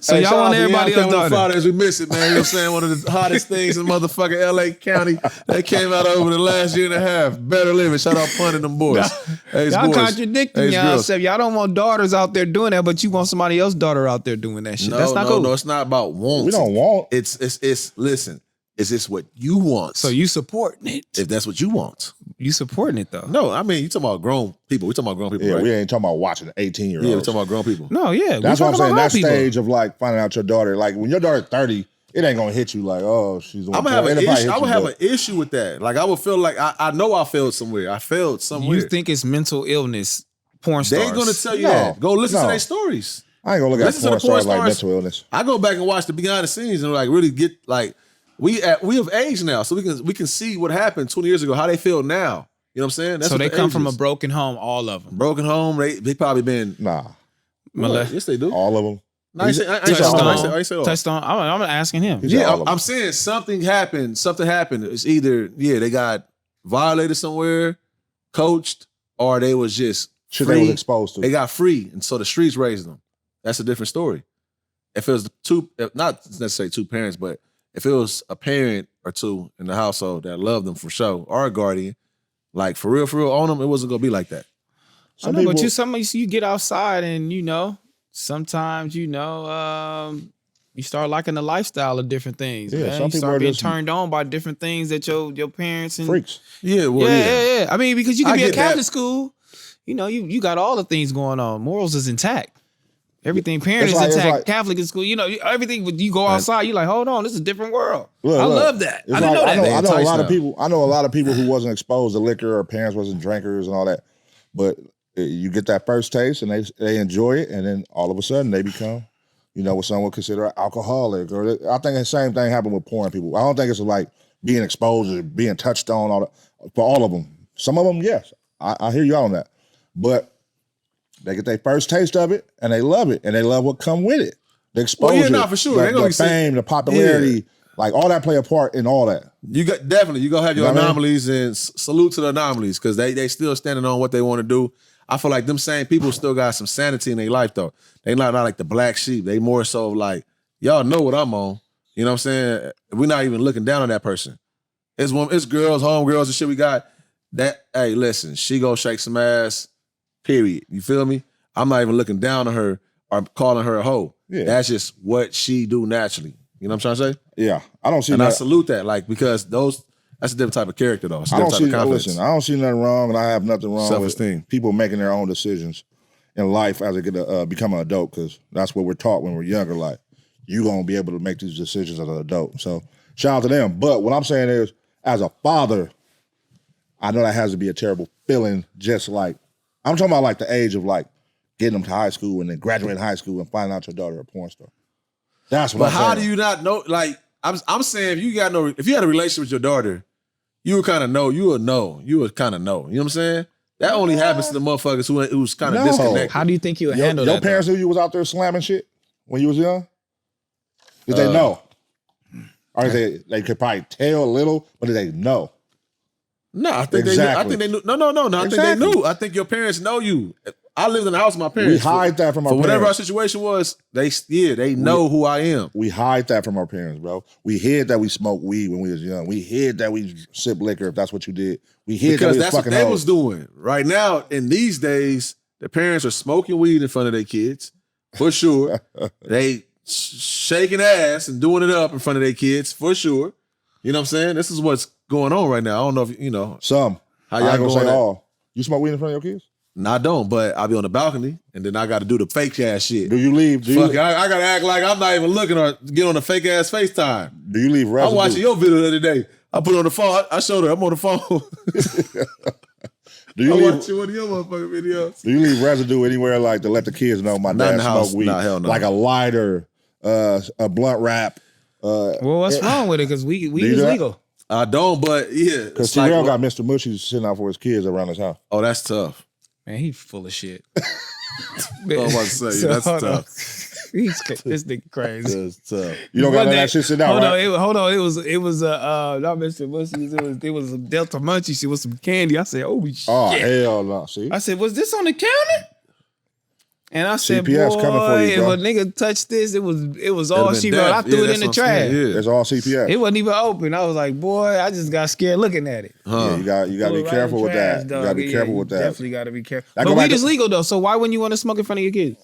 C: So y'all want everybody else's daughter.
A: Fathers, we miss it, man. You know what I'm saying? One of the hottest things in motherfucking LA County that came out over the last year and a half. Better living. Shout out Pun and them boys.
C: Y'all contradicting yourself. Y'all don't want daughters out there doing that, but you want somebody else's daughter out there doing that shit. That's not cool.
A: No, it's not about want.
B: We don't want.
A: It's listen. Is this what you want?
C: So you supporting it?
A: If that's what you want.
C: You supporting it though?
A: No, I mean you talking about grown people. We talking about grown people.
B: Yeah,
A: right?
B: we ain't talking about watching 18-year-olds.
A: Yeah, we talking about grown people.
C: No, yeah,
B: that's what I'm saying. That stage of like finding out your daughter, like when your daughter's 30, it ain't gonna hit you like, oh, she's.
A: I'm gonna have an issue. I would have an issue with that. Like I would feel like I know I failed somewhere. I failed somewhere.
C: You think it's mental illness? Porn stars.
A: They ain't gonna tell you that. Go listen to their stories.
B: I ain't gonna look at porn stars like mental illness.
A: I go back and watch the behind the scenes and like really get like. We have age now, so we can see what happened 20 years ago, how they feel now. You know what I'm saying? That's
C: so they come from a broken home, all of them.
A: Broken home, they probably been yes, they do.
B: All of them.
A: No, I say all.
C: Touched on. I'm asking him.
A: Yeah, I'm saying something happened. Something happened. It's either they got violated somewhere, coached, or they was just free.
B: They was exposed to.
A: They got free, and so the streets raised them. That's a different story. If it was not necessarily 2 parents, but if it was a parent or 2 in the household that loved them for sure, or a guardian, like for real on them, it wasn't gonna be like that.
C: I know, but you get outside and sometimes you start liking the lifestyle of different things.
B: Yeah,
C: man. You start being turned on by different things that your parents and
B: freaks.
A: Yeah,
C: yeah. I mean, because you can be at Catholic school, you got all the things going on. Morals is intact. Everything parent is intact. Catholic in school, everything. When you go outside, you're like, hold on, this is a different world. I love that. I didn't know that.
B: I know a lot of people. I know a lot of people who wasn't exposed to liquor or parents wasn't drinkers and all that. But you get that first taste and they enjoy it, and then all of a sudden they become, what some would consider an alcoholic. Or I think the same thing happened with porn people. I don't think it's like being exposed or being touched on for all of them. Some of them, yes, I hear you on that, but. They get their first taste of it, and they love it, and they love what come with it. The exposure,
A: for sure.
B: The fame, the popularity, like all that play a part in all that.
A: You gonna have your anomalies, and salute to the anomalies because they still standing on what they want to do. I feel like them same people still got some sanity in their life though. They not like the black sheep. They more so like y'all know what I'm on. You know what I'm saying? We're not even looking down on that person. It's girls, homegirls and shit. We got that. Hey, listen, she go shake some ass. Period. You feel me? I'm not even looking down on her or calling her a hoe. Yeah. That's just what she do naturally. You know what I'm trying to say?
B: Yeah. I don't see
A: and I salute that, because that's a different type of character though. It's a different type of confidence.
B: Listen, I don't see nothing wrong, and I have nothing wrong
A: Self-esteem.
B: With people making their own decisions in life as they get become an adult, because that's what we're taught when we're younger. Like, you're gonna be able to make these decisions as an adult. So shout out to them. But what I'm saying is, as a father, I know that has to be a terrible feeling. Just like I'm talking about, like the age of like getting them to high school and then graduating high school and finding out your daughter a porn star. That's what.
A: But
B: I'm
A: how
B: saying.
A: do you not know? Like I'm saying, if you had a relationship with your daughter, you would kind of know. You would know. You would kind of know. You know what I'm saying? That only happens to the motherfuckers who's kind of disconnected.
C: How do you think you would handle that?
B: Your parents knew you was out there slamming shit when you was young? Did they know? Or they could probably tell a little, but did they know?
A: No, I think they knew. I think they knew. No. I think they knew. I think your parents know you. I lived in the house with my parents.
B: We hide that from our parents.
A: Whatever our situation was, they know who I am.
B: We hide that from our parents, bro. We hid that we smoked weed when we was young. We hid that we sip liquor if that's what you did. We hid
A: because
B: that we was
A: that's what
B: fucking
A: they
B: hoes.
A: was doing. Right now, in these days, the parents are smoking weed in front of their kids, for sure. They shaking ass and doing it up in front of their kids, for sure. You know what I'm saying? This is what's going on right now. I don't know if you know.
B: Some.
A: How
B: I
A: y'all
B: ain't gonna
A: going
B: say
A: at-
B: all. You smoke weed in front of your kids?
A: No, I don't, but I'll be on the balcony and then I got to do the fake ass shit.
B: Do you leave?
A: Fuck, I got to act like I'm not even looking or get on the fake ass FaceTime.
B: Do you leave residue?
A: I'm watching your video the other day. I put it on the phone. I showed her I'm on the phone.
B: Do you
A: I'm
B: leave?
A: watching one of your motherfucking videos.
B: Do you leave residue anywhere, like to let the kids know my
A: Not in
B: dad
A: the house.
B: smoked weed?
A: Nah, hell no.
B: Like a lighter, a blunt wrap.
C: Well, what's wrong with it? Because weed
B: you
C: is
B: do that?
C: legal.
A: I don't, but yeah.
B: Because
A: it's like,
B: Terrell got Mr. Mushy sitting out for his kids around his house.
A: oh, that's tough.
C: Man, he full of shit.
A: I was about to say, that's
C: hold on.
A: tough.
C: This nigga crazy.
A: That's tough.
B: You don't got none of that shit sitting out, right?
C: Hold on. It was not Mr. Mushies. It was some Delta Munchies. It was some candy. I said, oh shit.
B: Oh, hell no. See?
C: I said, was this on the counter? And I said,
B: CPS
C: boy,
B: coming for you,
C: if
B: bro.
C: a nigga touched this, it was
A: That'd
C: all
A: been
C: she
A: death.
C: wrote. I threw it
A: that's
C: in the
A: what I'm saying,
C: trash.
A: yeah.
B: It's all CPS.
C: It wasn't even open. I was like, boy, I just got scared looking at it.
B: Yeah, you got to
C: Threw
B: be
C: it right
B: careful
C: in the
B: with
C: trash,
B: that. You
C: dog.
B: got to be
C: Yeah,
B: careful
C: you
B: with that.
C: Definitely got to be careful.
B: I
C: But
B: go back
C: weed
B: to-
C: is legal though, so why wouldn't you want to smoke in front of your kids?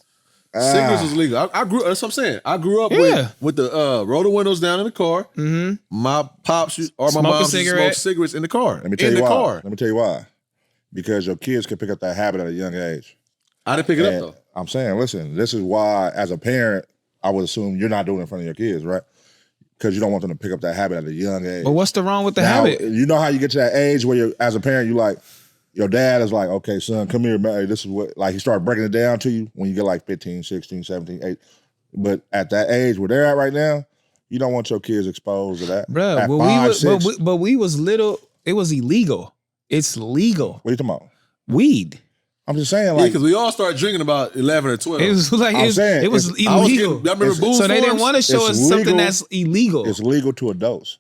A: Cigarettes was legal. I grew. That's what I'm saying. I grew up
C: Yeah.
A: with the roll the windows down in the car. Mm-hmm. My pops or my
C: Smoke a
A: mom used to
C: cigarette.
A: smoke cigarettes in the car.
B: Let me tell you
A: in the
B: why.
A: car.
B: Let me tell you why. Because your kids can pick up that habit at a young age.
A: I didn't pick it
B: And
A: up though.
B: I'm saying, listen, this is why, as a parent, I would assume you're not doing it in front of your kids, right? Because you don't want them to pick up that habit at a young age.
C: But what's the wrong with the
B: Now,
C: habit?
B: you know how you get to that age where, as a parent, you like, your dad is like, okay, son, come here, man. This is what, like, he started breaking it down to you when you get like 15, 16, 17, 8. But at that age where they're at right now, you don't want your kids exposed to that.
C: Bruh,
B: At
C: well,
B: 5, 6,
C: but we was little. It was illegal. It's legal.
B: what are you talking about?
C: Weed.
B: I'm just saying,
A: Yeah,
B: like,
A: because we all started drinking about 11 or 12.
C: It was like
B: I'm saying,
C: it was
B: it's-
A: I was
C: illegal.
A: getting, I remember Boone's
C: So they didn't
A: Farms?
C: want to show
B: It's
C: us something
B: legal.
C: that's illegal.
B: it's legal to adults,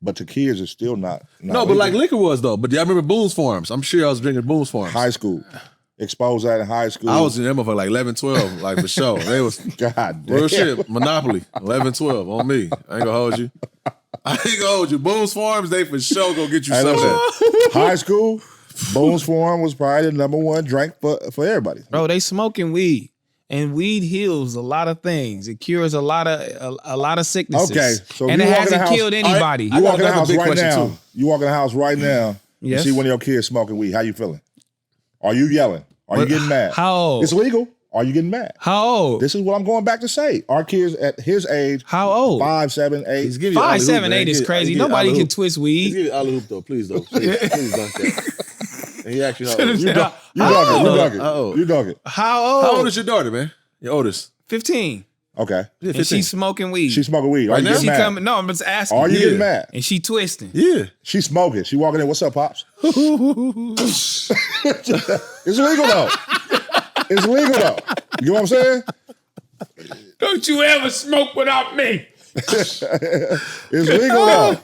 B: but to kids, it's still not
A: No, but
B: legal.
A: like liquor was though. But I remember Boone's Farms. I'm sure I was drinking Boone's Farms.
B: high school. Expose that in high school.
A: I was in them for like 11, 12, like for sure. They was
B: God damn.
A: real shit. Monopoly, 11, 12 on me. I ain't gonna hold you. I ain't gonna hold you. Boone's Farms, they for sure gonna get you
B: Hey,
A: something.
B: listen, high school, Boone's Farm was probably the #1 drink for everybody.
C: Bro, they smoking weed. And weed heals a lot of things. It cures a lot of sicknesses.
B: Okay, so
C: and
B: you
C: it
B: walk in the
C: hasn't
B: house-
C: killed anybody.
B: You
A: I got
B: walk in the
A: another
B: house
A: big
B: right
A: question,
B: now.
A: too.
B: You walk in the house right now.
C: Yes.
B: You see one of your kids smoking weed. How you feeling? Are you yelling? Are you getting mad?
C: How old?
B: It's legal. Are you getting mad?
C: How old?
B: This is what I'm going back to say. Our kids at his age,
C: How old?
B: 5, 7, 8.
A: He's giving you
C: 5,
A: alley-oop,
C: 7,
A: man.
C: 8 is
A: He
C: crazy.
A: give you
C: Nobody can
A: alley-oop.
C: twist
A: He's
C: weed.
A: giving you alley-oop though. Please though. Please dunk that. And he actually how old?
B: You dunk it. You
A: How
B: dunk it.
A: old?
B: You dunk it.
C: How old?
A: How old is your daughter, man? Your oldest.
C: 15.
B: Okay.
A: Yeah,
C: And
A: 15.
C: she's smoking weed.
B: She's smoking weed. Are
A: Right
B: you
A: now?
B: getting
C: She
B: mad?
C: coming. No, I'm just asking.
B: Are you
A: Yeah.
B: getting mad?
C: And she twisting.
A: Yeah.
B: She's smoking. She walking in. What's up, pops? It's legal though. It's legal though. You know what I'm saying?
C: Don't you ever smoke without me.
B: It's legal though.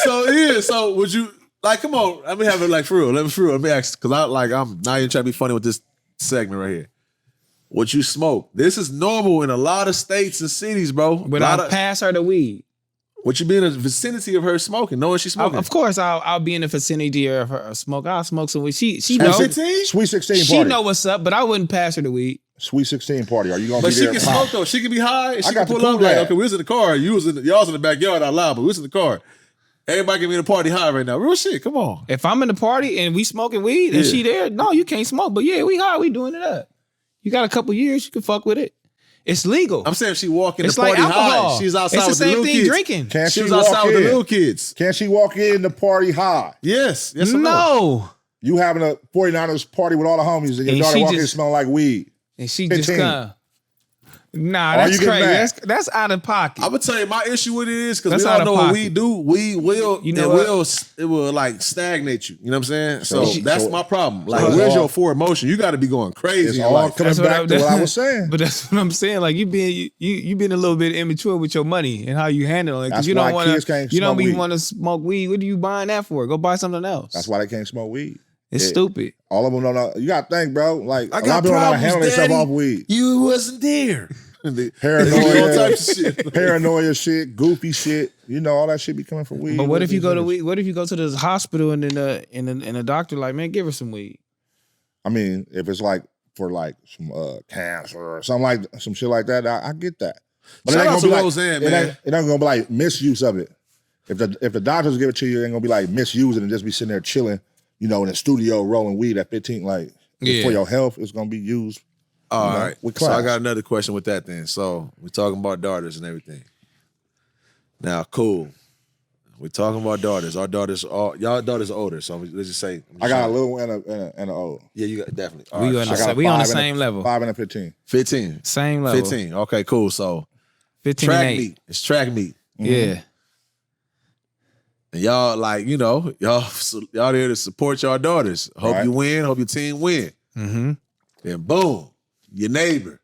A: So yeah. So would you like? Come on. Let me have it like for real. Let me ask because I'm not even trying to be funny with this segment right here. Would you smoke? This is normal in a lot of states and cities, bro.
C: But I'll pass her the weed.
A: Would you be in the vicinity of her smoking, knowing she's smoking?
C: Of course, I'll be in the vicinity of her smoke. I'll smoke some weed. She
B: Sweet
C: know.
A: 15?
B: Sweet 16
C: She
B: party.
C: know what's up, but I wouldn't pass her the weed.
B: Sweet 16 party. Are you gonna
A: But
B: be
A: she
B: there?
A: can
B: Pop?
A: smoke though. She can be high. And she
B: got
A: can
B: the
A: pull up
B: cool
A: like,
B: dad.
A: okay, we was in the car. Y'all was in the backyard out loud, but we was in the car. Everybody can be in the party high right now. Real shit. Come on.
C: If I'm in the party and we smoking weed and
A: Yeah.
C: she there, no, you can't smoke. But yeah, we high. We doing it up. You got a couple years, you can fuck with it. It's legal.
A: I'm saying if she walk in
C: It's
A: the party
C: like alcohol.
A: high. She's outside
C: it's
A: with
C: the
A: the
C: same
A: little
C: thing
A: kids.
C: drinking.
B: Can
A: She
B: she
A: was
B: walk
A: outside with the
B: in?
A: little kids.
B: Can she walk in the party high?
A: Yes. Yes or no?
C: No.
B: You having a 49ers party with all the homies and your
C: And
B: daughter
C: she
B: walking
C: just-
B: smelling like weed.
C: And she
B: 15.
C: just come. Nah,
B: Are
C: that's
B: you getting
C: crazy.
B: mad?
C: That's out of pocket.
A: I'm gonna tell you my issue with it is because
C: That's
A: we
C: out
A: all
C: of
A: know what
C: pocket.
A: we do. We will,
C: You know
A: it will like stagnate you. You know what I'm saying? So
B: So-
A: that's
B: so-
A: my problem. Like,
B: it's
A: where's
B: all-
A: your forward motion? You got to be going crazy.
B: It's
A: in
B: all
A: life.
B: coming back to what I was saying.
C: But that's what I'm saying. Like you been a little bit immature with your money and how you handle it.
B: That's
C: Because you
B: why
C: don't want
B: kids
C: to.
B: can't
C: You don't
B: smoke
C: even
B: weed.
C: want to smoke weed. What are you buying that for? Go buy something else.
B: That's why they can't smoke weed.
C: It's stupid.
B: All of them don't know. You got to think, bro. Like,
A: I
B: a lot
A: got
B: of people don't know how to handle
A: problems,
B: themselves
A: Daddy.
B: off weed.
A: You wasn't there. All
B: Paranoia,
A: types of shit.
B: paranoia shit, goofy shit. You know, all that shit be coming from weed.
C: But what if you go to weed? What if you go to the hospital and then the doctor like, man, give her some weed.
B: I mean, if it's like for like some cancer or something some shit like that, I get that. But
A: Shout
B: it ain't
A: out
B: gonna
A: to
B: be like,
A: Roseanne,
B: it
A: man.
B: ain't gonna be like misuse of it. If the doctors give it to you, it ain't gonna be like misusing and just be sitting there chilling, you know, in the studio rolling weed at 15. Like
C: Yeah.
B: for your health, it's gonna be used.
A: All
B: know,
A: right.
B: with
A: So
B: class.
A: I got another question with that then. So we're talking about daughters and everything. Now, cool. We're talking about daughters. Our daughters, y'all daughters are older. So let's just say
B: I got a little one and an old.
A: Yeah, you got definitely. All
C: We
A: right.
C: on
B: I got
C: we on the
B: 5 and a-
C: same level.
B: 5 and a 15.
A: 15.
C: Same level.
A: 15. Okay, cool. So
C: 15
A: track
C: and 8.
A: meet. It's track meet.
C: Yeah.
A: And y'all like, you know, y'all there to support y'all daughters. Hope
B: Right.
A: you win. Hope your team win.
C: Mm-hmm.
A: Then boom, your neighbor.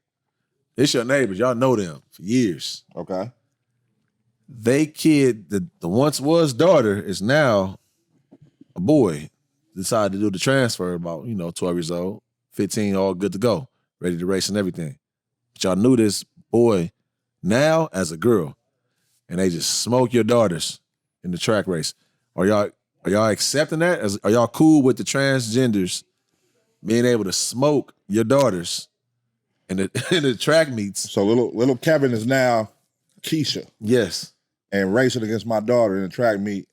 A: It's your neighbors. Y'all know them for years.
B: Okay.
A: They kid, the once was daughter is now a boy. Decided to do the transfer about, 12 years old, 15, all good to go, ready to race and everything. But y'all knew this boy now as a girl, and they just smoke your daughters in the track race. Are y'all accepting that? Are y'all cool with the transgenders being able to smoke your daughters in the track meets?
B: So little Kevin is now Keisha
A: Yes.
B: and racing against my daughter in the track meet.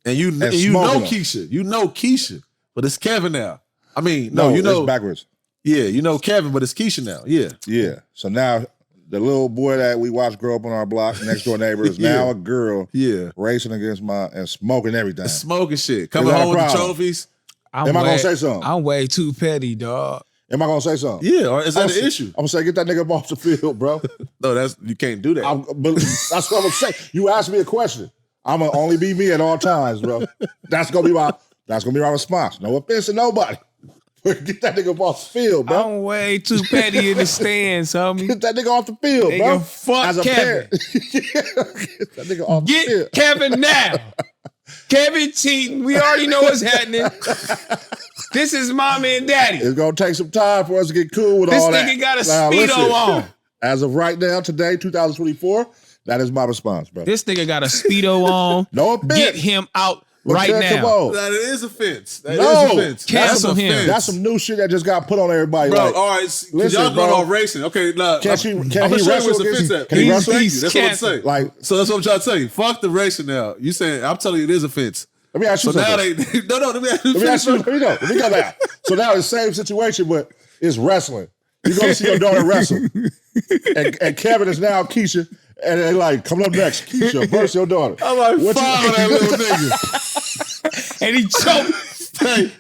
A: And you know
B: smoking them.
A: Keisha. You know Keisha. But it's Kevin now. I mean,
B: No,
A: you know.
B: it's backwards.
A: Yeah, you know Kevin, but it's Keisha now. Yeah.
B: Yeah. So now the little boy that we watched grow up on our block, next door neighbor, is
A: Yeah.
B: now a girl
A: Yeah.
B: racing against and smoking everything.
A: Smoking shit. Coming
B: that a
A: home with the
B: problem?
A: trophies.
B: Am I gonna say something?
C: I'm way too petty, dog.
B: Am I gonna say something?
A: Yeah, or is that
B: I'm
A: an issue?
B: gonna say, get that nigga up off the field, bro.
A: No, you can't do that.
B: But that's what I'm gonna say. You asked me a question. I'm gonna only be me at all times, bro. That's gonna be my response. No offense to nobody. Get that nigga up off the field, bro.
C: I'm way too petty in the stands, homie.
B: Get that nigga off the field,
C: Nigga,
B: bro.
C: fuck
B: As a
C: Kevin.
B: parent. Get that nigga off the
C: Get
B: field.
C: Kevin now. Kevin cheating. We already know what's happening. This is mama and daddy.
B: It's gonna take some time for us to get cool with
C: This
B: all that.
C: nigga got a
B: Now,
C: Speedo
B: listen,
C: on.
B: As of right now, today, 2024, that is my response, bro.
C: This nigga got a Speedo on.
B: No offense.
C: Get him out
B: But
C: right
B: come
C: now.
B: on.
A: That is offense. That
B: No.
A: is offense.
C: Cancel
A: That's
C: him.
A: offense.
B: That's some new shit that just got put on everybody.
A: Bro,
B: like,
A: all right. 'Cause
B: listen,
A: y'all going
B: bro.
A: off racing. Okay, nah,
B: Can
A: I'm
B: he
A: gonna show you
B: wrestle
A: what's
B: against-
A: offense at.
B: can he
A: Thank
B: wrestle?
A: you. That's what I'm
C: Cancel.
A: saying.
B: Like,
A: So that's what I'm trying to tell you. Fuck the racing now. You saying, I'm telling you it is offense.
B: let me ask you
A: So now
B: something.
A: they, no, let me ask you.
B: Let me ask you. Let me go back. So now it's the same situation, but it's wrestling. You're gonna see your daughter wrestle, and Kevin is now Keisha, and they like coming up next, Keisha versus your daughter.
A: I'm like,
B: What you-
A: follow that little nigga.
C: And he choked.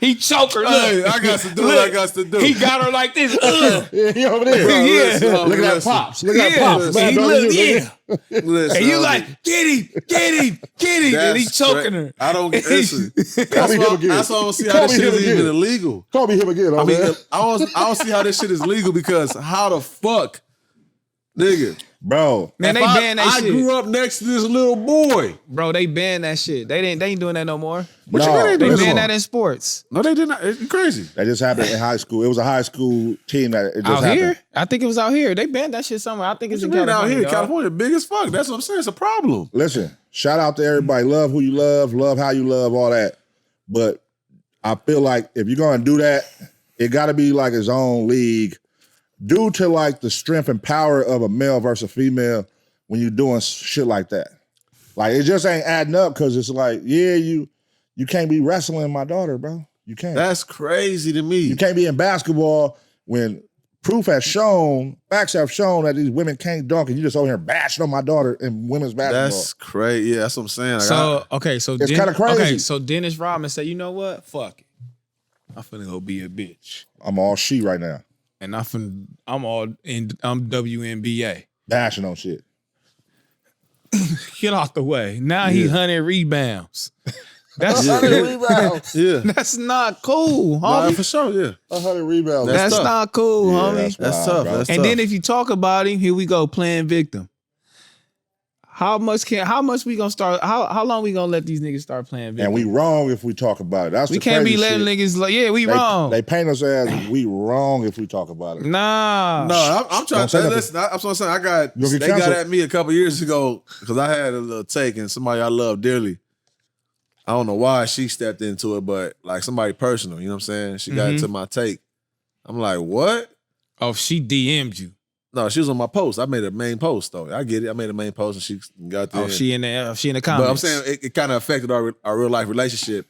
C: He choked her. Look.
A: Hey, I got to do what I got to do.
C: He got her like this.
B: Yeah, he over there.
C: Yeah.
B: Look at that pops. Look at that pops.
C: And
B: Man,
C: he
B: don't
C: look,
B: you-
C: yeah.
A: Listen,
C: And you like, get him. And he
A: That's
C: choking
A: cra-
C: her.
A: I don't listen.
B: Call me him again.
A: That's why I don't see how
B: Call
A: this
B: me
A: shit
B: him
A: is even
B: again.
A: illegal.
B: Call me him again.
A: I mean,
B: man.
A: I don't see how this shit is legal because how the fuck, nigga?
B: Bro,
C: Man,
A: If
C: they
A: I,
C: banned that
A: I
C: shit.
A: grew up next to this little boy.
C: Bro, they banned that shit. They ain't doing that no more.
A: What you
B: No,
A: mean
C: They
A: they
B: listen.
C: banned that in sports.
A: No, they did not. It's crazy.
B: that just happened in high school. It was a high school team that it just
C: Out
B: happened.
C: here? I think it was out here. They banned that shit somewhere. I think it's
A: What
C: in
A: you mean out
C: California.
A: here,
C: dog.
A: California, big as fuck. That's what I'm saying. It's a problem.
B: Listen, shout out to everybody. Love who you love how you love, all that. But I feel like if you're gonna do that, it gotta be like its own league. Due to like the strength and power of a male versus female when you're doing shit like that. Like it just ain't adding up because it's like, yeah, you can't be wrestling my daughter, bro. You can't.
A: That's crazy to me.
B: You can't be in basketball when facts have shown that these women can't dunk, and you just over here bashing on my daughter in women's basketball.
A: That's crazy. Yeah, that's what I'm saying.
C: So
B: it's kind of crazy.
C: Okay, so Dennis Rodman said, you know what? Fuck it. I'm finna go be a bitch.
B: I'm all she right now.
C: And I'm WNBA.
B: Bashing on shit.
C: Get off the way. Now he 100 rebounds. That's
A: Yeah.
C: That's not cool, homie.
A: Nah, for sure, yeah.
B: 100 rebounds.
C: That's
A: tough.
C: not cool,
B: Yeah,
C: homie.
A: That's tough.
B: bro.
A: That's
C: And
A: tough.
C: then if you talk about him, here we go, playing victim. How much we gonna start? How long we gonna let these niggas start playing victim?
B: And we wrong if we talk about it. That's
C: We
B: the
C: can't be
B: crazy
C: letting
B: shit.
C: niggas like, yeah, we wrong.
B: They paint us as we wrong if we talk about it.
C: Nah.
A: No, I'm trying
B: Don't say
A: to
B: nothing.
A: listen. I'm saying
B: You'll get
A: they got
B: canceled.
A: at me a couple years ago because I had a little take and somebody I love dearly. I don't know why she stepped into it, but like somebody personal, you know what I'm saying? She got into my take. I'm like, what?
C: Oh, she DM'd you.
A: No, she was on my post. I made a main post though. I get it. I made a main post and she got there.
C: Oh, she in the comments.
A: But I'm saying it kind of affected our real life relationship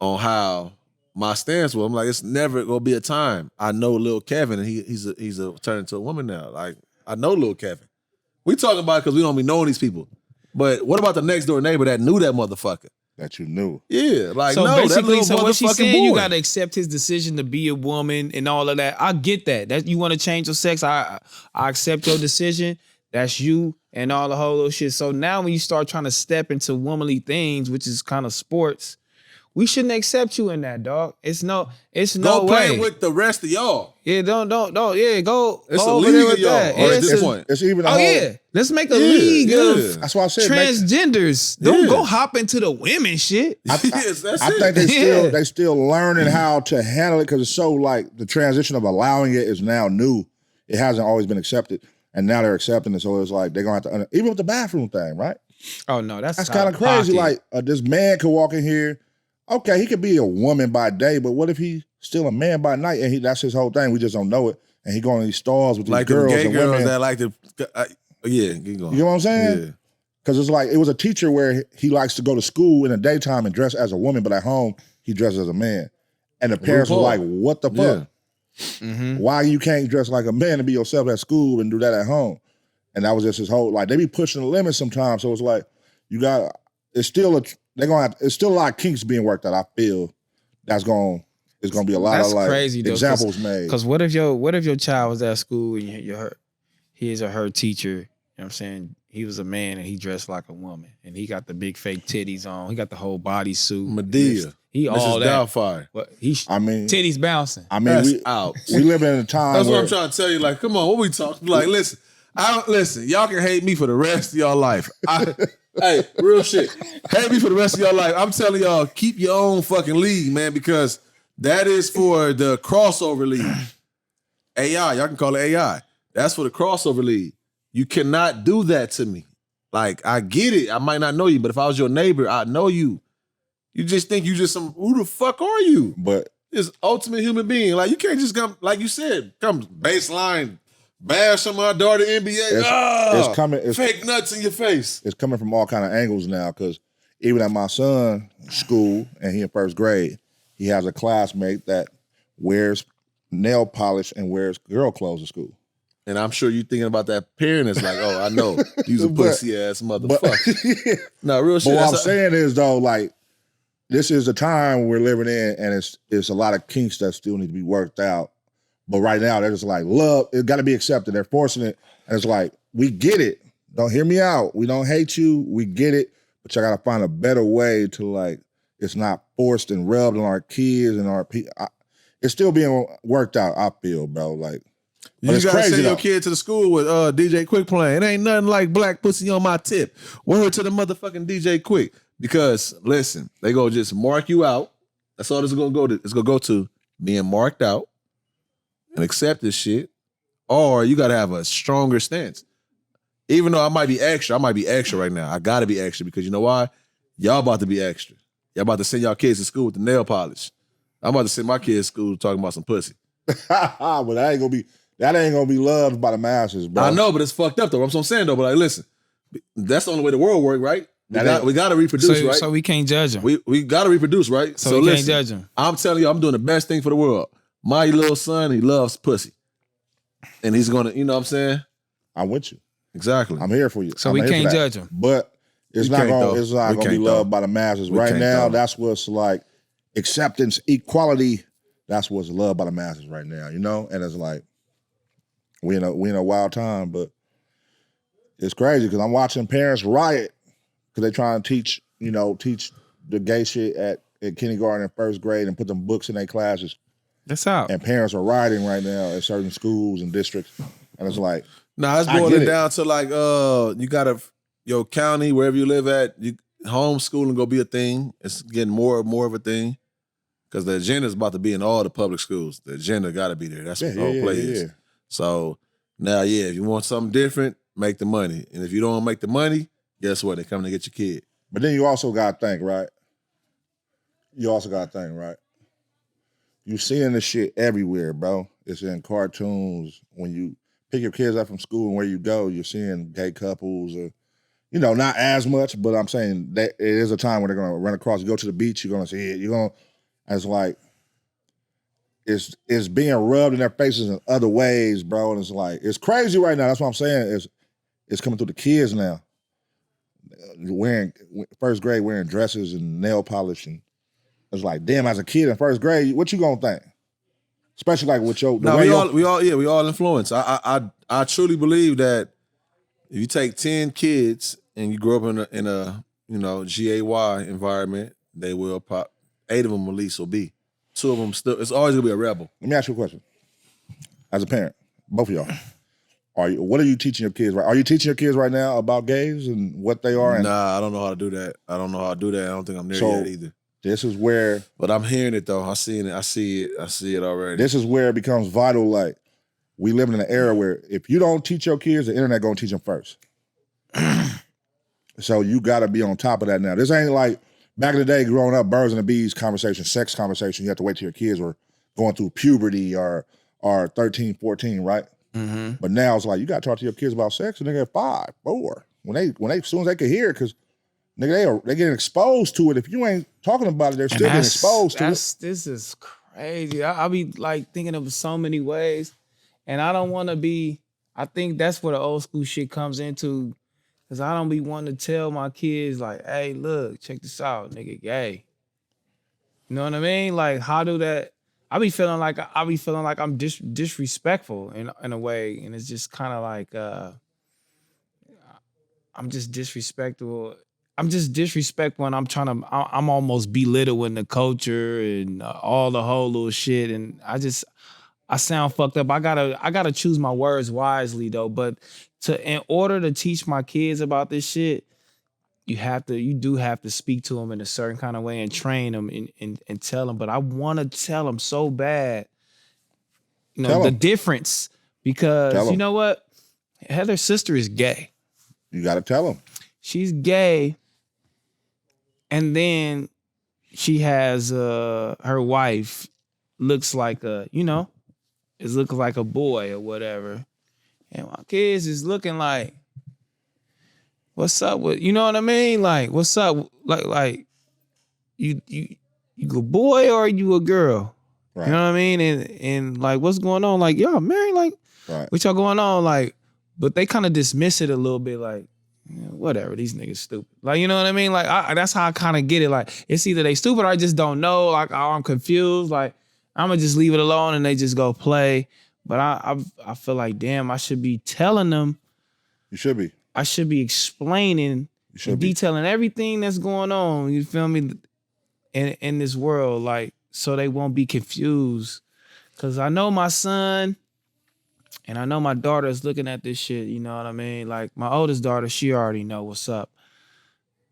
A: on how my stance was. I'm like, it's never gonna be a time. I know Lil Kevin and he's turned into a woman now. Like I know Lil Kevin. We talking about it because we don't be knowing these people. But what about the next door neighbor that knew that motherfucker?
B: That you knew.
A: Yeah, like
C: so
A: no, that
C: basically,
A: little
C: so what she's
A: motherfucking
C: saying, you
A: boy.
C: gotta accept his decision to be a woman and all of that. I get that. That you want to change your sex. I accept your decision. That's you and all the whole little shit. So now when you start trying to step into womanly things, which is kind of sports, we shouldn't accept you in that, dog. It's no
A: Go play
C: way.
A: with the rest of y'all.
C: Yeah, don't. Yeah, go.
A: It's
C: go
A: a
C: over
A: league
C: there
A: of
C: with
A: y'all.
C: that.
A: Or
C: Yeah,
A: at this
C: it's a-
A: point.
B: It's even a
C: Oh
B: whole,
C: yeah, let's make a
A: Yeah,
C: league
A: yeah.
C: of
B: That's why I said
C: transgenders. Don't
A: Yeah.
C: go hop into the women shit.
A: Yes, that's
B: I
A: it.
B: think
C: Yeah.
B: they still learning how to handle it because it's so like the transition of allowing it is now new. It hasn't always been accepted, and now they're accepting it. So it's like they're gonna have to even with the bathroom thing, right?
C: Oh no, that's
B: Kind of crazy.
C: pocket.
B: Like this man could walk in here. Okay, he could be a woman by day, but what if he's still a man by night? And that's his whole thing. We just don't know it. And he going to these stalls with these
A: Like the
B: girls
A: gay
B: and
A: girls
B: women.
A: that like to, yeah, keep going.
B: You know what I'm saying?
A: Yeah.
B: Because it's like it was a teacher where he likes to go to school in the daytime and dress as a woman, but at home he dresses as a man. And the parents were
A: RuPaul.
B: like, "What the fuck? Why you can't dress like a man and be yourself at school and do that at home?" And that was just his whole like they be pushing the limits sometimes. So it's like you got it's still it's still a lot of kinks being worked out. I feel it's gonna be a lot
C: That's
B: of like
C: crazy, though,
B: examples made.
C: Because what if your child was at school and his or her teacher, you know what I'm saying, he was a man and he dressed like a woman and he got the big fake titties on, he got the whole bodysuit.
A: Medea.
C: He all
A: Mrs.
C: that.
A: Doubtfire.
C: But titties bouncing.
B: I mean,
A: That's
B: we
A: out.
B: we live in a time
A: That's
B: where
A: what I'm trying to tell you. Like, come on, what we talking? Like, listen, listen. Y'all can hate me for the rest of y'all life. Hey, real shit. Hate me for the rest of y'all life. I'm telling y'all, keep your own fucking league, man, because that is for the crossover league. AI, y'all can call it AI. That's for the crossover league. You cannot do that to me. Like, I get it. I might not know you, but if I was your neighbor, I'd know you. You just think you just who the fuck are you?
B: but
A: This ultimate human being. Like, you can't just come, like you said, come baseline, bash on my daughter NBA.
B: it's coming.
A: Fake nuts in your face.
B: It's coming from all kind of angles now because even at my son's school and he in first grade, he has a classmate that wears nail polish and wears girl clothes to school.
A: And I'm sure you thinking about that parent is like, oh, I know. You's a pussy ass motherfucker. No, real shit.
B: But what I'm
A: That's
B: saying is though, like, this is the time we're living in, and it's a lot of kinks that still need to be worked out. But right now, they're just like, love, it got to be accepted. They're forcing it. And it's like, we get it. Don't hear me out. We don't hate you. We get it. But you got to find a better way to, like, it's not forced and rubbed on our kids and our people. It's still being worked out, I feel, bro. Like, but
A: you
B: it's
A: gotta
B: crazy,
A: send your
B: though.
A: kid to the school with DJ Quick playing. It ain't nothing like black pussy on my tip. Word to the motherfucking DJ Quick. Because listen, they go just mark you out. That's all this is gonna go to. It's gonna go to being marked out and accept this shit. Or you gotta have a stronger stance. Even though I might be extra right now. I gotta be extra because you know why? Y'all about to be extra. Y'all about to send y'all kids to school with the nail polish. I'm about to send my kids to school talking about some pussy.
B: But that ain't gonna be loved by the masses, bro.
A: I know, but it's fucked up though. That's what I'm saying though. But like, listen, that's the only way the world works, right? We got to reproduce, right?
C: So we can't judge them.
A: We got to reproduce, right?
C: So we can't judge them.
A: I'm telling you, I'm doing the best thing for the world. My little son, he loves pussy. and he's gonna, you know what I'm saying?
B: I'm with you.
A: Exactly.
B: I'm here for you.
C: So
B: I'm
C: we
B: here for
C: can't
B: that.
C: judge him.
B: But it's not gonna be loved by the masses. Right now, that's what's like acceptance, equality. That's what's loved by the masses right now, you know? And it's like we in a wild time, but it's crazy because I'm watching parents riot because they trying to teach the gay shit at kindergarten and first grade and put them books in their classes.
C: That's out.
B: And parents are rioting right now at certain schools and districts. And it's like,
A: it's boiling down to like, you gotta, your county, wherever you live at, homeschooling gonna be a thing. It's getting more and more of a thing. Because the agenda is about to be in all the public schools. The agenda gotta be there. That's what the whole play is. Yeah. So now, if you want something different, make the money. And if you don't make the money, guess what? They're coming to get your kid.
B: But then you also gotta think, right? You seeing this shit everywhere, bro. It's in cartoons. When you pick your kids up from school and where you go, you're seeing gay couples or, not as much, but I'm saying that it is a time when they're gonna run across. You go to the beach, you're gonna see it. It's like, it's being rubbed in their faces in other ways, bro. And it's like, it's crazy right now. That's what I'm saying. It's coming through the kids now. First grade wearing dresses and nail polish, and it's like, damn, as a kid in first grade, what you gonna think? Especially like with your
A: we all influence. I truly believe that if you take 10 kids and you grow up in a GAY environment, they will pop 8 of them at least will be. 2 of them still. It's always gonna be a rebel.
B: Let me ask you a question. As a parent, both of y'all, what are you teaching your kids? Are you teaching your kids right now about gays and what they are?
A: Nah, I don't know how to do that. I don't think I'm there yet either.
B: This is where,
A: but I'm hearing it though. I see it already.
B: This is where it becomes vital. Like, we live in an era where if you don't teach your kids, the internet gonna teach them first. So you gotta be on top of that now. This ain't like back in the day, growing up, birds and the bees conversation, sex conversation. You have to wait till your kids were going through puberty or 13, 14, right?
C: Mm-hmm.
B: But now it's like you gotta talk to your kids about sex, and they get 5, 4 when they as soon as they can hear it, because nigga, they getting exposed to it. If you ain't talking about it, they're still getting exposed to it.
C: This is crazy. I'll be like thinking of so many ways, and I don't want to be. I think that's where the old school shit comes into, because I don't be wanting to tell my kids like, "Hey, look, check this out, nigga, gay." You know what I mean? Like, how do that? I be feeling like I'm disrespectful in a way, and it's just kind of like I'm just disrespectful. I'm just disrespectful, and I'm almost belittling the culture and all the whole little shit, and I sound fucked up. I gotta choose my words wisely though. But in order to teach my kids about this shit, you do have to speak to them in a certain kind of way and train them and tell them. But I want to tell them so bad, the difference, because you know what, Heather's sister is gay.
B: You gotta tell them
C: she's gay. And then she has her wife looks like is looking like a boy or whatever. And my kids is looking like, what's up with, you know what I mean? Like, what's up? Like you a boy or are you a girl? Right. You know what I mean? And like, what's going on? Like, y'all married? Like, right. What y'all going on? Like, but they kind of dismiss it a little bit, like, whatever, these niggas stupid. Like, you know what I mean? Like, that's how I kind of get it. Like, it's either they stupid or I just don't know. Like, I'm confused. Like, I'm going to just leave it alone and they just go play. But I feel like, damn, I should be telling them.
B: You should be.
C: I should be explaining, detailing everything that's going on, you feel me, in this world, like, so they won't be confused. Because I know my son and I know my daughter is looking at this shit, you know what I mean? Like, my oldest daughter, she already know what's up.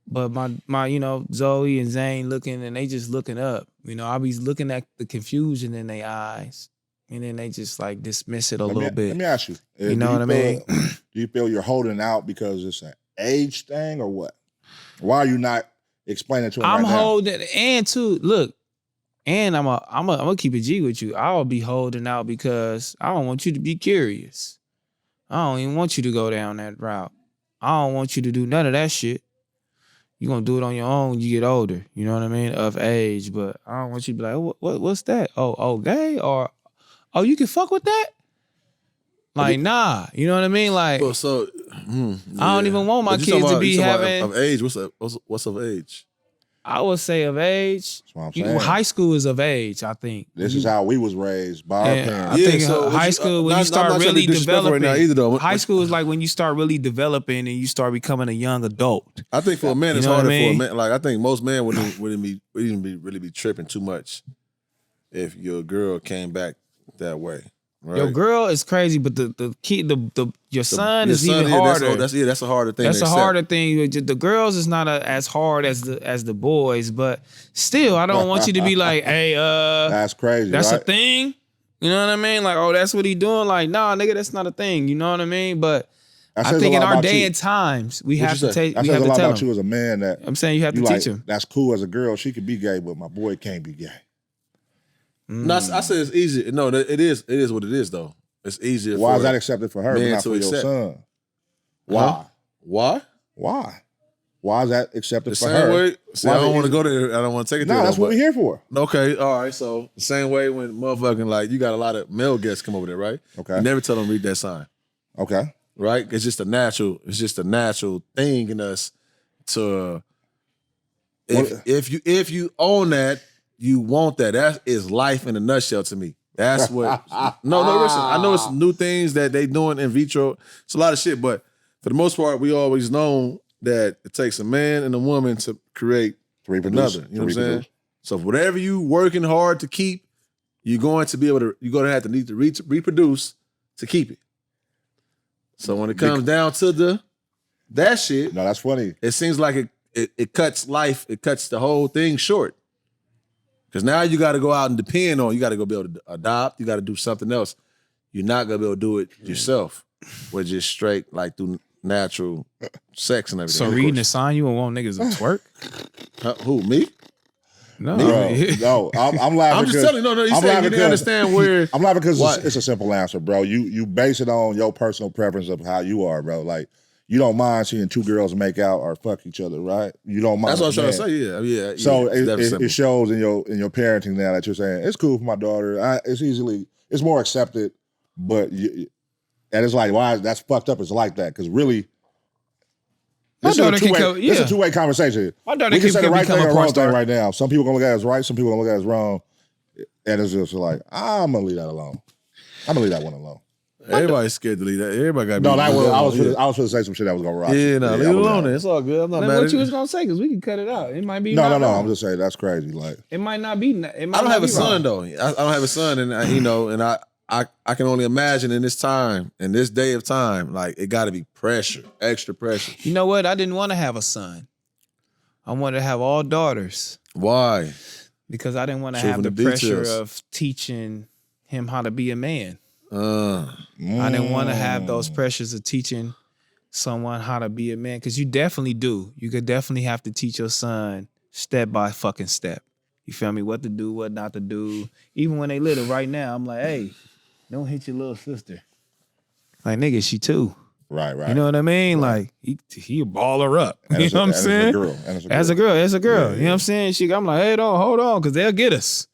C: But my Zoe and Zane looking, and they just looking up. I'll be looking at the confusion in their eyes. And then they just like dismiss it a little bit.
B: Let me ask you.
C: You know what I mean?
B: Do you feel you're holding out because it's an age thing or what? Why are you not explaining to them
C: I'm
B: right now?
C: holding, and too, look, and I'm gonna keep it G with you. I'll be holding out because I don't want you to be curious. I don't even want you to go down that route. I don't want you to do none of that shit. You're gonna do it on your own when you get older. You know what I mean? Of age. But I don't want you to be like, what's that? Oh, gay? Or, oh, you can fuck with that? Like, nah, you know what I mean? Like,
A: Well, so
C: I don't even want my
A: But you
C: kids
A: talking
C: to be
A: you talking
C: having.
A: about of age. What's of age?
C: I would say of age.
B: That's what I'm saying.
C: High school is of age, I think.
B: This is how we was raised by our parents.
C: I think
A: so
C: high school when you start really developing.
A: Right now either, though.
C: High school is like when you start really developing and you start becoming a young adult.
A: I think for a man, it's
C: You know what
A: harder
C: I mean?
A: for a man. Like I think most men wouldn't really be tripping too much if your girl came back that way. Right?
C: Your girl is crazy, but the kid, your son is even harder.
A: That's a harder thing.
C: That's
A: to
C: a
A: accept.
C: harder thing. The girls is not as hard as the boys, but still, I don't want you to be like, hey,
B: That's crazy.
C: that's
B: right?
C: a thing. You know what I mean? Like, oh, that's what he doing. Like, nah, nigga, that's not a thing. You know what I mean? But
B: That
C: I
B: says
C: think
B: a
C: in
B: lot
C: our
B: about
C: day
B: you.
C: and times, we
A: What'd
C: have
A: you
C: to
A: say?
C: take.
B: That
C: We
B: says
C: have
B: a
C: to
B: lot
C: tell
B: about you
C: them.
B: as a man that
C: I'm saying you have to
B: like,
C: teach him.
B: that's cool as a girl. She could be gay, but my boy can't be gay.
A: No, I said it's easy. No, it is what it is though. It's easier.
B: Why
A: for
B: is that accepted for her, but
A: men
B: not
A: to
B: for your
A: accept.
B: son? Why?
A: Huh? Why?
B: Why? Why is that accepted
A: The
B: for
A: same
B: her?
A: way. See,
B: Why
A: I
B: is it
A: don't want to
B: easy?
A: go there. I don't want to take it there.
B: No, that's
A: though,
B: what we're here for.
A: Okay, all right. So the same way when motherfucking like you got a lot of male guests come over there, right?
B: Okay.
A: You never tell them read that sign,
B: Okay.
A: right? It's just a natural thing in us to if you own that, you want that. That is life in a nutshell to me. That's what. No, listen. I know it's new things that they doing in vitro. It's a lot of shit, but for the most part, we always known that it takes a man and a woman to create
B: To reproduce.
A: another. You know what I'm saying? So whatever you working hard to keep, you're going to need to reproduce to keep it. So when it comes down to that shit,
B: No, that's funny.
A: it seems like it cuts life, it cuts the whole thing short. Because now you got to go out and depend on, you got to go be able to adopt, you got to do something else. You're not going to be able to do it yourself with just straight, like through natural sex and everything.
C: So reading the sign, you don't want niggas to twerk?
A: Who, me?
C: No,
B: Bro, no, I'm laughing.
A: I'm just telling you, you
B: I'm
A: said
B: laughing
A: you didn't
B: 'cause-
A: understand where.
B: I'm laughing because
A: What?
B: it's a simple answer, bro. You base it on your personal preference of how you are, bro. Like, you don't mind seeing two girls make out or fuck each other, right? You don't mind.
A: That's what I'm trying to
B: man.
A: say, yeah.
B: So
A: it's definitely simple.
B: it shows in your parenting now that you're saying it's cool for my daughter. It's more accepted, but and it's like why that's fucked up. It's like that because really,
C: My
B: this is a
C: daughter can
B: two-way.
C: go-
B: This is
C: yeah.
B: a two-way conversation.
C: My daughter
B: We can
C: can
B: say the right
C: become
B: thing
C: a
B: or
C: porn
B: wrong thing
C: star.
B: right now. Some people gonna look at it as right. Some people gonna look at it as wrong. And it's just like I'm gonna leave that alone. I'm gonna leave that one alone.
A: Everybody's scared to leave that. Everybody got to be.
B: No, that was I was
A: yeah.
B: gonna say some shit that was gonna rock.
A: Yeah, no, leave
B: I
A: it
B: was
A: alone.
B: out.
A: Then. It's all good. I'm not
C: Like
A: mad
C: what
A: at
C: you
A: it.
C: was gonna say? Because we can cut it out. It might be
B: No.
C: not wrong.
B: I'm just saying that's crazy. Like
C: It might not be. It might
A: I don't
C: not
A: have a
C: be
A: son
C: wrong.
A: though. I don't have a son, and I can only imagine in this time, in this day of time, like it got to be pressure, extra pressure.
C: You know what? I didn't want to have a son. I wanted to have all daughters
A: Why?
C: because I didn't want to
A: Truth
C: have
A: in
C: the
A: the
C: pressure
A: details.
C: of teaching him how to be a man.
A: Uh,
C: I didn't want to have those pressures of teaching someone how to be a man because you definitely do. You could definitely have to teach your son step by fucking step. You feel me? What to do, what not to do. Even when they little right now, I'm like, hey, don't hit your little sister. Like, nigga, she too.
B: right.
C: You know what I mean? Like, he ball her up.
B: And
C: You
B: it's
C: know what I'm
B: and
C: saying?
B: It's a girl. And it's
C: As a girl. You know what I'm saying? I'm like, hey, don't hold on, because they'll get us.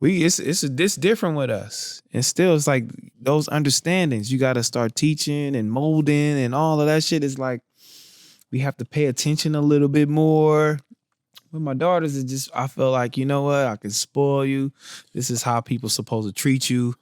C: It's different with us. And still, it's like those understandings. You got to start teaching and molding and all of that shit. Is like, we have to pay attention a little bit more. With my daughters, it just, I feel like, you know what? I can spoil you. This is how people supposed to treat you.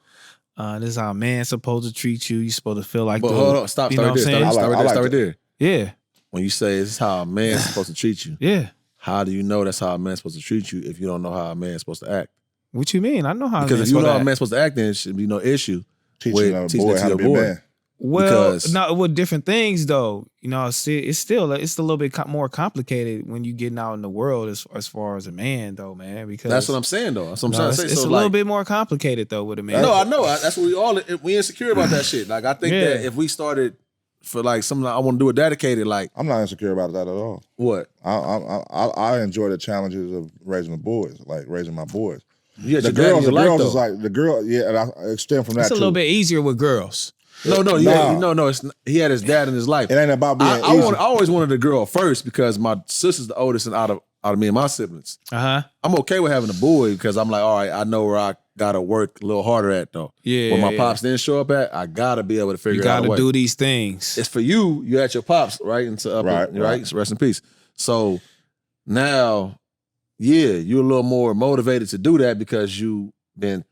C: This is how a man's supposed to treat you. You're supposed to feel like
A: but hold on, stop
C: you know
A: right
C: what
A: there.
C: I'm saying?
A: Stop right there.
C: Yeah.
A: When you say this is how a man's supposed to treat you,
C: Yeah.
A: how do you know that's how a man's supposed to treat you if you don't know how a man's supposed to act?
C: What you mean? I know how.
A: Because
C: a
A: if
C: man's
A: you know
C: supposed
A: how
C: to
A: a
C: act.
A: man's supposed to act, then it should be no issue
B: Teaching
A: with
B: a
A: teaching
B: boy
A: it to
B: how to
A: your
B: be a
A: boy.
B: man.
C: Well,
A: Because-
C: not with different things though. You know, it's a little bit more complicated when you getting out in the world as far as a man though, man. Because
A: That's what I'm saying though. That's what I'm
C: no,
A: trying
C: it's,
A: to say.
C: it's
A: So
C: a
A: like,
C: little bit more complicated though with a man.
A: no, I know. That's what we insecure about that shit. Like I think
C: Yeah.
A: that if we started for like something I want to do it dedicated, like
B: I'm not insecure about that at all.
A: what?
B: I enjoy the challenges of raising the boys, like raising my boys.
A: You got
B: The
A: your dad in
B: girls
A: your life,
B: is
A: though.
B: like the girl, yeah, and I extend from that
C: It's a
B: too.
C: little bit easier with girls.
A: No,
B: Nah.
A: he had his dad in his life.
B: It ain't about being
A: I
B: easy.
A: always wanted a girl first because my sister's the oldest and out of me and my siblings.
C: Uh-huh.
A: I'm okay with having a boy because I'm like, all right, I know where I gotta work a little harder at though.
C: Yeah.
A: Where my pops didn't show up at, I gotta be able to figure
C: You
A: out a
C: gotta
A: way.
C: do these things.
A: It's for you. You at your pops, right? Right. So rest in peace. So now, yeah, you're a little more motivated to do that because you been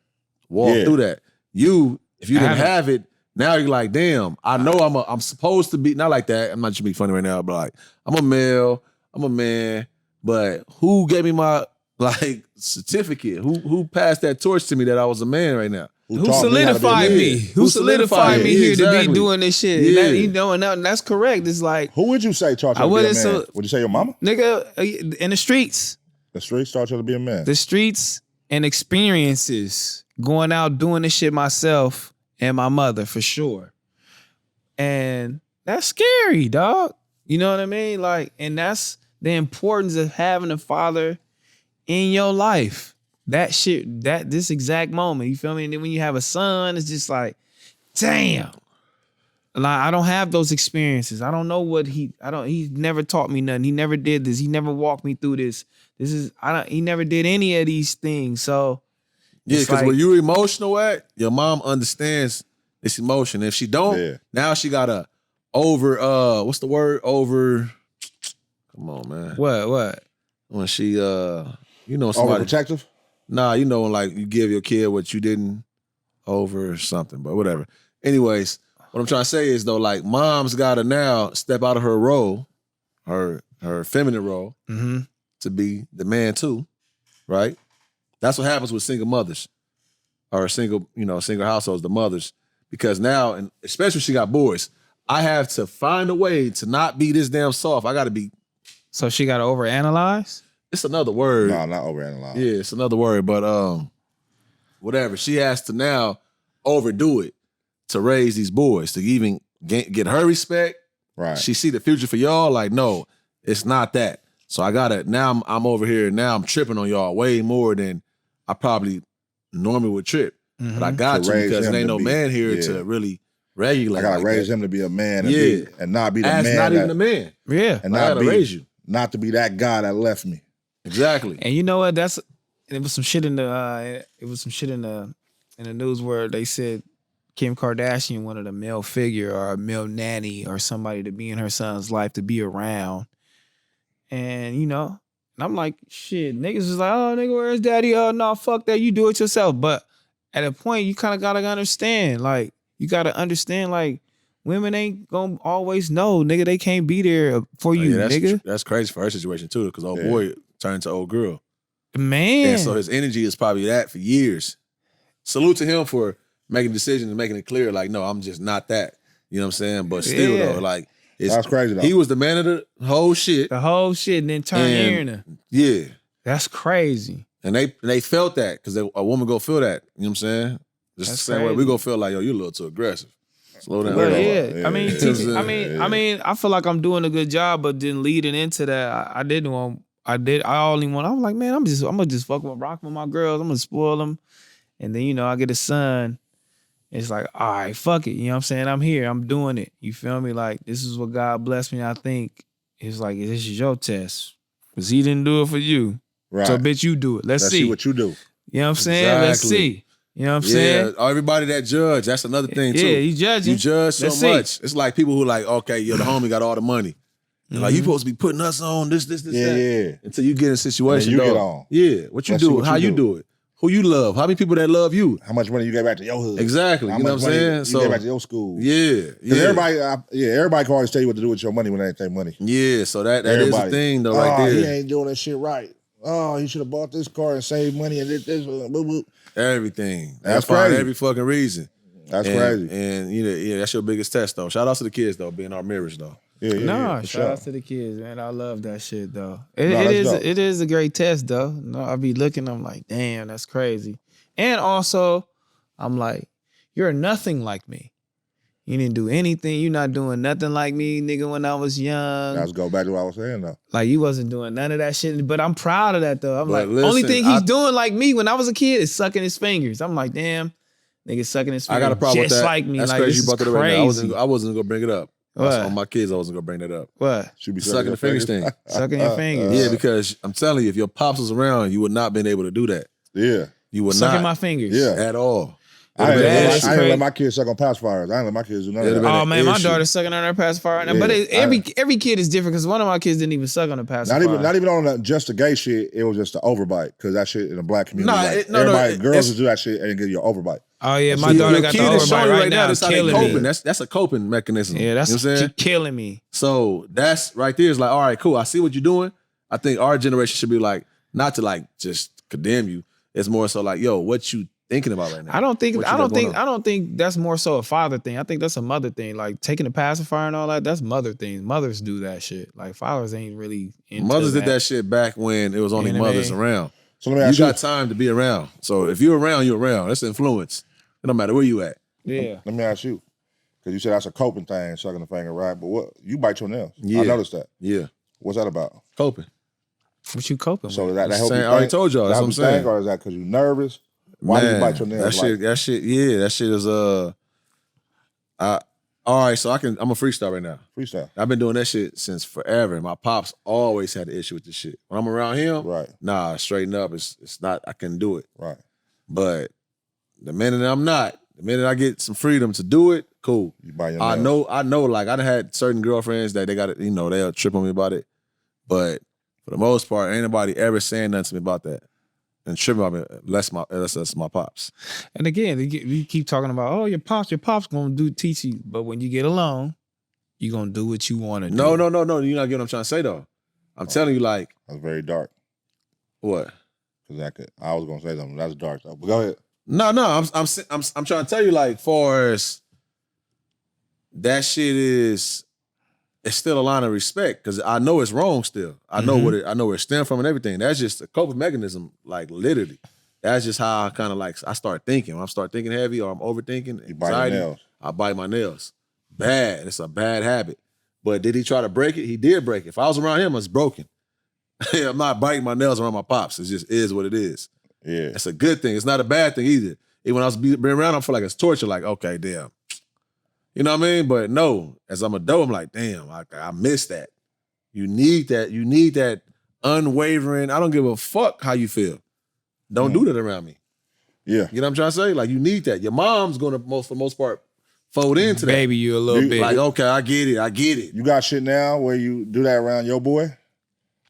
A: walked through that. If you didn't have it, now you're like, damn, I know I'm supposed to be, not like that. I'm not trying to be funny right now, but like, I'm a male, I'm a man, but who gave me my like certificate? Who passed that torch to me that I was a man right now?
C: Who solidified me? Who solidified me here to be doing this shit?
A: Yeah.
C: And that's correct. It's like,
B: who would you say taught you to be a man? Would you say your mama?
C: Nigga, in the streets.
B: The streets taught you to be a man.
C: The streets and experiences, going out doing this shit myself and my mother for sure. And that's scary, dog. You know what I mean? Like, and that's the importance of having a father in your life. That shit, this exact moment, you feel me? And then when you have a son, it's just like, damn. Like, I don't have those experiences. I don't know what he never taught me nothing. He never did this. He never walked me through this. He never did any of these things. So
A: yeah, because when you're emotional at, your mom understands this emotion. If she don't, now she gotta what's the word? Come on, man.
C: What?
A: When she somebody
B: overprotective?
A: Nah, when like you give your kid what you didn't over something, but whatever. Anyways, what I'm trying to say is though, like mom's gotta now step out of her role, her feminine role, to be the man too, right? That's what happens with single mothers or single households, the mothers, because now, and especially if she got boys, I have to find a way to not be this damn soft. I got to be.
C: So she got to overanalyze?
A: It's another word.
B: No, not overanalyze.
A: Yeah, it's another word, but whatever. She has to now overdo it to raise these boys, to even get her respect.
B: Right.
A: She see the future for y'all. Like, no, it's not that. So I gotta, now I'm over here, now I'm tripping on y'all way more than I probably normally would trip. But I got to because there ain't no man here to really regulate.
B: I gotta raise him to be a man and not be the man.
A: Not even a man.
C: Yeah.
B: And
A: I gotta raise you.
B: Not to be that guy that left me.
A: Exactly.
C: And you know what? It was some shit in the news where they said Kim Kardashian wanted a male figure or a male nanny or somebody to be in her son's life, to be around. And and I'm like, shit, niggas is like, oh, nigga, where's daddy? Oh, no, fuck that. You do it yourself. But at a point, you kind of got to understand. Like, you got to understand, like, women ain't going to always know, nigga. They can't be there for you, nigga.
A: That's crazy for her situation, too, because old boy turned to old girl.
C: Man.
A: And so his energy is probably that for years. Salute to him for making decisions and making it clear, like, no, I'm just not that. You know what I'm saying? But still, though, like,
B: that's crazy, though.
A: He was the man of the whole shit.
C: The whole shit, and then turn hearing her.
A: Yeah.
C: That's crazy.
A: And they felt that, because a woman go feel that. You know what I'm saying? Just the same way we gonna feel like, yo, you're a little too aggressive. Slow down.
C: But yeah. I mean, I feel like I'm doing a good job, but then leading into that, I was like, man, I'm gonna just rock with my girls. I'm gonna spoil them. And then, I get a son. It's like, all right, fuck it. You know what I'm saying? I'm here. I'm doing it. You feel me? Like, this is what God blessed me. I think it's like, this is your test. Because he didn't do it for you. Right. So, bitch, you do it. Let's see
B: what you do.
C: You know what I'm saying? Let's see. You know what I'm saying?
A: Everybody that judge, that's another thing, too.
C: Yeah, you judging.
A: You judge so much. It's like people who like, okay, the homie got all the money. Like, you supposed to be putting us on this, that.
B: Yeah.
A: Until you get in a situation,
B: get on.
A: Yeah. What you do, how you do it. Who you love? How many people that love you?
B: How much money you gave back to your hood?
A: Exactly.
B: How
A: you know
B: much
A: what I'm saying?
B: You gave back to your school.
A: Yeah.
B: Everybody can always tell you what to do with your money when they ain't their money.
A: Yeah, so that is the thing though, right there.
B: He ain't doing that shit right. Oh, he should have bought this car and saved money and did this.
A: Everything.
B: That's
A: find
B: crazy.
A: every fucking reason.
B: That's crazy.
A: And that's your biggest test though. Shout out to the kids though, being our mirrors though.
C: Shout out to the kids, man. I love that shit though. It is a great test though. I be looking, I'm like, damn, that's crazy. And also, I'm like, you're nothing like me. You didn't do anything. You're not doing nothing like me, nigga, when I was young.
B: Let's go back to what I was saying, though.
C: Like, you wasn't doing none of that shit. But I'm proud of that, though. Only thing he's doing like me when I was a kid is sucking his fingers. I'm like, damn, nigga sucking his fingers.
A: I got a problem
C: just
A: with that.
C: like me.
A: That's
C: like,
A: crazy you brought that up right now. I wasn't going to bring it up.
C: What?
A: On my kids, I wasn't going to bring that up.
C: What?
B: Should be
A: sucking the fingers thing.
C: Sucking your fingers.
A: Yeah, because I'm telling you, if your pops was around, you would not been able to do that.
B: Yeah.
A: You would
C: sucking
A: not
C: my fingers.
B: Yeah.
A: at all.
B: I ain't
C: That's
B: let
C: crazy.
B: my kids suck on pacifiers. I ain't let my kids do none of
A: It'd
B: that.
A: have
C: Oh man, my
A: issue.
C: daughter's sucking on her pacifier right now.
B: Yeah,
C: But every kid is different because one of my kids didn't even suck on the pacifier.
B: Not even on just the gay shit. It was just the overbite because that shit in the black community.
A: Nah,
B: like,
A: no,
B: everybody,
A: it's-
B: girls will do that shit and give you an overbite.
C: Oh yeah, my
A: See,
C: daughter
A: your
C: got the
A: kid is showing
C: overbite
A: you
C: right now.
A: That's how they
C: Killing
A: coping.
C: me.
A: That's a coping mechanism.
C: Yeah, that's
A: you know what I'm saying.
C: killing me.
A: So that's right there is like, all right, cool. I see what you're doing. I think our generation should be like, not to like just condemn you. It's more so like, yo, what you thinking about right now?
C: I don't think
A: What you got going on?
C: I don't think that's more so a father thing. I think that's a mother thing. Like taking the pacifier and all that, that's mother things. Mothers do that shit. Like fathers ain't really into
A: Mothers did that shit back when it was only
C: You know what I
A: mothers
C: mean?
A: around.
B: So let me
A: You
B: ask you.
A: got time to be around. So if you're around, you're around. That's influence. It don't matter where you at.
C: Yeah.
B: Let me ask you, because you said that's a coping thing, sucking the finger, right? But what you bite your nails?
A: Yeah.
B: I noticed that.
A: Yeah.
B: What's that about?
A: Coping.
C: What you coping with?
B: So that help you
A: Saying-
B: think?
A: I already told y'all,
B: That
A: that's
B: help
A: what
B: you
A: I'm
B: think,
A: saying.
B: or is that because you're nervous? Why do you bite your nails?
A: That shit is all right, so I'm a freestyle right now.
B: Freestyle.
A: I've been doing that shit since forever. My pops always had an issue with this shit. When I'm around him,
B: Right.
A: nah, straighten up. It's not, I couldn't do it.
B: Right.
A: But the minute I'm not, the minute I get some freedom to do it, cool.
B: You bite your
A: I
B: nails.
A: know, like I done had certain girlfriends that they got it, they'll trip on me about it. But for the most part, ain't nobody ever saying nothing to me about that. And tripping on me, unless that's my pops.
C: And again, you keep talking about, oh, your pops gonna teach you. But when you get alone, you gonna do what you want to do.
A: No. You're not getting what I'm trying to say though. I'm telling you, like,
B: That's very dark.
A: what?
B: Because I was gonna say something. That's dark though. But go ahead.
A: No. I'm trying to tell you, like, far as that shit is, it's still a line of respect because I know it's wrong. Still, I know I know where it stems from and everything. That's just a coping mechanism, like literally. That's just how I kind of like I start thinking. When I start thinking heavy or I'm overthinking,
B: You bite your
A: anxiety,
B: nails.
A: I bite my nails. Bad. It's a bad habit. But did he try to break it? He did break it. If I was around him, it's broken. I'm not biting my nails around my pops. It just is what it is.
B: Yeah.
A: It's a good thing. It's not a bad thing either. Even when I was being around, I feel like it's torture. Like, okay, damn. You know what I mean? But no, as I'm adult, I'm like, damn, I miss that. You need that. You need that unwavering. I don't give a fuck how you feel. Don't do that around me.
B: Yeah.
A: You know what I'm trying to say? Like, you need that. Your mom's gonna, for the most part, fold into that.
C: Baby, you a little bit.
A: Like, okay, I get it.
B: You got shit now where you do that around your boy?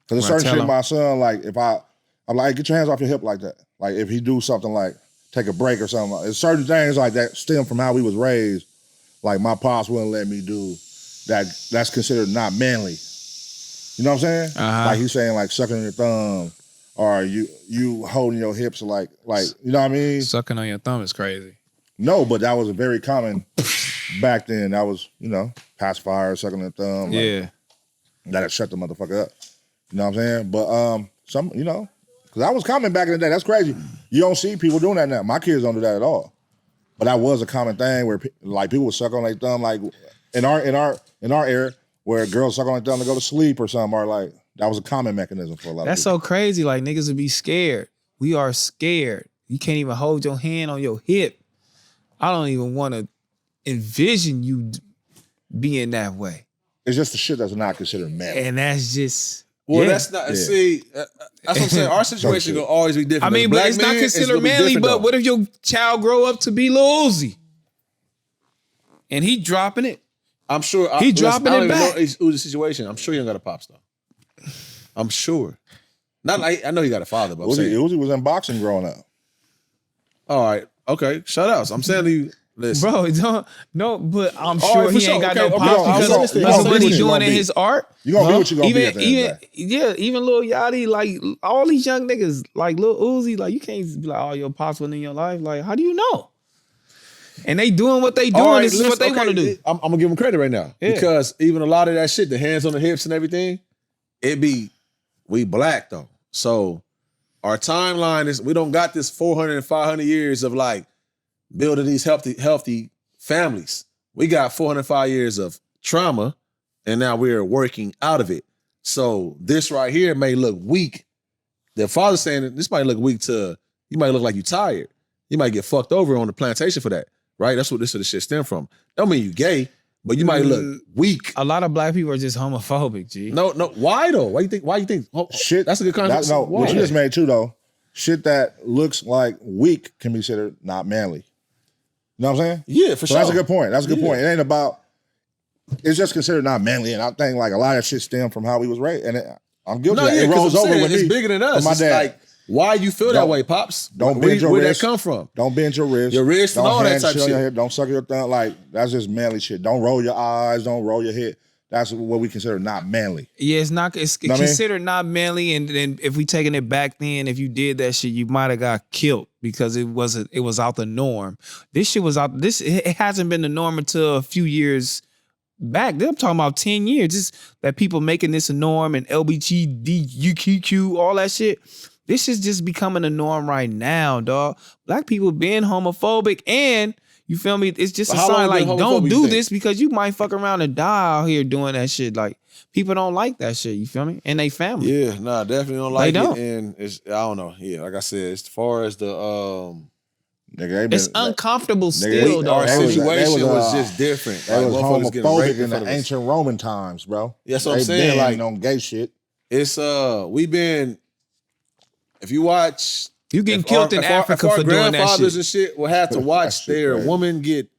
B: Because there's
C: When I
B: certain
C: tell
B: shit
C: him.
B: my son, like if I'm like, get your hands off your hip like that. Like if he do something like take a break or something. There's certain things like that stem from how we was raised. Like my pops wouldn't let me do that. That's considered not manly. You know what I'm saying?
C: Uh-huh.
B: Like he's saying like sucking on your thumb or you holding your hips like you know what I mean?
C: Sucking on your thumb is crazy.
B: No, but that was a very common back then. That was, pacifier, sucking on the thumb. Like,
C: Yeah.
B: that'll shut the motherfucker up. You know what I'm saying? But because that was common back in the day. That's crazy. You don't see people doing that now. My kids don't do that at all. But that was a common thing where like people would suck on their thumb, like in our era, where girls suck on their thumb to go to sleep or something, or like that was a common mechanism for a lot
C: That's
B: of people.
C: so crazy. Like niggas would be scared. We are scared. You can't even hold your hand on your hip. I don't even want to envision you being that way.
B: It's just the shit that's not considered manly.
C: And that's just
A: Well,
C: yeah.
A: that's not, see, that's what I'm saying. Our situation gonna always be different.
C: I mean,
A: As
C: but
A: black
C: it's not
A: men, it's
C: considered
A: gonna be
C: manly.
A: different,
C: But
A: though.
C: what if your child grow up to be Lil Uzi? And he dropping it.
A: I'm sure
C: He dropping
A: I don't
C: it
A: even
C: back.
A: know Uzi's situation. I'm sure he don't got a pops though. I'm sure. Not like I know he got a father, but I'm saying,
B: Uzi was in boxing growing up.
A: all right, okay, shout outs. I'm saying to you, listen,
C: Bro, but I'm
A: All
C: sure
A: right,
C: he
A: for sure.
C: ain't got
A: Okay,
C: no
A: okay,
C: pops
A: I'm
C: because
A: gonna
C: of
A: be
C: what
B: what
C: he's
B: you
C: doing
B: gonna
C: in
B: be.
C: his art.
B: You gonna be what you gonna be at the end of the day.
C: Even Lil Yachty, like all these young niggas, like Lil Uzi, like you can't be like, oh, your pops wasn't in your life. Like, how do you know? And they doing what they doing.
A: all right,
C: This is what
A: listen,
C: they want to do.
A: I'm gonna give him credit right now
C: Yeah.
A: because even a lot of that shit, the hands on the hips and everything, we black though. So our timeline is we don't got this 400 and 500 years of like building these healthy families. We got 405 years of trauma, and now we're working out of it. So this right here may look weak. The father's saying that this might look weak to you. Might look like you tired. You might get fucked over on the plantation for that, right? That's what this shit stem from. Don't mean you gay, but you might look weak.
C: A lot of black people are just homophobic, G.
A: No. Why though? Why you think? Oh,
B: Shit.
A: That's a good concept.
B: No,
A: Why?
B: what you just made too though. shit that looks like weak can be considered not manly. You know what I'm saying?
A: Yeah, for
B: So
A: sure.
B: that's a good point. That's a good point. It ain't about, it's just considered not manly. And I think like a lot of shit stem from how we was raised. And I'm guilty of that. It rolls over with
A: it's
B: me.
A: bigger than us.
B: My
A: It's
B: dad.
A: like, why you feel that way, Pops?
B: Don't bend your
A: where'd
B: wrist.
A: that come from?
B: Don't bend your wrist.
A: Your wrist and
B: don't
A: all that
B: hand
A: type
B: shit on
A: shit.
B: your hip. Don't suck your thumb. Like, that's just manly shit. Don't roll your eyes. Don't roll your head. That's what we consider not manly.
C: Yeah, it's considered not manly, and then if we taking it back then, if you did that shit, you might have got killed because it was out the norm. This shit was out. It hasn't been the norm until a few years back. They're talking about 10 years. It's that people making this a norm and LGBTQ, all that shit. This is just becoming a norm right now, dog. Black people being homophobic, and you feel me? It's just a sign like, don't do this because you might fuck around and die out here doing that shit. Like, people don't like that shit, you feel me? And they family.
A: Yeah, nah, definitely don't like
C: don't.
A: it. And it's, I don't know. Yeah, like I said, as far as the
B: Nigga,
C: It's uncomfortable still, though.
A: our situation was just different.
B: They was
A: motherfuckers getting
B: homophobic
A: raped
B: in
A: front
B: the
A: of us.
B: ancient Roman times, bro.
A: Yeah, that's what I'm saying. Like,
B: on gay shit.
A: it's we've been, if you watch,
C: You getting killed in Africa
A: if our
C: for doing that
A: grandfathers
C: shit.
A: and shit will have to watch
B: shit
A: their
B: crazy.
A: woman get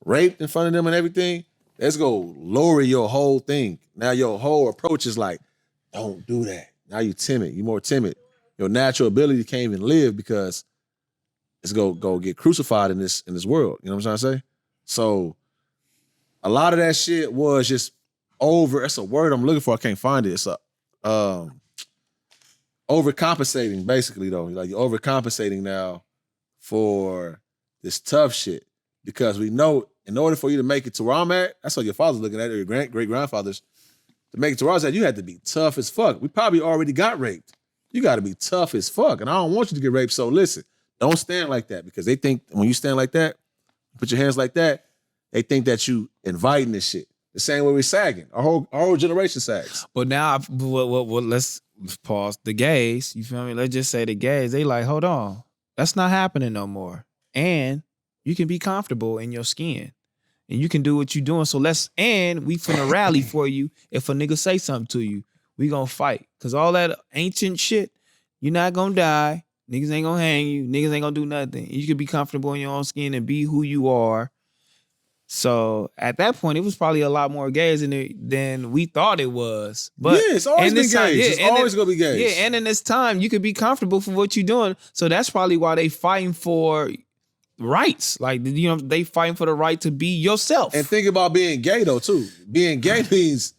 A: raped in front of them and everything, that's gonna lower your whole thing. Now your whole approach is like, don't do that. Now you timid. You more timid. Your natural ability can't even live because it's go get crucified in this world. You know what I'm trying to say? So a lot of that shit was just over. That's a word I'm looking for. I can't find it. It's a overcompensating, basically, though. Like, you're overcompensating now for this tough shit because we know in order for you to make it to where I'm at, that's what your father's looking at, or your great-grandfathers, to make it to where I was at, you had to be tough as fuck. We probably already got raped. You got to be tough as fuck, and I don't want you to get raped, so listen, don't stand like that because they think when you stand like that, put your hands like that, they think that you inviting this shit. The same way we're sagging. Our whole generation sags.
C: But now, let's pause. The gays, you feel me? Let's just say the gays, they like, hold on. That's not happening no more. And you can be comfortable in your skin. And you can do what you're doing. So and we finna rally for you. If a nigga say something to you, we gonna fight. Cause all that ancient shit, you're not gonna die. Niggas ain't gonna hang you. Niggas ain't gonna do nothing. You can be comfortable in your own skin and be who you are. So at that point, it was probably a lot more gays than we thought it was. But
A: yeah, it's always been gays. It's always gonna be gays.
C: Yeah, and in this time, you could be comfortable for what you're doing. So that's probably why they fighting for rights. Like, you know, they fighting for the right to be yourself.
A: And think about being gay though too. Being gay means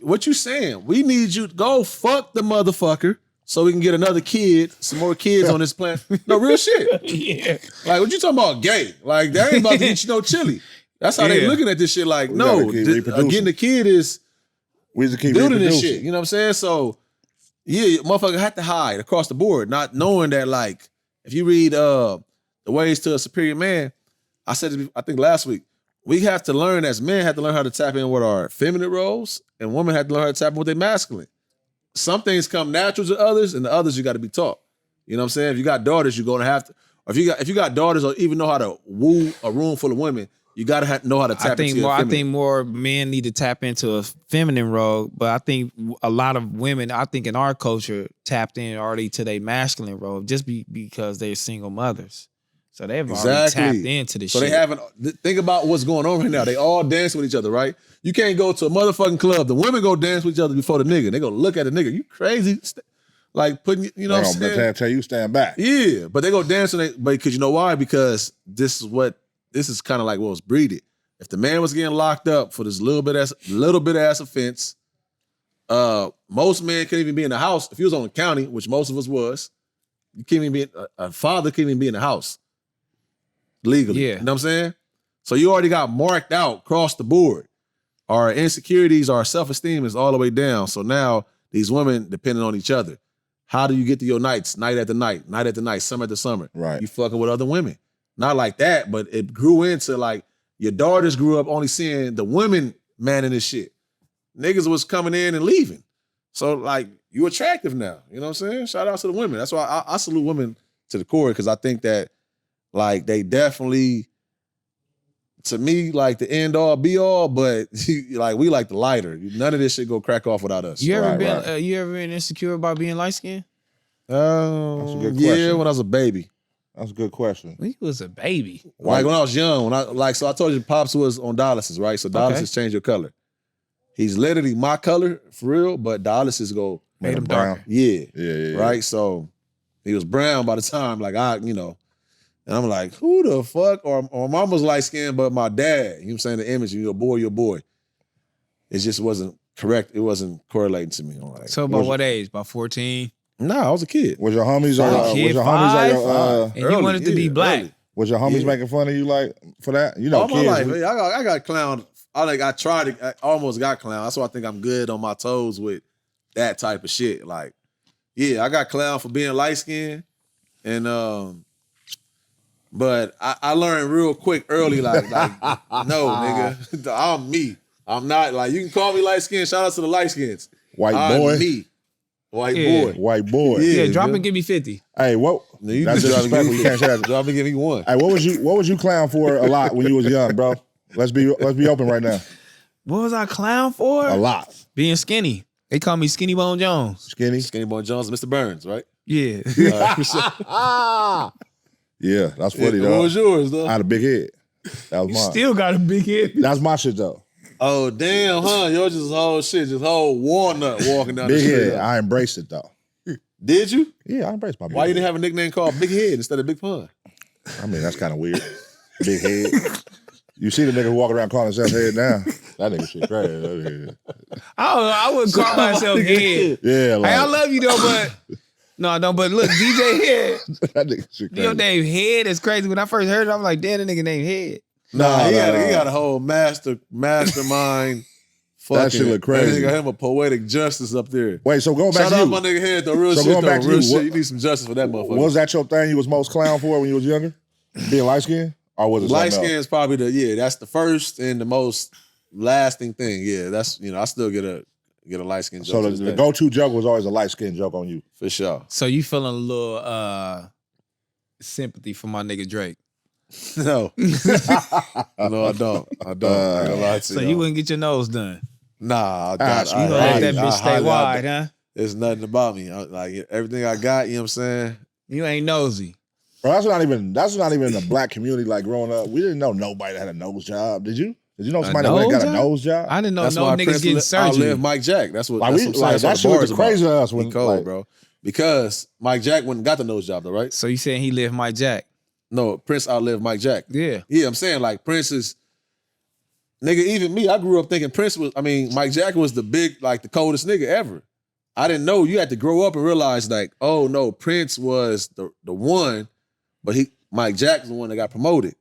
A: what you saying. We need you to go fuck the motherfucker so we can get another kid, some more kids on this planet. No, real shit.
C: Yeah.
A: Like, what you talking about gay? Like, that ain't about to get you no chili. That's how they looking at this shit. Like, no, getting the kid is
B: we just keep
A: building this shit. You know what I'm saying? So, yeah, motherfucker had to hide across the board, not knowing that, like, if you read The Ways to a Superior Man, I said it, I think last week, we have to learn, as men, have to learn how to tap in with our feminine roles, and women have to learn how to tap in with their masculine. Some things come natural to others, and the others you got to be taught. You know what I'm saying? If you got daughters, you're gonna have to. Or if you got daughters, or even know how to woo a room full of women, you gotta know how to tap into your feminine.
C: I think more men need to tap into a feminine role, but I think a lot of women, I think in our culture, tapped in already to their masculine role just because they're single mothers. So they've already tapped into the shit.
A: So they haven't. Think about what's going on right now. They all dance with each other, right? You can't go to a motherfucking club. The women go dance with each other before the nigga. They go look at the nigga. You crazy? Like putting, you know what I'm saying?
B: They'll tell you stand back.
A: Yeah, but they go dance because you know why? Because this is kind of like what was breeded. If the man was getting locked up for this little bit ass offense, most men couldn't even be in the house. If he was on the county, which most of us was, you can't even be a father couldn't even be in the house legally.
C: Yeah.
A: You know what I'm saying? So you already got marked out across the board. Our insecurities, our self-esteem is all the way down. So now these women depending on each other. How do you get to your nights, night after night, summer after summer?
B: Right.
A: You fucking with other women. Not like that, but it grew into like your daughters grew up only seeing the women manning this shit. Niggas was coming in and leaving. So like you attractive now. You know what I'm saying? Shout out to the women. That's why I salute women to the core, because I think that like they definitely, to me, like the end all be all, but like we like the lighter. None of this shit go crack off without us.
C: You ever been insecure about being light skinned?
B: That's a good
A: Yeah,
B: question.
A: when I was a baby.
B: That's a good question.
C: He was a baby.
A: Like when I was young, so I told you Pops was on dialysis, right? So dialysis change your color. He's literally my color for real, but dialysis go
C: Made him
B: brown.
C: darker.
B: Yeah.
A: Right? So he was brown by the time, like and I'm like, who the fuck? Or mom was light skinned, but my dad, you know what I'm saying, the image, you're a boy. It just wasn't correct. It wasn't correlating to me. I'm like,
C: So about what age? About 14?
A: Nah, I was a kid.
B: Was your homies
C: And
A: Early,
C: you wanted to be black.
A: early.
B: was your homies making fun of you like for that? You know,
A: All my
B: kids,
A: life, I got clowned. I almost got clowned. That's why I think I'm good on my toes with that type of shit. Like, yeah, I got clowned for being light skinned, and but I learned real quick early, like no, nigga, I'm me. I'm not like you can call me light skinned. Shout out to the light skins.
B: White boy.
A: Me. White
C: Yeah.
A: boy.
B: White boy.
C: Yeah,
A: Yeah,
C: drop
A: dude.
C: and give me 50.
B: Hey, what?
A: No, you
B: That's
A: just drop and
B: disrespectful.
A: give
B: You
A: me
B: can't say that.
A: drop and give me one.
B: Hey, what was you clown for a lot when you was young, bro? Let's be open right now.
C: What was I clown for?
B: A lot.
C: Being skinny. They call me Skinny Bone Jones.
B: Skinny.
A: Skinny Boy Jones, Mr. Burns, right?
C: Yeah.
B: Yeah, that's funny
A: What
B: though.
A: was yours, though?
B: I had a big head. That was
C: You
B: mine.
C: still got a big head.
B: That's my shit though.
A: Oh, damn, huh? Yours just whole shit, just whole walnut walking down the
B: Big
A: street.
B: head. I embraced it though.
A: Did you?
B: Yeah, I embraced my big
A: Why you
B: head.
A: didn't have a nickname called Big Head instead of Big Pun?
B: I mean, that's kind of weird. Big head. You see the nigga walking around calling himself head now. That nigga shit crazy.
C: I don't know. I wouldn't call myself head.
B: Yeah, like,
C: Hey, I love you though, but no, but look, DJ Head.
B: that nigga shit crazy.
C: Your name Head is crazy. When I first heard it, I'm like, damn, that nigga named Head.
A: Nah, he
B: no.
A: got a whole mastermind.
B: That shit look crazy.
A: He got him a poetic justice up there.
B: Wait, so going back
A: Shout
B: to
A: out
B: you.
A: my nigga Head though, real
B: So
A: shit
B: going
A: though,
B: back to
A: real
B: you,
A: shit.
B: what-
A: You need some justice for that motherfucker.
B: Was that your thing you was most clown for when you was younger? Being light skinned? Or was it
A: Light
B: something
A: skin
B: else?
A: is probably that's the first and the most lasting thing. Yeah, that's I still get a light skin joke.
B: So
A: to this
B: the
A: day.
B: go-to joke was always a light skin joke on you.
A: For sure.
C: So you feeling a little sympathy for my nigga Drake.
A: No. No, I don't. I ain't gonna lie to
C: So
A: you.
C: you wouldn't get your nose done.
A: Nah,
C: You gonna let that bitch stay wide, huh?
A: There's nothing about me. Like everything I got, you know what I'm saying?
C: You ain't nosy.
B: Bro, that's not even in the black community. Like growing up, we didn't know nobody that had a nose job. Did you? Did you know somebody that went and got a
C: nose
B: nose job?
C: I didn't know
A: That's
C: no
A: why
C: niggas
A: Prince
C: getting surgery.
A: outlived Mike Jack. That's what
B: Like,
A: that's
B: we,
A: what I'm
B: like
A: saying.
B: that
A: That's
B: shit
A: what
B: was
A: the
B: crazy
A: bars
B: to us
A: about.
B: when
A: He cold,
B: like,
A: bro. Because Mike Jack went and got the nose job though, right?
C: So you saying he lived my Jack?
A: No, Prince outlived Mike Jack.
C: Yeah.
A: Yeah, I'm saying like Prince is nigga, even me, I grew up thinking Mike Jack was the coldest nigga ever. I didn't know. You had to grow up and realize like, oh no, Prince was the one, but Mike Jack was the one that got promoted.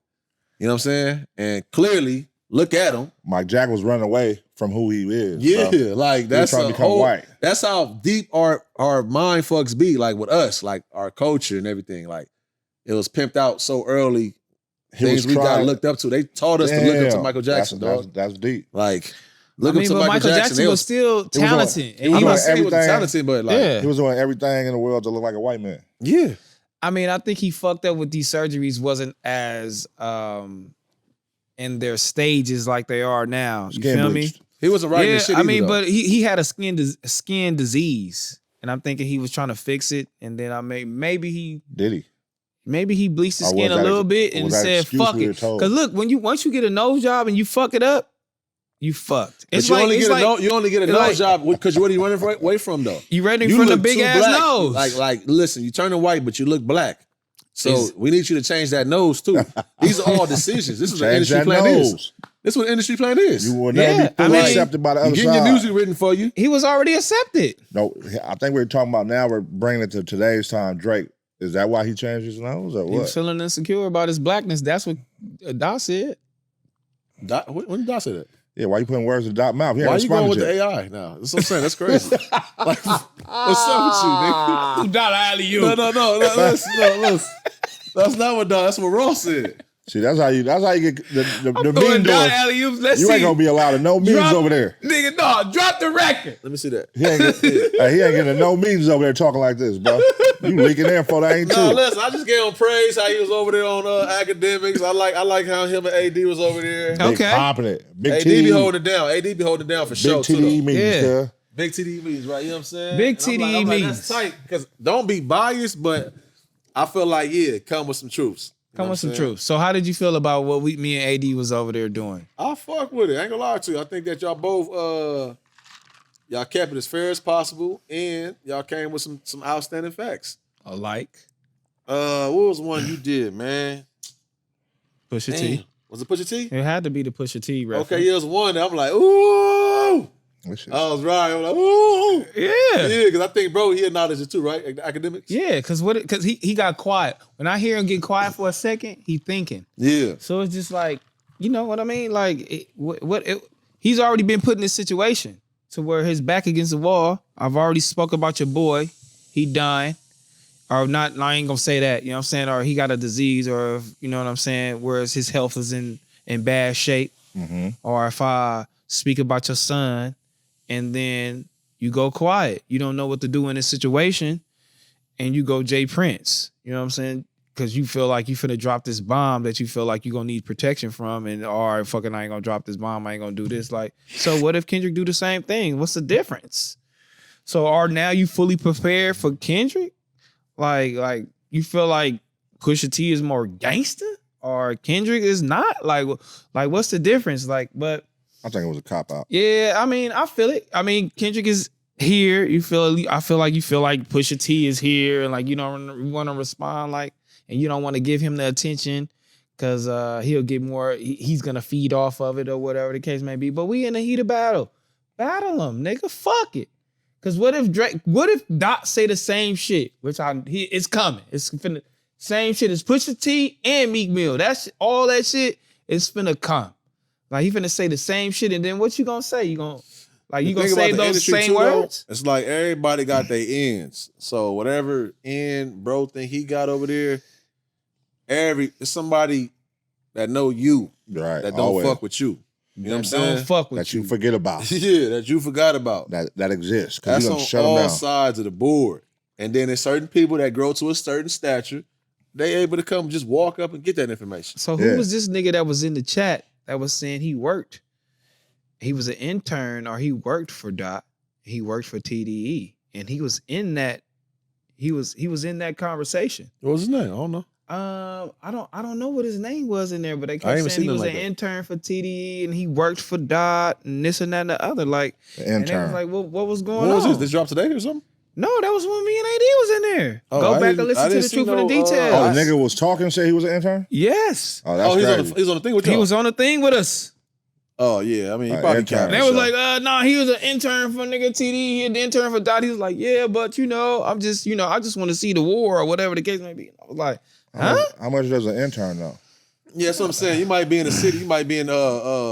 A: You know what I'm saying? And clearly, look at him.
B: Mike Jack was running away from who he is.
A: Yeah,
B: bro.
A: like that's
B: trying to become white.
A: That's how deep our mind fucks be. Like with us, like our culture and everything. Like it was pimped out so early. Things we got looked up to. They taught us to look up to Michael Jackson, dog.
B: That's deep.
A: Like look up to
C: but
A: Michael Jackson.
C: was still talented.
B: he was
A: I'm
B: on
A: not saying he was
B: everything.
A: talented, but like
C: Yeah.
B: He was doing everything in the world to look like a white man.
A: yeah.
C: I mean, I think he fucked up with these surgeries wasn't as in their stages like they are now. You
B: Skin
C: feel
B: bleached.
C: me?
A: He wasn't writing
C: Yeah,
A: this shit
C: I
A: either,
C: mean,
A: though.
C: but he had a skin disease, and I'm thinking he was trying to fix it, and then maybe he
B: Did he?
C: bleached his
B: Or
C: skin
B: was
C: a
B: that
C: little bit and
B: was that
C: said
B: excuse
C: fuck
B: we were
C: it.
B: told?
C: Because look, once you get a nose job and you fuck it up, you fucked.
A: But
C: It's
A: you
C: like
A: only get a
C: it's
A: nose
C: like-
A: job because what are you running away from though?
C: you running
A: You
C: from the
A: look
C: big
A: too
C: ass
A: black.
C: nose.
A: Like, listen, you turning white, but you look black. So
C: Is-
A: we need you to change that nose too. These are all decisions. This is what
B: Change
A: industry
B: that
A: plan is.
B: nose.
A: This is what industry plan is.
B: You will never
C: Yeah,
B: be fully
C: I mean,
B: accepted by the
A: You
B: other
A: getting
B: side.
A: your music written for you.
C: he was already accepted.
B: No, I think we're talking about now. We're bringing it to today's time. Drake, is that why he changed his nose or
C: He was
B: what?
C: feeling insecure about his blackness. That's what Doc said.
A: When did I say that?
B: Yeah, why you putting words in Doc's mouth? He ain't
A: Why you going with
B: responded
A: the
B: yet.
A: AI now? That's what I'm saying. That's crazy. Like, what's up with you, nigga?
C: Doc alley-oop.
A: No. That's not what That's what Ross said.
B: See, that's how you get the
C: Throwing
B: mean
C: Doc
B: doors.
C: alley-oops. Let's
B: You
C: see.
B: ain't gonna be allowed to no meetings
C: Drop-
B: over there.
C: Nigga, no, drop the record.
A: Let me see that.
B: He ain't getting no meetings over there talking like this, bro. You leaking info that ain't
A: No,
B: true.
A: listen, I just gave him praise how he was over there on academics. I like how him and AD was over there.
C: Okay.
B: Big popping it. Big
A: AD
B: TDE.
A: be holding it down. AD be holding it down for
B: Big
A: sure too.
B: TDE
A: though.
B: meetings,
C: Yeah.
B: cuz.
A: Big TDE means, right? You know what I'm saying?
C: Big
A: And I'm like,
C: TDE means.
A: that's tight. Because don't be biased, but I feel like, come with some truths. You know
C: Come
A: what
C: with some
A: I'm saying?
C: truth. So how did you feel about what me and AD was over there doing?
A: I fuck with it. I ain't gonna lie to you. I think that y'all both, y'all kept it as fair as possible, and y'all came with some outstanding facts.
C: Alike.
A: What was one you did, man?
C: Pusha
A: Damn.
C: T.
A: Was it Pusha T?
C: It had to be the Pusha T reference.
A: Okay, yeah, it was one that I'm like, ooh. I was right. I'm like, ooh. Yeah, because I think, bro, he acknowledged it too, right? Academics?
C: Yeah, because he got quiet. When I hear him get quiet for a second, he thinking.
A: Yeah.
C: So it's just like, you know what I mean? Like, he's already been put in this situation to where his back against the wall. I've already spoke about your boy. He dying. Or not, I ain't gonna say that, you know what I'm saying? Or he got a disease, or, you know what I'm saying? Whereas his health is in bad shape.
B: Mm-hmm.
C: Or if I speak about your son and then you go quiet, you don't know what to do in this situation, and you go Jay Prince, you know what I'm saying? Because you feel like you finna drop this bomb that you feel like you're gonna need protection from, and all right, fucking I ain't gonna drop this bomb, I ain't gonna do this. Like, so what if Kendrick do the same thing? What's the difference? So are now you fully prepared for Kendrick? Like you feel like Pusha T is more gangster or Kendrick is not? Like what's the difference? Like, but
B: I think it was a cop out.
C: yeah, I mean, I feel it. I mean, Kendrick is here. I feel like Pusha T is here, and like you want to respond like, and you don't want to give him the attention because he'll get more. He's gonna feed off of it or whatever the case may be. But we in the heat of battle. Battle him, nigga. Fuck it. Cause what if Dot say the same shit, which it's coming. It's finna same shit as Pusha T and Meek Mill. That's all that shit is finna come. Like he finna say the same shit, and then what you gonna say? You gonna say those same words?
A: It's like everybody got their ends. So whatever end bro think he got over there, it's somebody that know you,
B: right?
A: That don't fuck with you. You know what I'm saying?
C: Don't fuck with
B: that you forget about.
A: Yeah, that you forgot about.
B: That exists.
A: That's
B: you
A: on
B: shut
A: all
B: them down.
A: sides of the board. And then there's certain people that grow to a certain stature, they able to come just walk up and get that information.
C: So who was this nigga that was in the chat that was saying he worked? He was an intern or he worked for Dot. He worked for TDE. And he was in that, he was in that conversation.
A: What was his name? I don't know.
C: I don't know what his name was in there, but they kept saying he was an intern for TDE and he worked for Dot and this and that and the other. Like, and they was like, well, what was going on?
A: What was this? This dropped today or something?
C: No, that was when me and AD was in there. Go back and listen to the truth and the details.
B: Oh, the nigga was talking, said he was an intern?
C: Yes.
B: Oh, that's crazy.
A: He was on the thing with you.
C: He was on the thing with us.
A: Oh, yeah. I mean, he probably can't.
C: They was like, nah, he was an intern for nigga TD. He had the intern for Dot. He was like, yeah, but I'm just, I just want to see the war or whatever the case may be. I was like, huh?
B: How much does an intern know?
A: Yeah, that's what I'm saying. You might be in the city. You might be in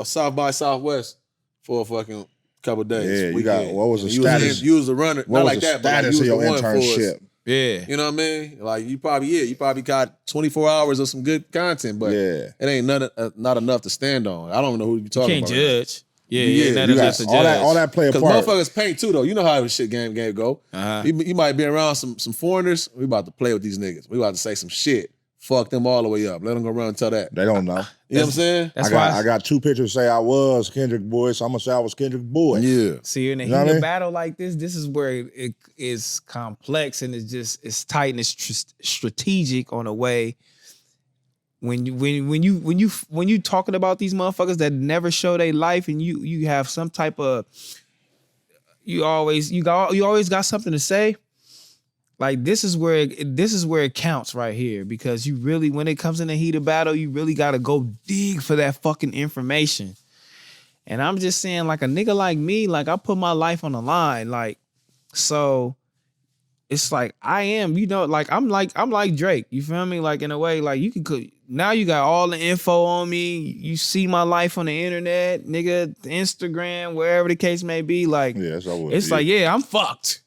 A: South by Southwest for a fucking couple of days.
B: Yeah, you got, what was the status?
A: You was the runner.
B: What
A: not
B: was
A: like
B: the
A: that,
B: status
A: but like
B: of your internship?
C: Yeah.
A: You know what I mean? Like you probably got 24 hours of some good content, but it ain't not enough to stand on. I don't know who you talking about.
C: Can't judge. Yeah,
B: you got all that play a part.
A: Because motherfuckers paint too, though. You know how this shit game go. You might be around some foreigners. We about to play with these niggas. We about to say some shit. Fuck them all the way up. Let them go around and tell that.
B: They don't know.
A: You know what I'm saying?
B: I got two pictures say I was Kendrick boy, so I'm gonna say I was Kendrick boy.
A: Yeah.
C: See, in a battle like this is where it is complex and it's tight and it's strategic on a way. When you talking about these motherfuckers that never show their life and you have some type of you always got something to say. Like this is where it counts right here, because you really, when it comes in the heat of battle, you really gotta go dig for that fucking information. And I'm just saying, like a nigga like me, like I put my life on the line, like so. It's like I am, like I'm like Drake. You feel me? Like in a way, like you can now you got all the info on me. You see my life on the internet, nigga, Instagram, wherever the case may be. Like it's like, yeah, I'm fucked.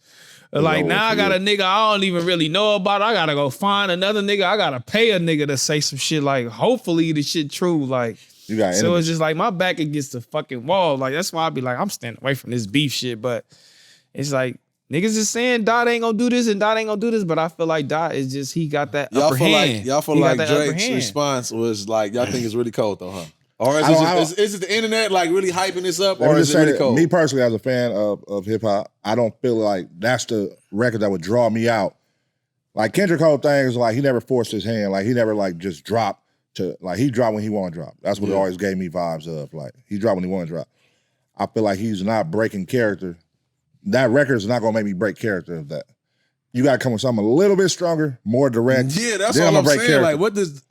C: Like now I got a nigga I don't even really know about. I gotta go find another nigga. I gotta pay a nigga to say some shit. Like hopefully the shit true. Like
B: you got
C: so it's just like my back against the fucking wall. Like that's why I be like I'm standing away from this beef shit. But it's like. Niggas is saying Dot ain't gonna do this and Dot ain't gonna do this, but I feel like Dot is just, he got that upper hand.
A: Y'all feel like Drake's response was like, y'all think it's really cold though, huh? Or is it the internet like really hyping this up, or is it really cold?
B: Me personally, as a fan of hip hop, I don't feel like that's the record that would draw me out. Like Kendrick whole thing is like he never forced his hand. Like he never like just dropped to like he dropped when he wanted to drop. That's what it always gave me vibes of. Like he dropped when he wanted to drop. I feel like he's not breaking character. That record is not gonna make me break character of that. You gotta come with something a little bit stronger, more direct.
A: Yeah, that's what I'm saying. Character. Like what does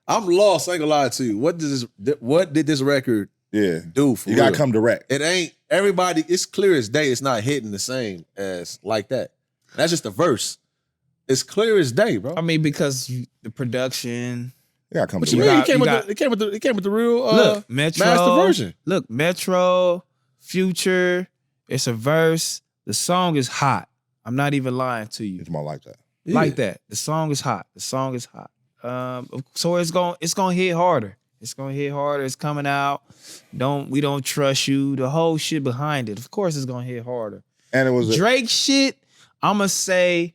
A: I'm lost, I ain't gonna lie to you. What did this record do for
B: you
A: real?
B: Gotta come direct.
A: It ain't everybody, it's clear as day, it's not hitting the same as like that. That's just the verse. It's clear as day, bro.
C: I mean, because the production.
B: Yeah, come
A: what
B: direct.
A: you mean? It came with the real
C: look, Metro,
A: master version.
C: Look, Metro, Future, it's a verse. The song is hot. I'm not even lying to you.
B: It's more like that.
C: Like that. The song is hot. The song is hot. So it's gonna hit harder. It's gonna hit harder. It's coming out. We don't trust you. The whole shit behind it. Of course, it's gonna hit harder.
B: And it was
C: Drake shit. I'ma say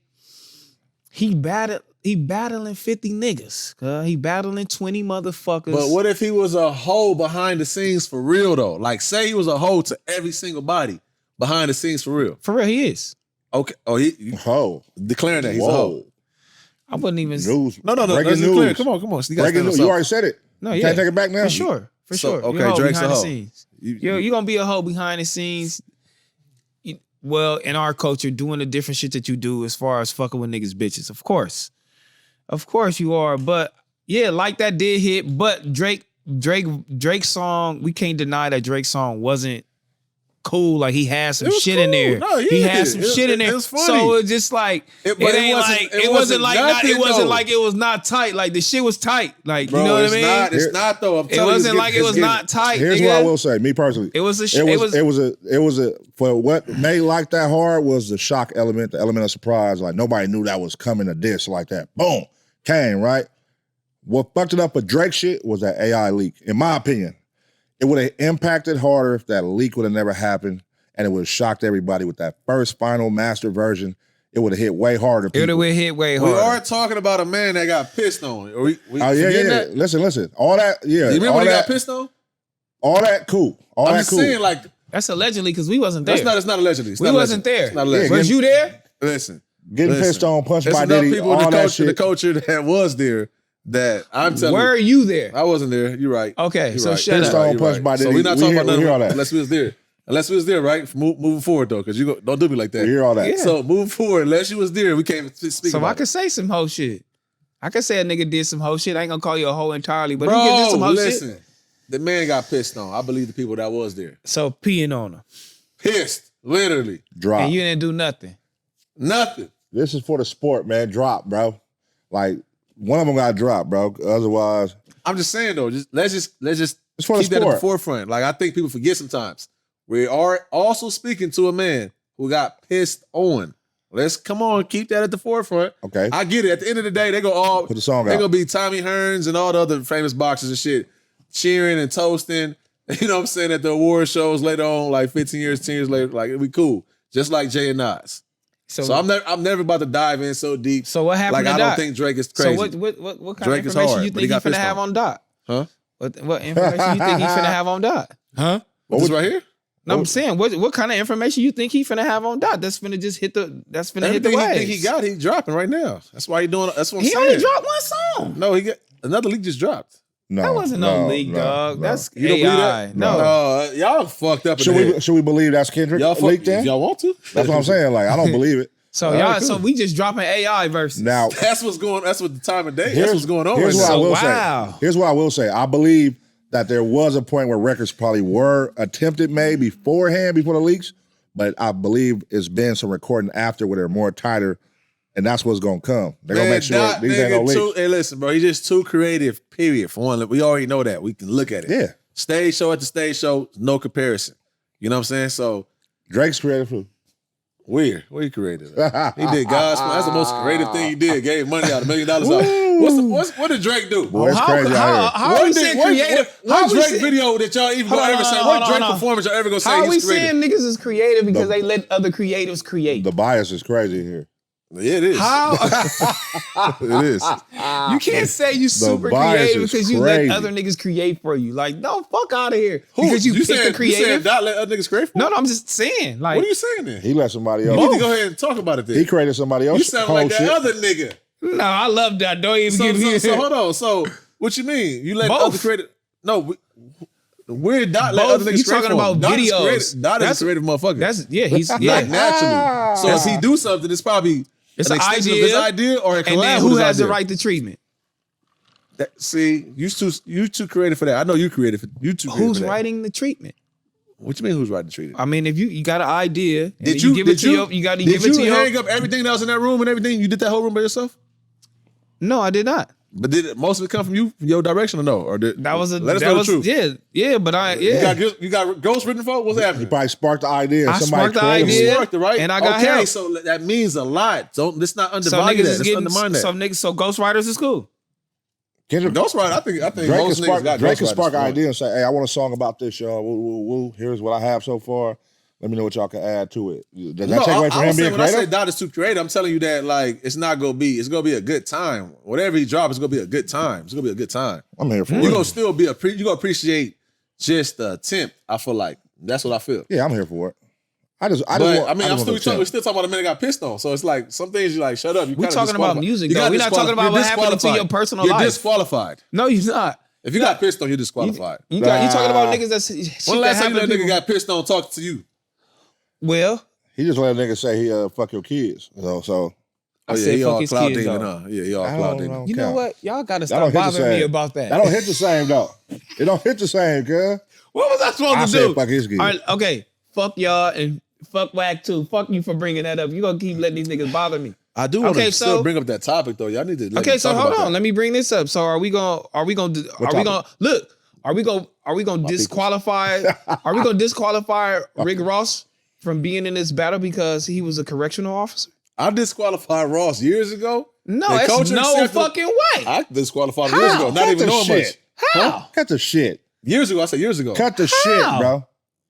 C: he battling 50 niggas. He battling 20 motherfuckers.
A: But what if he was a hoe behind the scenes for real though? Like say he was a hoe to every single body behind the scenes for real.
C: For real, he is.
A: Okay. Oh, he
B: hoe
A: declaring that he's a hoe.
C: I wouldn't even.
B: News.
A: No.
B: Breaking
A: news. Come on.
B: Breaking news. You already said it.
C: No,
B: you can't take it back now.
C: For sure.
A: Okay, Drake's a hoe.
C: You're gonna be a hoe behind the scenes. Well, in our culture, doing the different shit that you do as far as fucking with niggas, bitches. Of course you are. But yeah, like that did hit. But Drake's song, we can't deny that Drake's song wasn't cool. Like he had some shit in there.
A: No,
C: he had some shit in there.
A: It was funny.
C: So it's just like it wasn't like it was not tight. Like the shit was tight. Like
A: bro,
C: you know what I mean?
A: It's not though.
C: It wasn't like it was not tight.
B: Here's what I will say. Me personally, it was for what made like that hard was the shock element, the element of surprise. Like nobody knew that was coming a diss like that. Boom, came right. What fucked it up for Drake shit was that AI leak. In my opinion. It would have impacted harder if that leak would have never happened, and it would have shocked everybody with that first final master version. It would have hit way harder.
C: It would have hit way harder.
A: We are talking about a man that got pissed on.
B: Oh yeah. That? Listen. All that, yeah.
A: You remember when he got pissed on?
B: All that cool. I'm
A: just saying, like
C: that's allegedly because we wasn't there.
A: It's not allegedly.
C: We wasn't there.
A: It's not allegedly.
C: Was you there?
A: Listen,
B: getting pissed on, punched by Diddy.
A: There's enough people in the culture that was there. That I'm telling you.
C: Where are you there?
A: I wasn't there. You're right.
C: Okay,
A: You're
C: so
A: right.
C: shut up.
A: So we're not talking about nothing unless we was there. Unless we was there, right? Moving forward though, because you don't do me like that.
B: We hear all that.
C: Yeah.
A: So moving forward, unless you was there, we can't speak
C: so
A: about
C: I could say some hoe shit. I could say a nigga did some hoe shit. I ain't gonna call you a hoe entirely, but
A: bro,
C: he did some hoe
A: listen,
C: shit.
A: The man got pissed on. I believe the people that was there.
C: So peeing on him.
A: Pissed. Literally.
B: Drop.
C: And you didn't do nothing.
A: Nothing.
B: This is for the sport, man. Drop, bro. Like one of them got dropped, bro. Otherwise,
A: I'm just saying though. Let's just
B: it's for
A: keep
B: the
A: that
B: sport.
A: at the forefront. Like I think people forget sometimes. We are also speaking to a man who got pissed on. Let's come on, keep that at the forefront.
B: Okay,
A: I get it. At the end of the day, they go all
B: put the song out.
A: They're gonna be Tommy Hearns and all the other famous boxers and shit, cheering and toasting. You know what I'm saying, at the award shows later on, like 15 years, 10 years later, like it'll be cool. Just like Jay and Nas. So I'm never about to dive in so deep.
C: So what happened?
A: Like
C: to
A: I
C: Dot?
A: don't think Drake is crazy.
C: So what kind
A: Drake
C: of information
A: hard,
C: you
A: but
C: think
A: he
C: he's
A: got
C: finna have on Dot?
A: Huh?
C: What information you think he's finna have on Dot?
A: This right here?
C: No, I'm saying what kind of information you think he finna have on Dot? That's finna just hit the hit the
A: Everything
C: waves.
A: he think he got, he dropping right now. That's why he doing. That's what I'm
C: He
A: saying.
C: only dropped one song.
A: No, he got another leak just dropped.
B: No,
C: That wasn't no leak, dog.
B: no.
C: That's
A: You don't believe
C: AI.
A: that?
C: No.
A: Y'all fucked up.
B: Should we believe that's Kendrick leaked in?
A: Y'all want to?
B: That's what I'm saying. Like I don't believe it.
C: So y'all, so we just dropping AI verses.
B: Now
A: That's what's going. That's what the time of day. That's what's going on.
B: Here's
A: right
B: what I
A: now.
B: will
C: wow.
B: say. Here's what I will say. I believe that there was a point where records probably were attempted made beforehand, before the leaks, but I believe it's been some recording after where they're more tighter, and that's what's gonna come. They're gonna make sure these ain't no leaks.
A: Hey, listen, bro, he's just too creative. Period. For one, we already know that. We can look at it.
B: Yeah.
A: Stage show at the stage show, no comparison. You know what I'm saying? So
B: Drake's creative too.
A: weird. What he created? He did gospel. That's the most creative thing he did. Gave money out, $1 million out. What did Drake do?
B: Boy, it's crazy out here.
C: How are we saying creative?
A: What Drake video that y'all even gonna ever say? What Drake performance y'all ever gonna say
C: How are we
A: he's creative?
C: saying niggas is creative because they let other creatives create?
B: The bias is crazy here.
A: Yeah, it is.
C: How?
A: It is.
C: You can't say you super
B: bias
C: creative
B: is
C: because you let
B: crazy.
C: other niggas create for you. Like, no, fuck out of here.
A: Who?
C: Because you picked
A: saying,
C: the creative.
A: You saying not let other niggas create for you?
C: No, I'm just saying. Like,
A: What are you saying then?
B: He let somebody
A: You
B: else.
A: need to go ahead and talk about it then.
B: He created somebody else.
A: You sound like that other nigga.
C: no, I love that. Don't even give me.
A: So hold on. So what you mean? You let
C: Both.
A: other creative? No, we're not let
C: Both.
A: other niggas
C: You
A: create
C: talking
A: for
C: about
A: him. Dot is
C: videos.
A: creative. Dot is a creative motherfucker.
C: That's he's
A: like
C: yeah.
A: naturally. So if he do something, it's probably
C: It's
A: an
C: an
A: extension
C: idea,
A: of his idea or a
C: And
A: collab
C: then
A: with
C: who
A: his
C: has the
A: idea.
C: right to treatment?
A: See, you too creative for that. I know you creative. You too creative
C: Who's
A: for that.
C: writing the treatment?
A: What you mean? Who's writing the treatment?
C: I mean, if you got an idea, and
A: Did
C: you give it to your, you got to give it to
A: Did you
C: your.
A: hang up everything that was in that room and everything? You did that whole room by yourself?
C: No, I did not.
A: But did most of it come from you, from your direction, or no? Or did
C: That was a.
A: let us
C: that
A: know
C: was,
A: the truth?
C: Yeah, but
A: You got ghost written for? What's
B: He
A: happening?
B: probably sparked the idea.
C: I
B: Somebody
C: sparked the
B: creative.
C: idea.
A: Sparked it, right?
C: And I got
A: okay,
C: help.
A: so that means a lot. Don't let's not
C: So
A: undervalue
C: niggas
A: that.
C: is
A: Let's
C: getting
A: undermine that.
C: some niggas. So ghostwriters is cool.
B: Kendrick,
A: Ghostwriter, I think
B: Drake can
A: most niggas
B: spark,
A: got
B: Drake can
A: ghostwriters
B: spark
A: for
B: an
A: it.
B: idea and say, hey, I want a song about this, y'all. Woo, woo, woo. Here's what I have so far. Let me know what y'all can add to it. Does that take away from him being
A: when I say
B: creative?
A: Dot is too creative, I'm telling you that like it's gonna be a good time. Whatever he drops, it's gonna be a good time. It's gonna be a good time.
B: I'm here for
A: You're
B: it.
A: gonna still be you're gonna appreciate just the attempt. I feel like that's what I feel.
B: Yeah, I'm here for it. I
A: But
B: just
A: I mean,
B: want
A: we're
B: the
A: still
B: attempt.
A: talking about a man that got pissed on. So it's like some things you like, shut up. You
C: We're
A: kinda
C: talking about
A: disqualified.
C: music,
A: You
C: though.
A: got
C: We're not talking about
A: You're
C: what happened to
A: disqualified.
C: your personal
A: You're
C: life.
A: disqualified.
C: No, you're not.
A: If you got pissed on, you're disqualified.
C: You talking about niggas that's shit
A: When the
C: that
A: last time
C: happened
A: that
C: to
A: nigga
C: people.
A: got pissed on talking to you?
C: Well,
B: He just let a nigga say he fuck your kids. So
C: I
A: Oh,
C: said
A: he
C: fuck
A: all
C: his
A: cloud
C: kids,
A: demon,
C: though.
A: huh? Yeah, he all
B: I
A: cloud
B: don't
A: demon.
B: know.
C: You know
B: count.
C: what? Y'all gotta
B: That don't
C: stop
B: hit the
C: bothering me
B: same.
C: about that.
B: That don't hit the same though. It don't hit the same, girl.
C: What was I supposed
B: I
C: to
B: said
C: do?
B: fuck his kids.
C: All right, okay, fuck y'all and fuck Whack too. Fuck you for bringing that up. You gonna keep letting these niggas bother me.
A: I do want
C: Okay,
A: to still
C: so-
A: bring up that topic though. Y'all need to.
C: Okay, so hold on. Let me bring this up. So are we gonna disqualify Rick Ross from being in this battle because he was a correctional officer?
A: I disqualified Ross years ago.
C: No,
A: The
C: it's
A: coach
C: no
A: accepted-
C: fucking way.
A: I disqualified him years ago, not
B: Cut
A: even
B: the
A: knowing
B: shit.
A: much.
C: How?
B: Cut the shit.
A: Years ago, I said years ago.
B: Cut the shit, bro.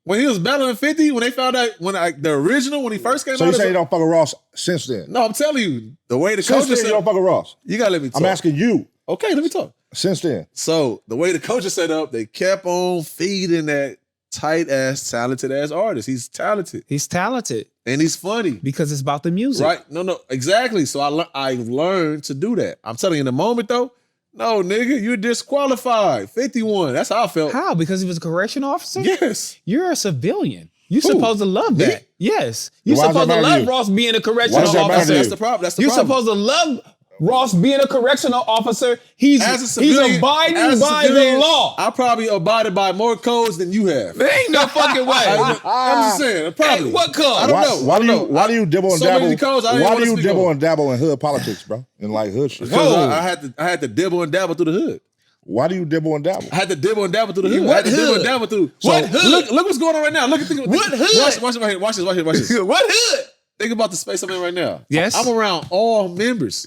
A: When he was battling 50, when they found out the original when he first came
B: So
A: out.
B: you
A: as
B: say
A: a-
B: you don't fuck with Ross since then?
A: No, I'm telling you, the way the
B: Since
A: coaches
B: then you
A: said,
B: don't fuck with Ross.
A: you gotta let me talk.
B: I'm asking you.
A: Okay, let me talk.
B: Since then.
A: So the way the coaches set up, they kept on feeding that tight ass, talented ass artist. He's talented
C: He's talented
A: and he's funny.
C: because it's about the music.
A: Right? No, exactly. So I learned to do that. I'm telling you in the moment though, no, nigga, you're disqualified. 51. That's how I felt.
C: How? Because he was a correction officer?
A: Yes.
C: You're a civilian. You're
A: Who?
C: supposed to love
A: Me?
C: that. Yes. You're
B: Why does that
C: supposed to
B: matter to
C: love
B: you?
C: Ross being a
B: Why
C: correctional
B: does that matter to
C: officer.
B: you?
A: That's the problem. That's the
C: You're
A: problem.
C: supposed to love Ross being a correctional officer. He's
A: As a civilian,
C: abiding
A: as a
C: by
A: civilian,
C: the law.
A: I probably abided by more codes than you have.
C: There ain't no fucking way.
A: I'm just saying, probably.
C: Hey, what code?
A: I don't know.
B: Why do you dibble and
A: So
B: dabble?
A: many codes, I didn't
B: Why
A: wanna
B: do you
A: speak
B: dibble
A: on.
B: and dabble in hood politics, bro? In like hood shit.
A: Because
C: Whoa.
A: I had to dibble and dabble through the hood.
B: Why do you dibble and dabble?
A: I had to dibble and dabble through the hood.
C: What
A: I had to dibble
C: hood?
A: and dabble through.
C: What hood?
A: Look what's going on right now. Look at
C: What hood?
A: Watch this right here. Watch this.
C: What hood?
A: Think about the space I'm in right now.
C: Yes.
A: I'm around all members.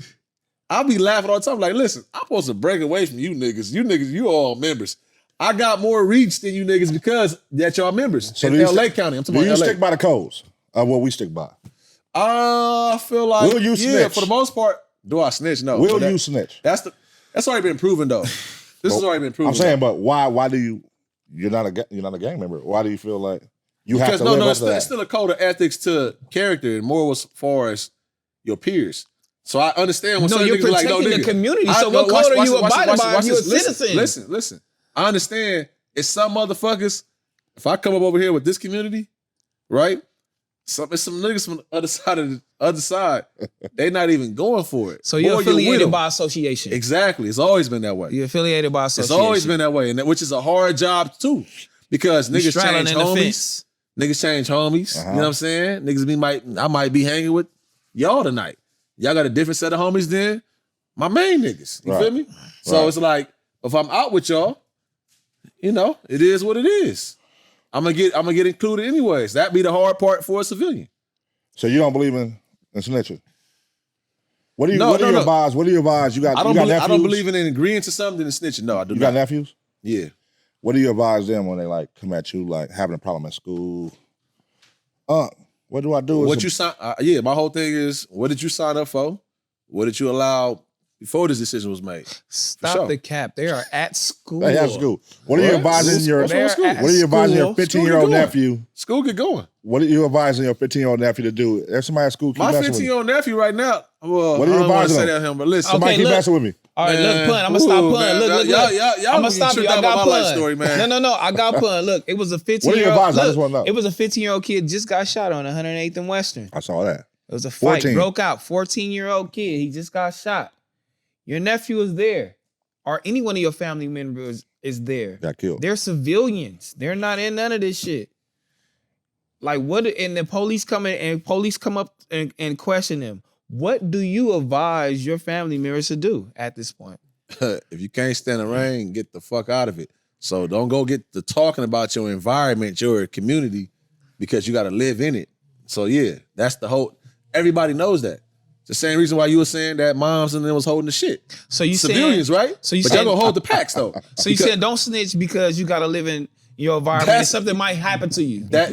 A: I'll be laughing all the time. Like, listen, I'm supposed to break away from you niggas. You niggas, you all members. I got more reach than you niggas because that y'all members.
B: So
A: in
B: do you
A: LA
B: stick-
A: County. I'm
B: Do
A: talking
B: you
A: about LA.
B: stick by the codes of what we stick by?
A: I feel like
B: Will you
A: yeah,
B: snitch?
A: for the most part. Do I snitch? No.
B: Will
A: But
B: you snitch?
A: That's already been proven though. This has already been proven.
B: I'm saying, but why do you're not a gang member? Why do you feel like you have
A: because
B: to live up
A: it's
B: to that?
A: still a code of ethics to character and morals as far as your peers. So I understand when
C: No,
A: some
C: you're
A: niggas be like, no,
C: protecting
A: nigh,
C: the community.
A: I-
C: So
A: no,
C: what code are you abiding by if you're a
A: this.
C: citizen?
A: Listen. I understand it's some motherfuckers. If I come up over here with this community, right? It's some niggas from the other side, they not even going for it.
C: So you're
A: Or with
C: affiliated
A: them.
C: by association.
A: Exactly. It's always been that way.
C: You're affiliated by
A: It's
C: association.
A: always been that way, and which is a hard job too, because
C: You
A: niggas
C: straddling
A: change
C: in the
A: homies.
C: fence.
A: Niggas change homies.
B: Uh-huh.
A: You know what I'm saying? Niggas I might be hanging with y'all tonight. Y'all got a different set of homies than my main niggas. You
B: Right.
A: feel me? So
B: Right.
A: it's like if I'm out with y'all, you know, it is what it is. I'm gonna get included anyways. That be the hard part for a civilian.
B: So you don't believe in snitching? What do you
A: No,
B: what do
A: no,
B: you
A: no.
B: advise? What do you advise? You got
A: I don't
B: you got
A: believe,
B: nephews?
A: I don't believe in agreeing to something and snitching. No, I do
B: You
A: not.
B: got nephews?
A: Yeah.
B: What do you advise them when they like come at you like having a problem at school? What do I do?
A: What you sign? Yeah, my whole thing is, what did you sign up for? What did you allow before this decision was made?
C: Stop the cap. They are at school.
B: They have school. What are you advising your? What are you advising your 15-year-old nephew?
A: School get going.
B: What are you advising your 15-year-old nephew to do? There's somebody at school.
A: My 15-year-old nephew right now. Well,
B: what are you
A: I don't want to
B: advising
A: say that him, but listen.
B: Somebody keep messing with me.
C: All right, look, pun. I'm gonna stop pun. Look.
A: Y'all
C: I'm gonna stop you. I got
A: my life story,
C: pun.
A: man.
C: No. I got pun. Look, it was a 15-year-old.
B: What are you advising? I just want to know.
C: It was a 15-year-old kid just got shot on 108th and Western.
B: I saw that.
C: It was a fight.
B: 14.
C: Broke out. 14-year-old kid. He just got shot. Your nephew is there, or any one of your family members is there.
B: Got killed.
C: They're civilians. They're not in none of this shit. Like what? And the police come up and question them. What do you advise your family members to do at this point?
A: If you can't stand the rain, get the fuck out of it. So don't go get to talking about your environment, your community, because you got to live in it. So yeah, that's the whole. Everybody knows that. It's the same reason why you were saying that moms and them was holding the shit.
C: So you
A: civilians,
C: saying,
A: right?
C: So you
A: but
C: saying,
A: y'all gonna hold the packs though.
C: So you said don't snitch because you got to live in your environment and something might happen to you.
A: That's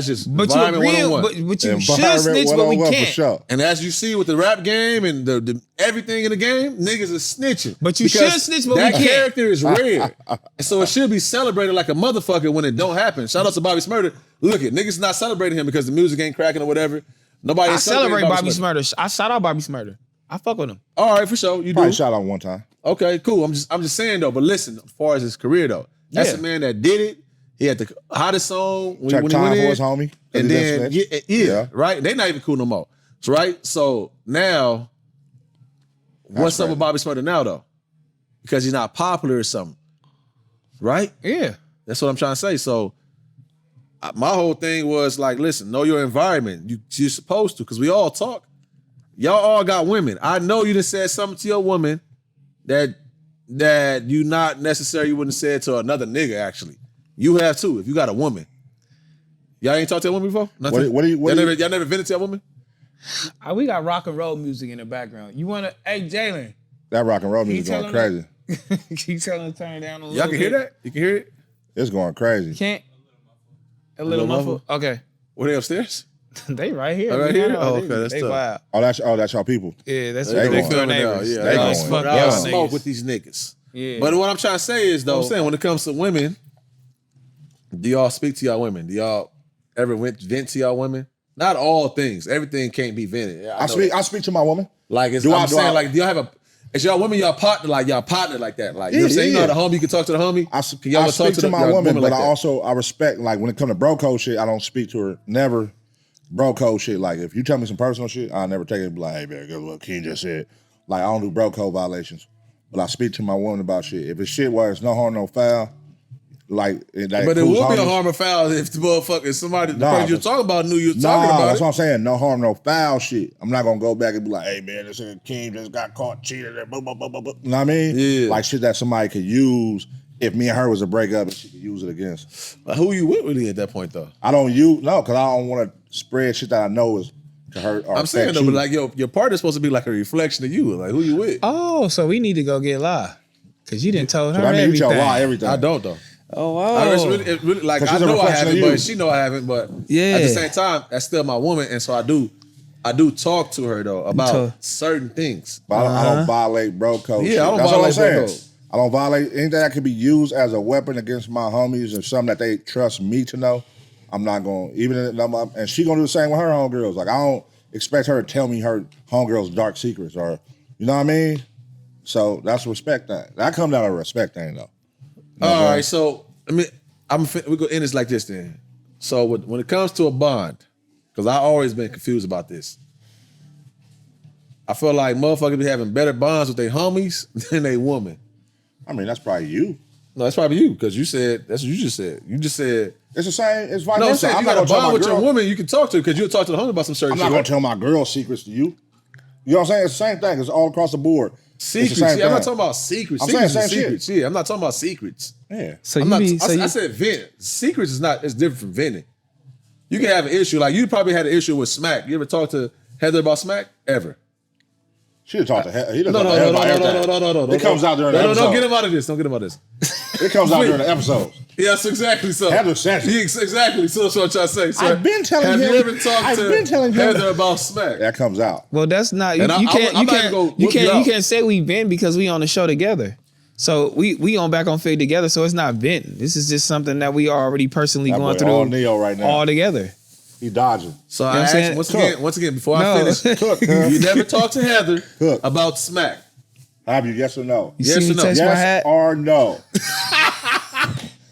A: just
C: But you
A: environment
C: agree,
A: 101.
C: but you should snitch, but we can't.
B: Sure.
A: And as you see with the rap game and the everything in the game, niggas is snitching.
C: But you should snitch, but we
A: that
C: can't.
A: character is rare. And so it should be celebrated like a motherfucker when it don't happen. Shout out to Bobby Smurder. Look at niggas not celebrating him because the music ain't cracking or whatever. Nobody
C: I
A: ain't
C: celebrate
A: celebrating
C: Bobby Smurder. I shout out Bobby Smurder. I fuck with him.
A: All right, for sure. You
B: Probably
A: do.
B: shot on one time.
A: Okay, cool. I'm just saying though. But listen, as far as his career though, that's a man that did it. He had the hottest song when
B: Check
A: he
B: time
A: went
B: for
A: in,
B: his homie.
A: and then
B: Yeah.
A: right. They not even cool no more. So, right. So now, what's up with Bobby Smurder now though? Because he's not popular or something, right?
C: Yeah.
A: That's what I'm trying to say. So my whole thing was like, listen, know your environment. You're supposed to, because we all talk. Y'all all got women. I know you done said something to your woman that you not necessarily wouldn't have said to another nigga, actually. You have too, if you got a woman. Y'all ain't talked to a woman before? Y'all never vented to a woman?
C: We got rock and roll music in the background. You want to, hey, Jalen.
B: That rock and roll music going crazy.
C: Can you tell them to turn it down a little bit?
A: Y'all can hear that? You can hear it?
B: It's going crazy.
C: Can't? A little muffled? Okay.
A: Were they upstairs?
C: They right here.
A: Oh, right here?
C: Oh,
A: Okay, that's
C: they
A: tough.
C: wild.
B: That's y'all people.
C: Yeah, that's
B: They
C: they
B: going.
C: feel
A: Yeah,
C: neighbors.
A: yeah.
B: They
C: Nice
B: going.
C: fuck
A: Y'all
C: y'all
A: smoke
C: niggas.
A: with these niggas.
C: Yeah.
A: But what I'm trying to say is, though,
C: Oh.
A: I'm saying when it comes to women, do y'all speak to y'all women? Do y'all ever vent to y'all women? Not all things. Everything can't be vented. I
B: speak to my woman.
A: Like it's,
B: Do
A: I'm
B: I-
A: saying,
B: I-
A: like, do y'all have is y'all women y'all partner like that? Like, you know what I'm saying? You know the homie, you can talk to the homie.
B: I
A: Y'all
B: speak to my
A: y'all
B: woman, but
A: like
B: I
A: that?
B: respect, like, when it comes to bro code shit, I don't speak to her. Never bro code shit. Like, if you tell me some personal shit, I'll never take it and be like, hey, man, guess what King just said. Like, I don't do bro code violations. But I speak to my woman about shit. If it's shit where it's no harm, no foul, like,
A: But it would be a harm or foul if the motherfucker, the person you're talking about knew you were talking about
B: that's
A: it.
B: what I'm saying. No harm, no foul shit. I'm not gonna go back and be like, hey man, this King just got caught cheating. You know what I mean?
A: Yeah.
B: Like shit that somebody could use if me and her was a breakup and she could use it against.
A: But who you with really at that point though?
B: I don't use because I don't want to spread shit that I know is to hurt. Or
A: I'm saying though,
B: you.
A: but like your partner's supposed to be like a reflection of you. Like who you with?
C: Oh, so we need to go get live. Because you didn't tell her
B: I mean, you
C: everything.
B: tell lie everything.
A: I don't though.
C: Oh, wow.
A: It really, like
B: 'Cause
A: I
B: she's a
A: know I
B: reflection
A: haven't,
B: of you.
A: but she know I haven't. But
C: Yeah.
A: at the same time, that's still my woman, and so I do talk to her though about certain things.
B: But I don't violate bro code.
A: Yeah,
B: shit.
A: I don't
B: That's
A: violate
B: what I'm
A: bro
B: saying.
A: code.
B: I don't violate anything that could be used as a weapon against my homies or something that they trust me to know. I'm not going to, and she going to do the same with her homegirls. Like, I don't expect her to tell me her homegirls' dark secrets or, you know what I mean? So that's respect that. That comes out of a respect thing, though.
A: All right, so I mean, we're gonna end this like this then. So when it comes to a bond, because I always been confused about this. I feel like motherfuckers be having better bonds with their homies than they woman.
B: I mean, that's probably you.
A: No, that's probably you, because you said that's what you just said. You just said
B: It's the same. It's vice
A: no. I'm
B: versa.
A: saying
B: I'm
A: you
B: not
A: got a
B: going to tell
A: bond
B: my
A: with your
B: girl.
A: woman. You can talk to her because you'll talk to the homie about some certain
B: I'm
A: shit.
B: not going
A: right?
B: to tell my girl secrets to you. You know what I'm saying? It's the same thing. It's all across the board.
A: Secrets.
B: It's the same
A: See, I'm not
B: thing.
A: talking about secrets.
B: I'm
A: Secrets
B: saying
A: is
B: same shit.
A: secrets. Yeah, I'm not talking about secrets.
B: Yeah.
C: So
A: I'm
C: you
A: not,
C: be, so
A: I
C: you,
A: said vent. Secrets is not. It's different from venting. You can have an issue. Like you probably had an issue with Smack. You ever talk to Heather about Smack? Ever?
B: She done talked to her. He done
A: No.
B: talked to her about everything.
A: No.
B: It comes out during the
A: No,
B: episode.
A: don't get him out of this. Don't get him out of this.
B: It comes out during the episodes.
A: Yes, exactly. So
B: Heather says it.
A: exactly. So that's what I'm trying to say. So
B: I've been telling
A: have
B: him.
A: you ever talked to Heather about smack?
B: That comes out.
C: Well, that's not.
A: And
C: You
A: I'm not gonna go
C: you
A: whoop you out.
C: can't say we been because we on the show together. So we on back on Fig together. So it's not venting. This is just something that we are already personally
B: That
C: going
B: boy
C: through
B: all Neo right now.
C: all together.
B: He dodging.
A: So
C: You know
A: I
C: what I'm
A: asked
C: saying?
A: once again before I
C: No.
A: finish.
B: Cook,
A: You never talked to Heather
B: Cook.
A: about smack.
B: Have you? Yes or no?
C: You
A: Yes
C: see
A: or
C: me
A: no?
C: touch my
B: Yes
C: hat?
B: or no?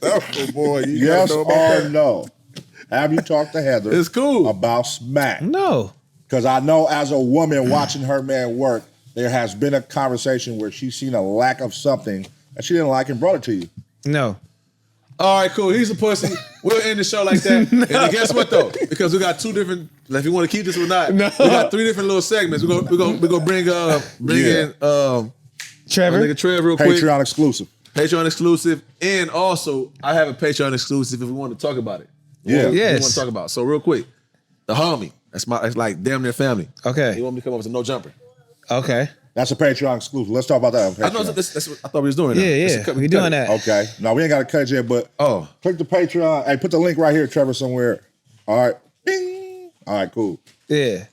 D: Oh boy, you
B: Yes
D: gotta know about
B: or
D: that.
B: no? Have you talked to Heather
A: It's cool.
B: about smack?
C: No.
B: Because I know as a woman watching her man work, there has been a conversation where she's seen a lack of something that she didn't like and brought it to you.
C: No.
A: All right, cool. He's a pussy. We'll end the show like that. And then guess what though? Because we got two different. If you want to keep this or not,
C: No.
A: we got three different little segments. We're gonna bring in
C: Trevor.
A: nigga Trev real quick.
B: Patreon exclusive.
A: Patreon exclusive, and also I have a Patreon exclusive if we want to talk about it.
B: Yeah.
A: We
C: Yes.
A: want to talk about. So real quick, the homie. That's like damn near family.
C: Okay.
A: He want me to come up with a no jumper.
C: Okay.
B: That's a Patreon exclusive. Let's talk about that on
A: I know
B: Patreon.
A: that's what I thought we was doing.
C: Yeah,
A: Now.
C: yeah. We doing that.
B: Okay. No, we ain't got to cut it yet, but
A: Oh.
B: click the Patreon. Hey, put the link right here, Trevor, somewhere. All right. Bing. All right, cool.
C: Yeah.